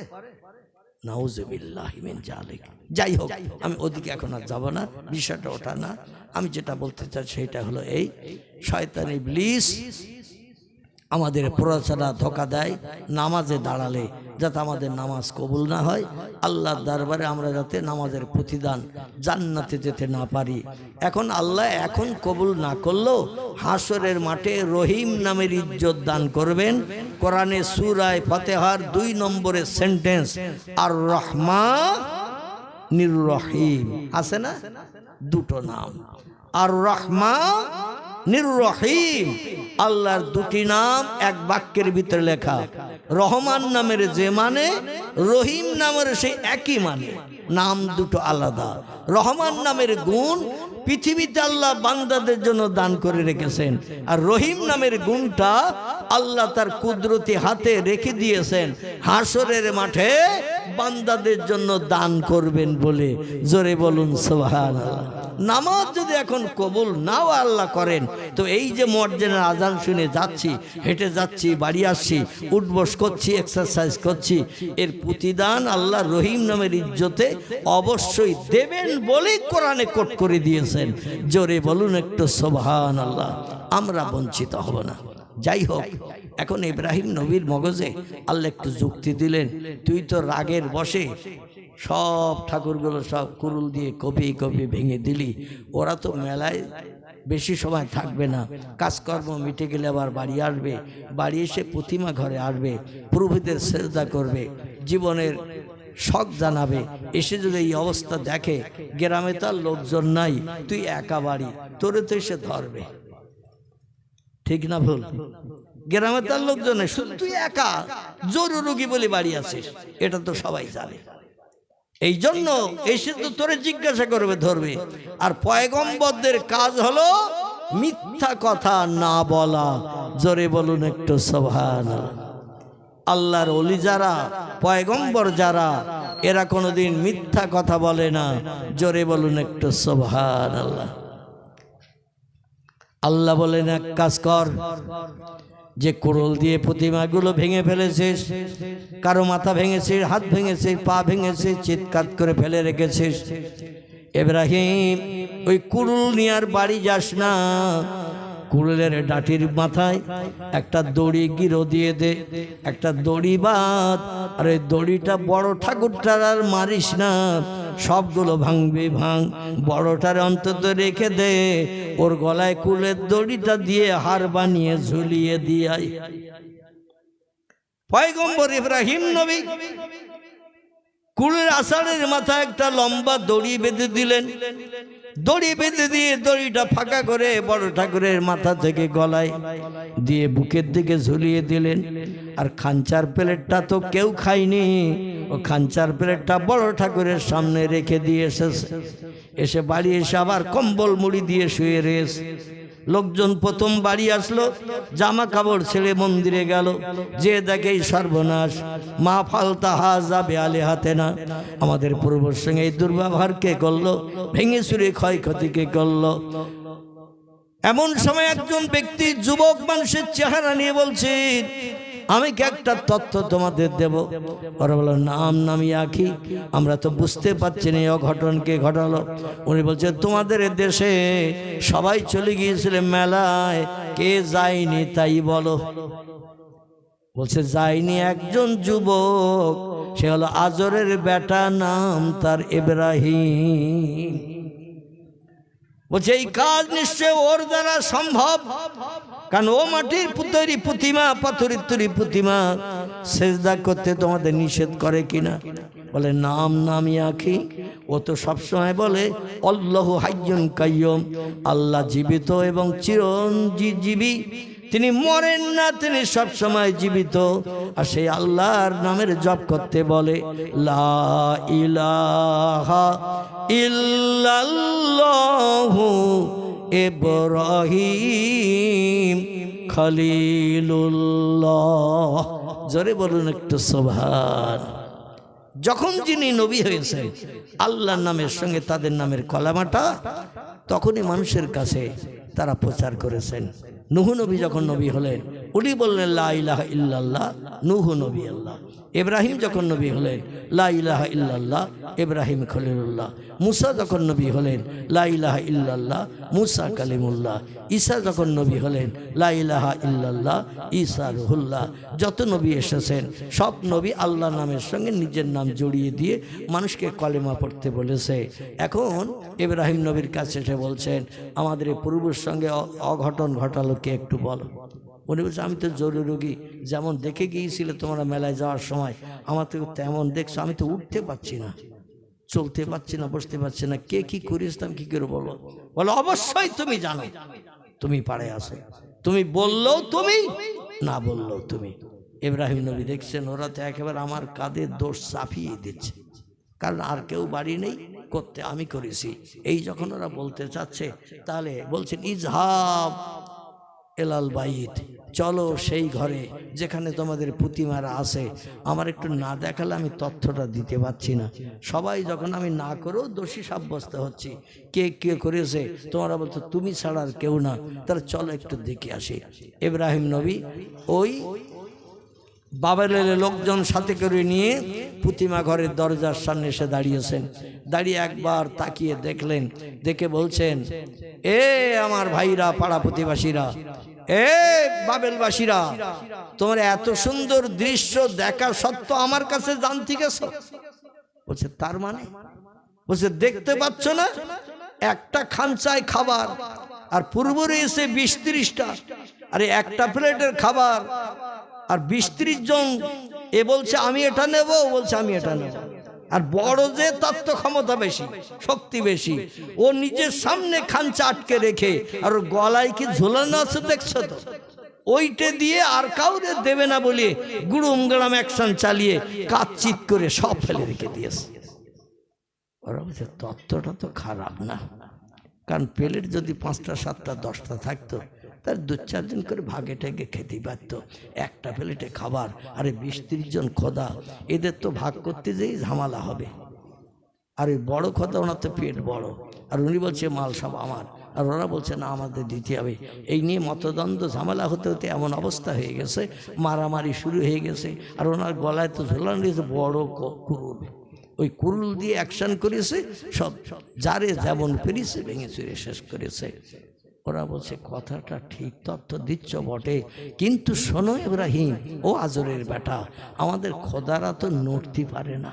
নাউজুবিল্লাহি মিন যালিক। যাই হোক, আমি ওদিকে এখন আর যাব না, বিষয়টা ওটা না। আমি যেটা বলতে চাই সেটা হলো এই, শয়তান ইবলিস আমাদের প্রচারা ধোঁকা দেয় নামাজে দাঁড়ালে, যাতে আমাদের নামাজ কবুল না হয়, আল্লাহর দরবারে আমরা যাতে নামাজের প্রতিদান জান্নাতে যেতে না পারি। এখন আল্লাহ এখন কবুল না করলেও হাসরের মাঠে রহিম নামের ইজ্জত দান করবেন। কোরআনে সূরা ফাতিহার ২ নম্বরের সেন্টেন্স আর রহমানির রহিম আছে না? দুটো নাম, আর রহমানির রহিম, আল্লাহর দুটি নাম এক বাক্যের ভিতরে লেখা। রহমান নামের যে মানে, রহিম নামের সেই একই মানে, নাম দুটো আলাদা। রহমান নামের গুণ পৃথিবীতে আল্লাহ বান্দাদের জন্য দান করে রেখেছেন, আর রহিম নামের গুণটা আল্লাহ তার কুদরতি হাতে রেখে দিয়েছেন হাসরের মাঠে বান্দাদের জন্য দান করবেন বলে। জোরে বলুন সুবহানাল্লাহ। নামাজ যদি এখন কবুল নাও আল্লাহ করেন, তো এই যে মসজিদের আজান শুনে যাচ্ছি, হেঁটে যাচ্ছি, বাড়ি আসছি, উঠবস করছি, এক্সারসাইজ করছি, এর প্রতিদান আল্লাহ রহিম নামের ইজ্জতে অবশ্যই দেবেন বলেই কোরআনে কোট করে দিয়েছেন। জোরে বলুন একটু সুবহানাল্লাহ। আমরা বঞ্চিত হব না। যাই হোক, এখন ইব্রাহিম নবীর মগজে আল্লাহ একটু যুক্তি দিলেন, তুই তো রাগের বসে সব ঠাকুরগুলো সব কুরুল দিয়ে কপি কপি ভেঙে দিলি, ওরা তো মেলায় বেশি সময় থাকবে না, কাজকর্ম মিটে গেলে আবার বাড়ি আসবে, বাড়ি এসে প্রতিমা ঘরে আসবে, প্রভুদের সেজদা করবে, জীবনের শখ জানাবে, এসে যদি এই অবস্থা দেখে গ্রামে তার লোকজন নাই, তুই একা বাড়ি, তোরে তো এসে ধরবে। ঠিক না ভুল? গ্রামে তার লোকজন নেই, শুধু তুই একা জরুরি রোগী বলে বাড়ি আছিস, এটা তো সবাই জানে। এই জন্য এসে তো তোরে জিজ্ঞাসা করবে, ধরবে। আর পয়গম্বরদের কাজ হলো মিথ্যা কথা না বলা। জোরে বলুন একটু সুবহানাল্লাহ। আল্লাহর ওলি যারা, পয়গম্বর যারা, এরা কোনোদিন মিথ্যা কথা বলে না। জোরে বলুন একটু সুবহানাল্লাহ। আল্লাহ বলেন, এক কাজ কর, যে কুড়ুল দিয়ে প্রতিমাগুলো ভেঙে ফেলেছিস, কারো মাথা ভেঙেছিস, হাত ভেঙেছিস, পা ভেঙেছিস, চিৎকার করে ফেলে রেখেছিস, ইব্রাহিম ওই কুড়ুল নিয়ে আর বাড়ি যাস না। কুড়ুলের ডাটির মাথায় একটা দড়ি গিরো দিয়ে দে, একটা দড়ি বাঁধ, আর ওই দড়িটা বড় ঠাকুরটার আর মারিস না, সবগুলো ভাঙবে ভাঙ, বড়টার অন্তত রেখে দে, ওর গলায় কুলের দড়িটা দিয়ে হার বানিয়ে ঝুলিয়ে দিয়াই। পয়গম্বর ইব্রাহিম নবী কুলের আষাঢ়ের মাথায় একটা লম্বা দড়ি বেঁধে দিলেন, দড়ি বেঁধে দিয়ে দড়িটা ফাঁকা করে বড় ঠাকুরের মাথা থেকে গলায় দিয়ে বুকের দিকে ঝুলিয়ে দিলেন। আর খাঞ্চার প্লেটটা তো কেউ খায়নি, ও খাঞ্চার প্লেটটা বড় ঠাকুরের সামনে রেখে দিয়ে এসে বাড়ি এসে আবার কম্বল মুড়ি দিয়ে শুয়ে রয়েছে। লোকজন প্রথম বাড়ি আসলো, জামা কাপড় ছেড়ে মন্দিরে গেল, যে দেখে সর্বনাশ, মা ফালতা হাজা বেয়ালে হাতে না, আমাদের পূর্বর সঙ্গে এই দুর্ব্যবহার কে করলো, ভেঙে চুরে ক্ষয়ক্ষতি কে করলো। এমন সময় একজন ব্যক্তি যুবক মানুষের চেহারা নিয়ে বলছে, আমি কি একটা তথ্য তোমাদের দেব? ওরা বলল, নাম নামিয়া কি, আমরা তো বুঝতে পারছি না এই অঘটন কে ঘটালো। উনি বলছে, তোমাদের দেশে সবাই চলে গিয়েছিল মেলায়, কে যায়নি তাই বলো। বলছে, যায়নি একজন যুবক, সে হলো আজরের বেটা, নাম তার ইব্রাহিম। বলছে, এই কাজ নিশ্চয় ওর দ্বারা সম্ভব, কারণ ও মাটির তৈরি প্রতিমা, পাথরের তৈরি প্রতিমা, সেজদা করতে তোমাদের নিষেধ করে কিনা? বলে, নাম নামিয়া কি, ও তো সবসময় বলে আল্লাহু হাইয়ুন কাইয়ুম, আল্লাহ জীবিত এবং চিরঞ্জীবী, তিনি মরেন না, তিনি সব সময় জীবিত। আর সেই আল্লাহর নামের জপ করতে বলে, লা ইলাহা ইল্লাল্লাহু ইব্রাহিম খলিলুল্লাহ। জোরে বলুন একটু সুবহান। যখন যিনি নবী হয়েছে আল্লাহর নামের সঙ্গে তাদের নামের কলামাটা, তখনই মানুষের কাছে তারা প্রচার করেছেন। নূহ নবী যখন নবী হলেন, উনি বললেন লা ইলাহা ইল্লাল্লাহ, নূহ নবী আল্লাহ। ইব্রাহিম যখন নবী হলেন, লা ইলাহা ইল্লাল্লাহ, ইব্রাহিম খলিলুল্লাহ। মুসা যখন নবী হলেন, লা ইলাহা ইল্লাল্লাহ, মুসা কালিমুল্লাহ। ঈসা যখন নবী হলেন, লা ইলাহা ইল্লাল্লাহ, ঈসা রুহুল্লাহ। যত নবী এসেছেন সব নবী আল্লাহ নামের সঙ্গে নিজের নাম জড়িয়ে দিয়ে মানুষকে কলেমা পড়তে বলেছে। এখন ইব্রাহিম নবীর কাছে এসে বলছেন, আমাদের এই পূর্বের সঙ্গে অঘটন ঘটালো কে একটু বলো। উনি বলছে, আমি তো জরুরি রোগী, যেমন দেখে গিয়েছিলে তোমরা মেলায় যাওয়ার সময়, আমার তো তেমন দেখছো, আমি তো উঠতে পারছি না, চলতে পারছি না, বসতে পারছি না, কে কি করিস কি করে বলো? বলো, অবশ্যই তুমি জানো, তুমি পাড়ে আসো, তুমি বললেও তুমি, না বললেও তুমি। ইব্রাহিম নবী দেখছেন ওরা তো একেবারে আমার কাঁধের দোষ চাপিয়ে দিচ্ছে, কারণ আর কেউ বাড়ি নেই, করতে আমি করেছি। এই যখন ওরা বলতে চাচ্ছে, তাহলে বলছেন, ইজহাব এলাল বাইত, চলো সেই ঘরে যেখানে তোমাদের প্রতিমারা আছে। আমার একটু না দেখালে আমি তথ্যটা দিতে পারছি না। সবাই যখন আমি না করেও দোষী সাব্যস্ত হচ্ছি, কে কে করেছে তোমরা বলছো তুমি ছাড়া আর কেউ না, তাহলে চলো একটু দেখে আসি। ইব্রাহিম নবী ওই বাবেলের লোকজন সাথে করে নিয়ে প্রতিমা ঘরের দরজার সামনে এসে দাঁড়িয়েছেন। দাঁড়িয়ে একবার তাকিয়ে দেখলেন, দেখে বলছেন, এ আমার ভাইরা, পাড়া প্রতিবাসীরা, এ বাবেলবাসীরা, তোমার এত সুন্দর দৃশ্য দেখা সত্ত্বেও আমার কাছে জানতে গেছো? বলছে তার মানে? বলছে দেখতে পাচ্ছ না একটা খামচায় খাবার আর পূর্ব রয়েছে 20-30টা, আরে একটা প্লেটের খাবার আর 20-30 জন। এ বলছে আমি এটা নেব, বলছে আমি এটা নেব। আর বড় যে তত্ত্ব ক্ষমতা বেশি, শক্তি বেশি, ও নিজের সামনে খাঞ্চা আটকে রেখে আর ওর গলায় কি ঝোলানো আছে দেখছো তো, ওইটা দিয়ে আর কাউরে দেবে না বলে গুড়ুম গড়াম অ্যাকশন চালিয়ে কাচ্চিত করে সব ফেলে রেখে দিয়েছে। ওরা বলছে তত্ত্বটা তো খারাপ না, কারণ প্লেট যদি 5টা 7টা 10টা থাকতো তার 2-4 জন করে ভাগে ঠেকে খেতে পারত। একটা প্লেটে খাবার, আরে 20-30 জন খোদা, এদের তো ভাগ করতে যেই ঝামেলা হবে। আর ওই বড় খোদা, ওনার তো পেট বড়, আর উনি বলছে মাল সব আমার, আর ওরা বলছে না আমাদের দিতে হবে। এই নিয়ে মতদ্বন্দ্ব ঝামেলা হতে হতে এমন অবস্থা হয়ে গেছে, মারামারি শুরু হয়ে গেছে। আর ওনার গলায় তো ঝোলানো রয়েছে বড় কুরুল, ওই কুরুল দিয়ে অ্যাকশন করেছে, সব যারে যেমন পেরেছে ভেঙে চুরে শেষ করেছে। ওরা বলছে কথাটা ঠিক, তথ্য দিচ্ছ বটে, কিন্তু শোনো ইব্রাহিম, ও আজরের বেটা, আমাদের খোদারা তো নড়তে পারে না,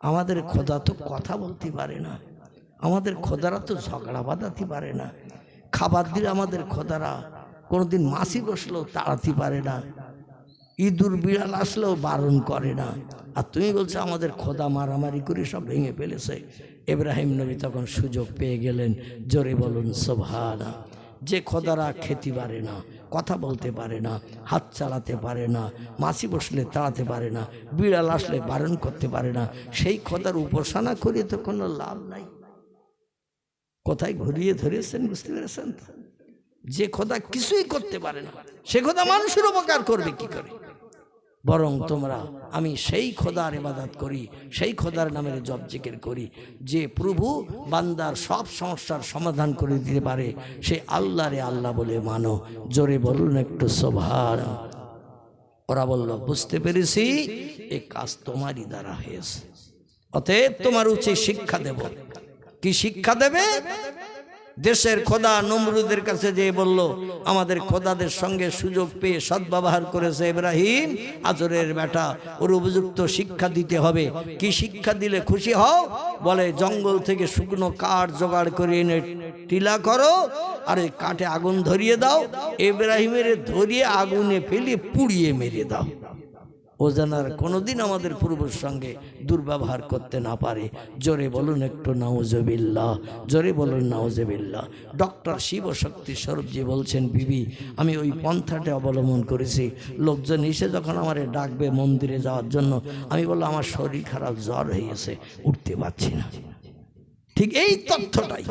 আমাদের খোদা তো কথা বলতে পারে না, আমাদের খোদারা তো ঝগড়া বাঁধাতে পারে না, খাবার দিলে আমাদের খোদারা কোনোদিন মাছি বসলেও তাড়াতে পারে না, ইঁদুর বিড়াল আসলেও বারণ করে না। আর তুমি বলছো আমাদের খোদা মারামারি করে সব ভেঙে ফেলেছে। ইব্রাহিম নবী তখন সুযোগ পেয়ে গেলেন, জোরে বলুন সুবহানাল্লাহ। যে খোদারা খেতে পারে না, কথা বলতে পারে না, হাত চালাতে পারে না, মাছি বসলে তাড়াতে পারে না, বিড়াল আসলে বারণ করতে পারে না, সেই খোদার উপাসনা করে তো কোনো লাভ নাই। কোথায় ঘুরিয়ে ধরেছেন বুঝতে পেরেছেন? যে খোদা কিছুই করতে পারে না, সে খোদা মানুষের উপকার করবে কি করে? বরং তোমরা, আমি সেই খোদার ইবাদত করি, সেই খোদার নামের জপ জিকির করি, যে প্রভু বান্দার সব সমস্যার সমাধান করে দিতে পারে, সে আল্লাহরে আল্লাহ বলে মানো। জোরে বলুন একটু সুবহানাল্লাহ। ওরা বলল বুঝতে পেরেছি, এই কাজ তোমারই দ্বারা হয়েছে, অতএব তোমার উচিত শিক্ষা দেব। কি শিক্ষা দেবে? দেশের খোদা নমরুদের কাছে যে বলল আমাদের খোদাদের সঙ্গে সুযোগ পেয়ে সদ্ব্যবহার করেছে ইব্রাহিম, আজরের বেটা, ওর উপযুক্ত শিক্ষা দিতে হবে। কি শিক্ষা দিলে খুশি হও? বলে জঙ্গল থেকে শুকনো কাঠ জোগাড় করে এনে টিলা করো, আর ওই কাঠে আগুন ধরিয়ে দাও, ইব্রাহিমের ধরিয়ে আগুনে ফেলে পুড়িয়ে মেরে দাও, ও যেন আর কোনোদিন আমাদের পূর্বের সঙ্গে দুর্ব্যবহার করতে না পারে। জোরে বলুন একটু নাউজুবিল্লাহ, জোরে বলুন নাউজুবিল্লাহ। ডক্টর শিবশক্তি স্বরূপজি বলছেন, বিবি আমি ওই পন্থাটা অবলম্বন করেছি। লোকজন এসে যখন আমার ডাকবে মন্দিরে যাওয়ার জন্য, আমি বললাম আমার শরীর খারাপ, জ্বর হয়ে গেছে, উঠতে পারছি না। ঠিক এই তথ্যটাই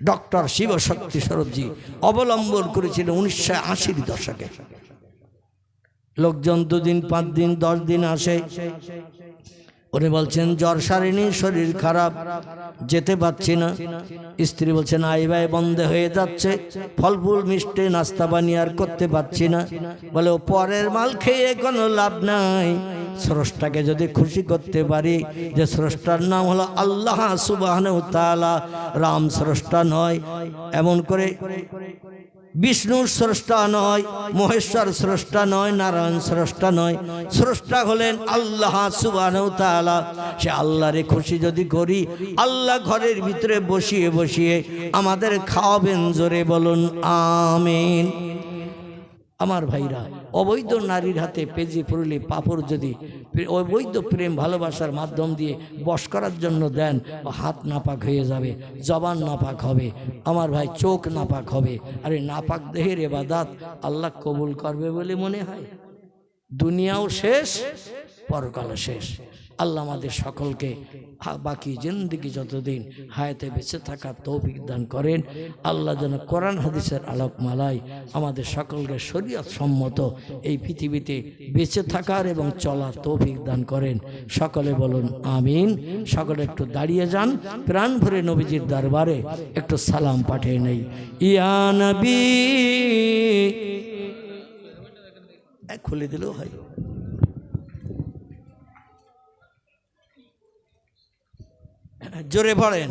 ডক্টর শিবশক্তি স্বরূপজি অবলম্বন করেছিলেন 1980 দশকে। লোকজন 2 দিন 5 দিন 10 দিন আসে, উনি বলছেন জ্বর সারেনি, শরীর খারাপ, যেতে পারছি না। স্ত্রী বলছেন আই ব্যয় বন্ধ হয়ে যাচ্ছে, ফল ফুল মিষ্টি নাস্তা বানিয়ে আর করতে পারছি না। বলে ও পরের মাল খেয়ে কোনো লাভ নাই, স্রষ্টাকে যদি খুশি করতে পারি, যে স্রষ্টার নাম হলো আল্লাহ সুবহানাহু ওয়া তাআলা, রাম স্রষ্টা নয়, এমন করে বিষ্ণুর স্রষ্টা নয়, মহেশ্বর স্রষ্টা নয়, নারায়ণ স্রষ্টা নয়, স্রষ্টা হলেন আল্লাহ সুবহানাহু ওয়া তাআলা। সে আল্লাহরে খুশি যদি করি, আল্লাহ ঘরের ভিতরে বসিয়ে বসিয়ে আমাদের খাওয়াবেন। জোরে বলুন আমিন। আমার ভাইরা, অবৈধ নারীর হাতে পেজি পুরুলি পাপড় যদি অবৈধ প্রেম ভালোবাসার মাধ্যম দিয়ে বশ করার জন্য দেন, হাত নাপাক হয়ে যাবে, জবান নাপাক হবে, আমার ভাই চোখ নাপাক হবে। আর এই নাপাক দেহের ইবাদত আল্লাহ কবুল করবে বলে মনে হয়? দুনিয়াও শেষ, পরকালও শেষ। আল্লাহ আমাদের সকলকে বাকি জিন্দেগি যতদিন হায়াতে বেঁচে থাকার তৌফিক দান করেন। আল্লাহ যেন কোরআন হাদিসের আলোকমালায় আমাদের সকলকে শরীয়ত সম্মত এই পৃথিবীতে বেঁচে থাকার এবং চলার তৌফিক দান করেন। সকলে বলুন আমিন। সকলে একটু দাঁড়িয়ে যান, প্রাণ ভরে নবীজির দরবারে একটু সালাম পাঠিয়ে নেই। ইয়া নবী, খুলে দিলেও হয়। জোরে পড়েন,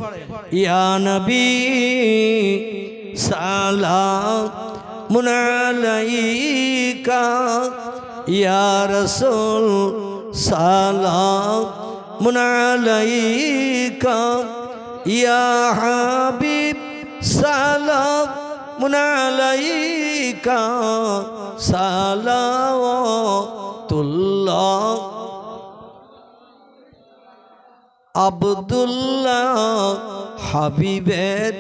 ইয়া নবী সালামুন আলাইকা, ইয়া রাসূল সালামুন আলাইকা, ইয়া হাবিব সালামুন আলাইকা, সালাওয়াতুল্লাহ আব্দুল্লাহ হাবিবের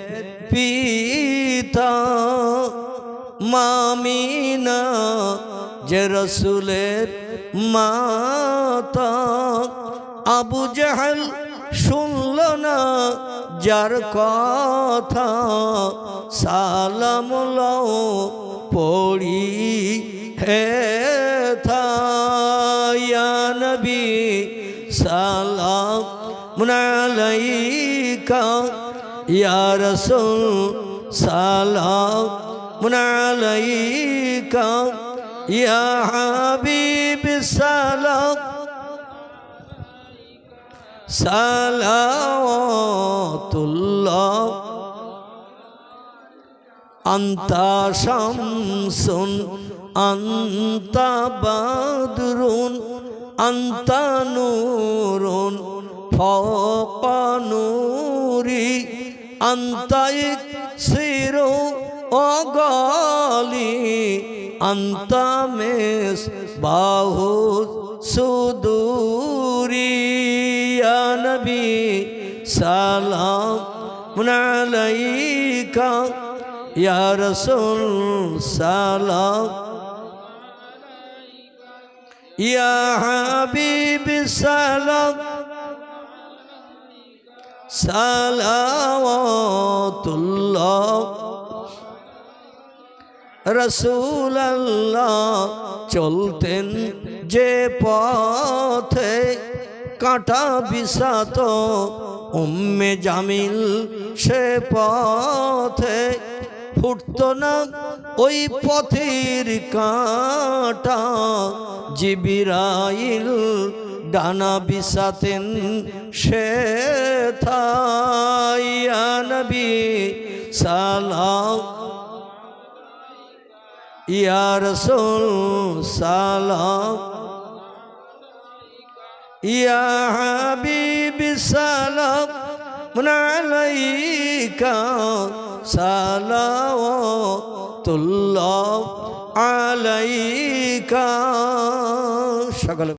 পিতা, মামিনা যে রসুলের মাতা, আবু জাহল শুনল না যার কথা, সালাম লও পড়ি হে থা, ইয়া নবী সালামুন আলাইকা, ইয়া রাসূল সালামুন আলাইকা, ইয়া হাবিব সালাওয়াতুল্লাহ, আন্তা শামসুন আন্তা বাদরুন আন্তা নূরুন ফাওকা নূরি, আন্তা ইকসিরু ওয়াগালি, আন্তা মিসবাহু সুদুরি, ইয়া নবী সালামুন আলাইকা, ইয়া রাসূল সালাম, ইয়া হাবিব সালাম, সালাওয়াতুল্লাহ, রাসূলুল্লাহ চলতেন যে পথে, কাঁটা বিছাত উম্মে জামিল সে পথে, ফুটত না ওই পথের কাঁটা, জিবরাইল ডানা বিছাতেন সে থাই, ইয়া নবী সালাম, ইয়া রাসূল সালাম, ইয়া হাবিব সালামুন আলাইকা, সালাওয়াতুল্লাহ আলাইকা। সকলে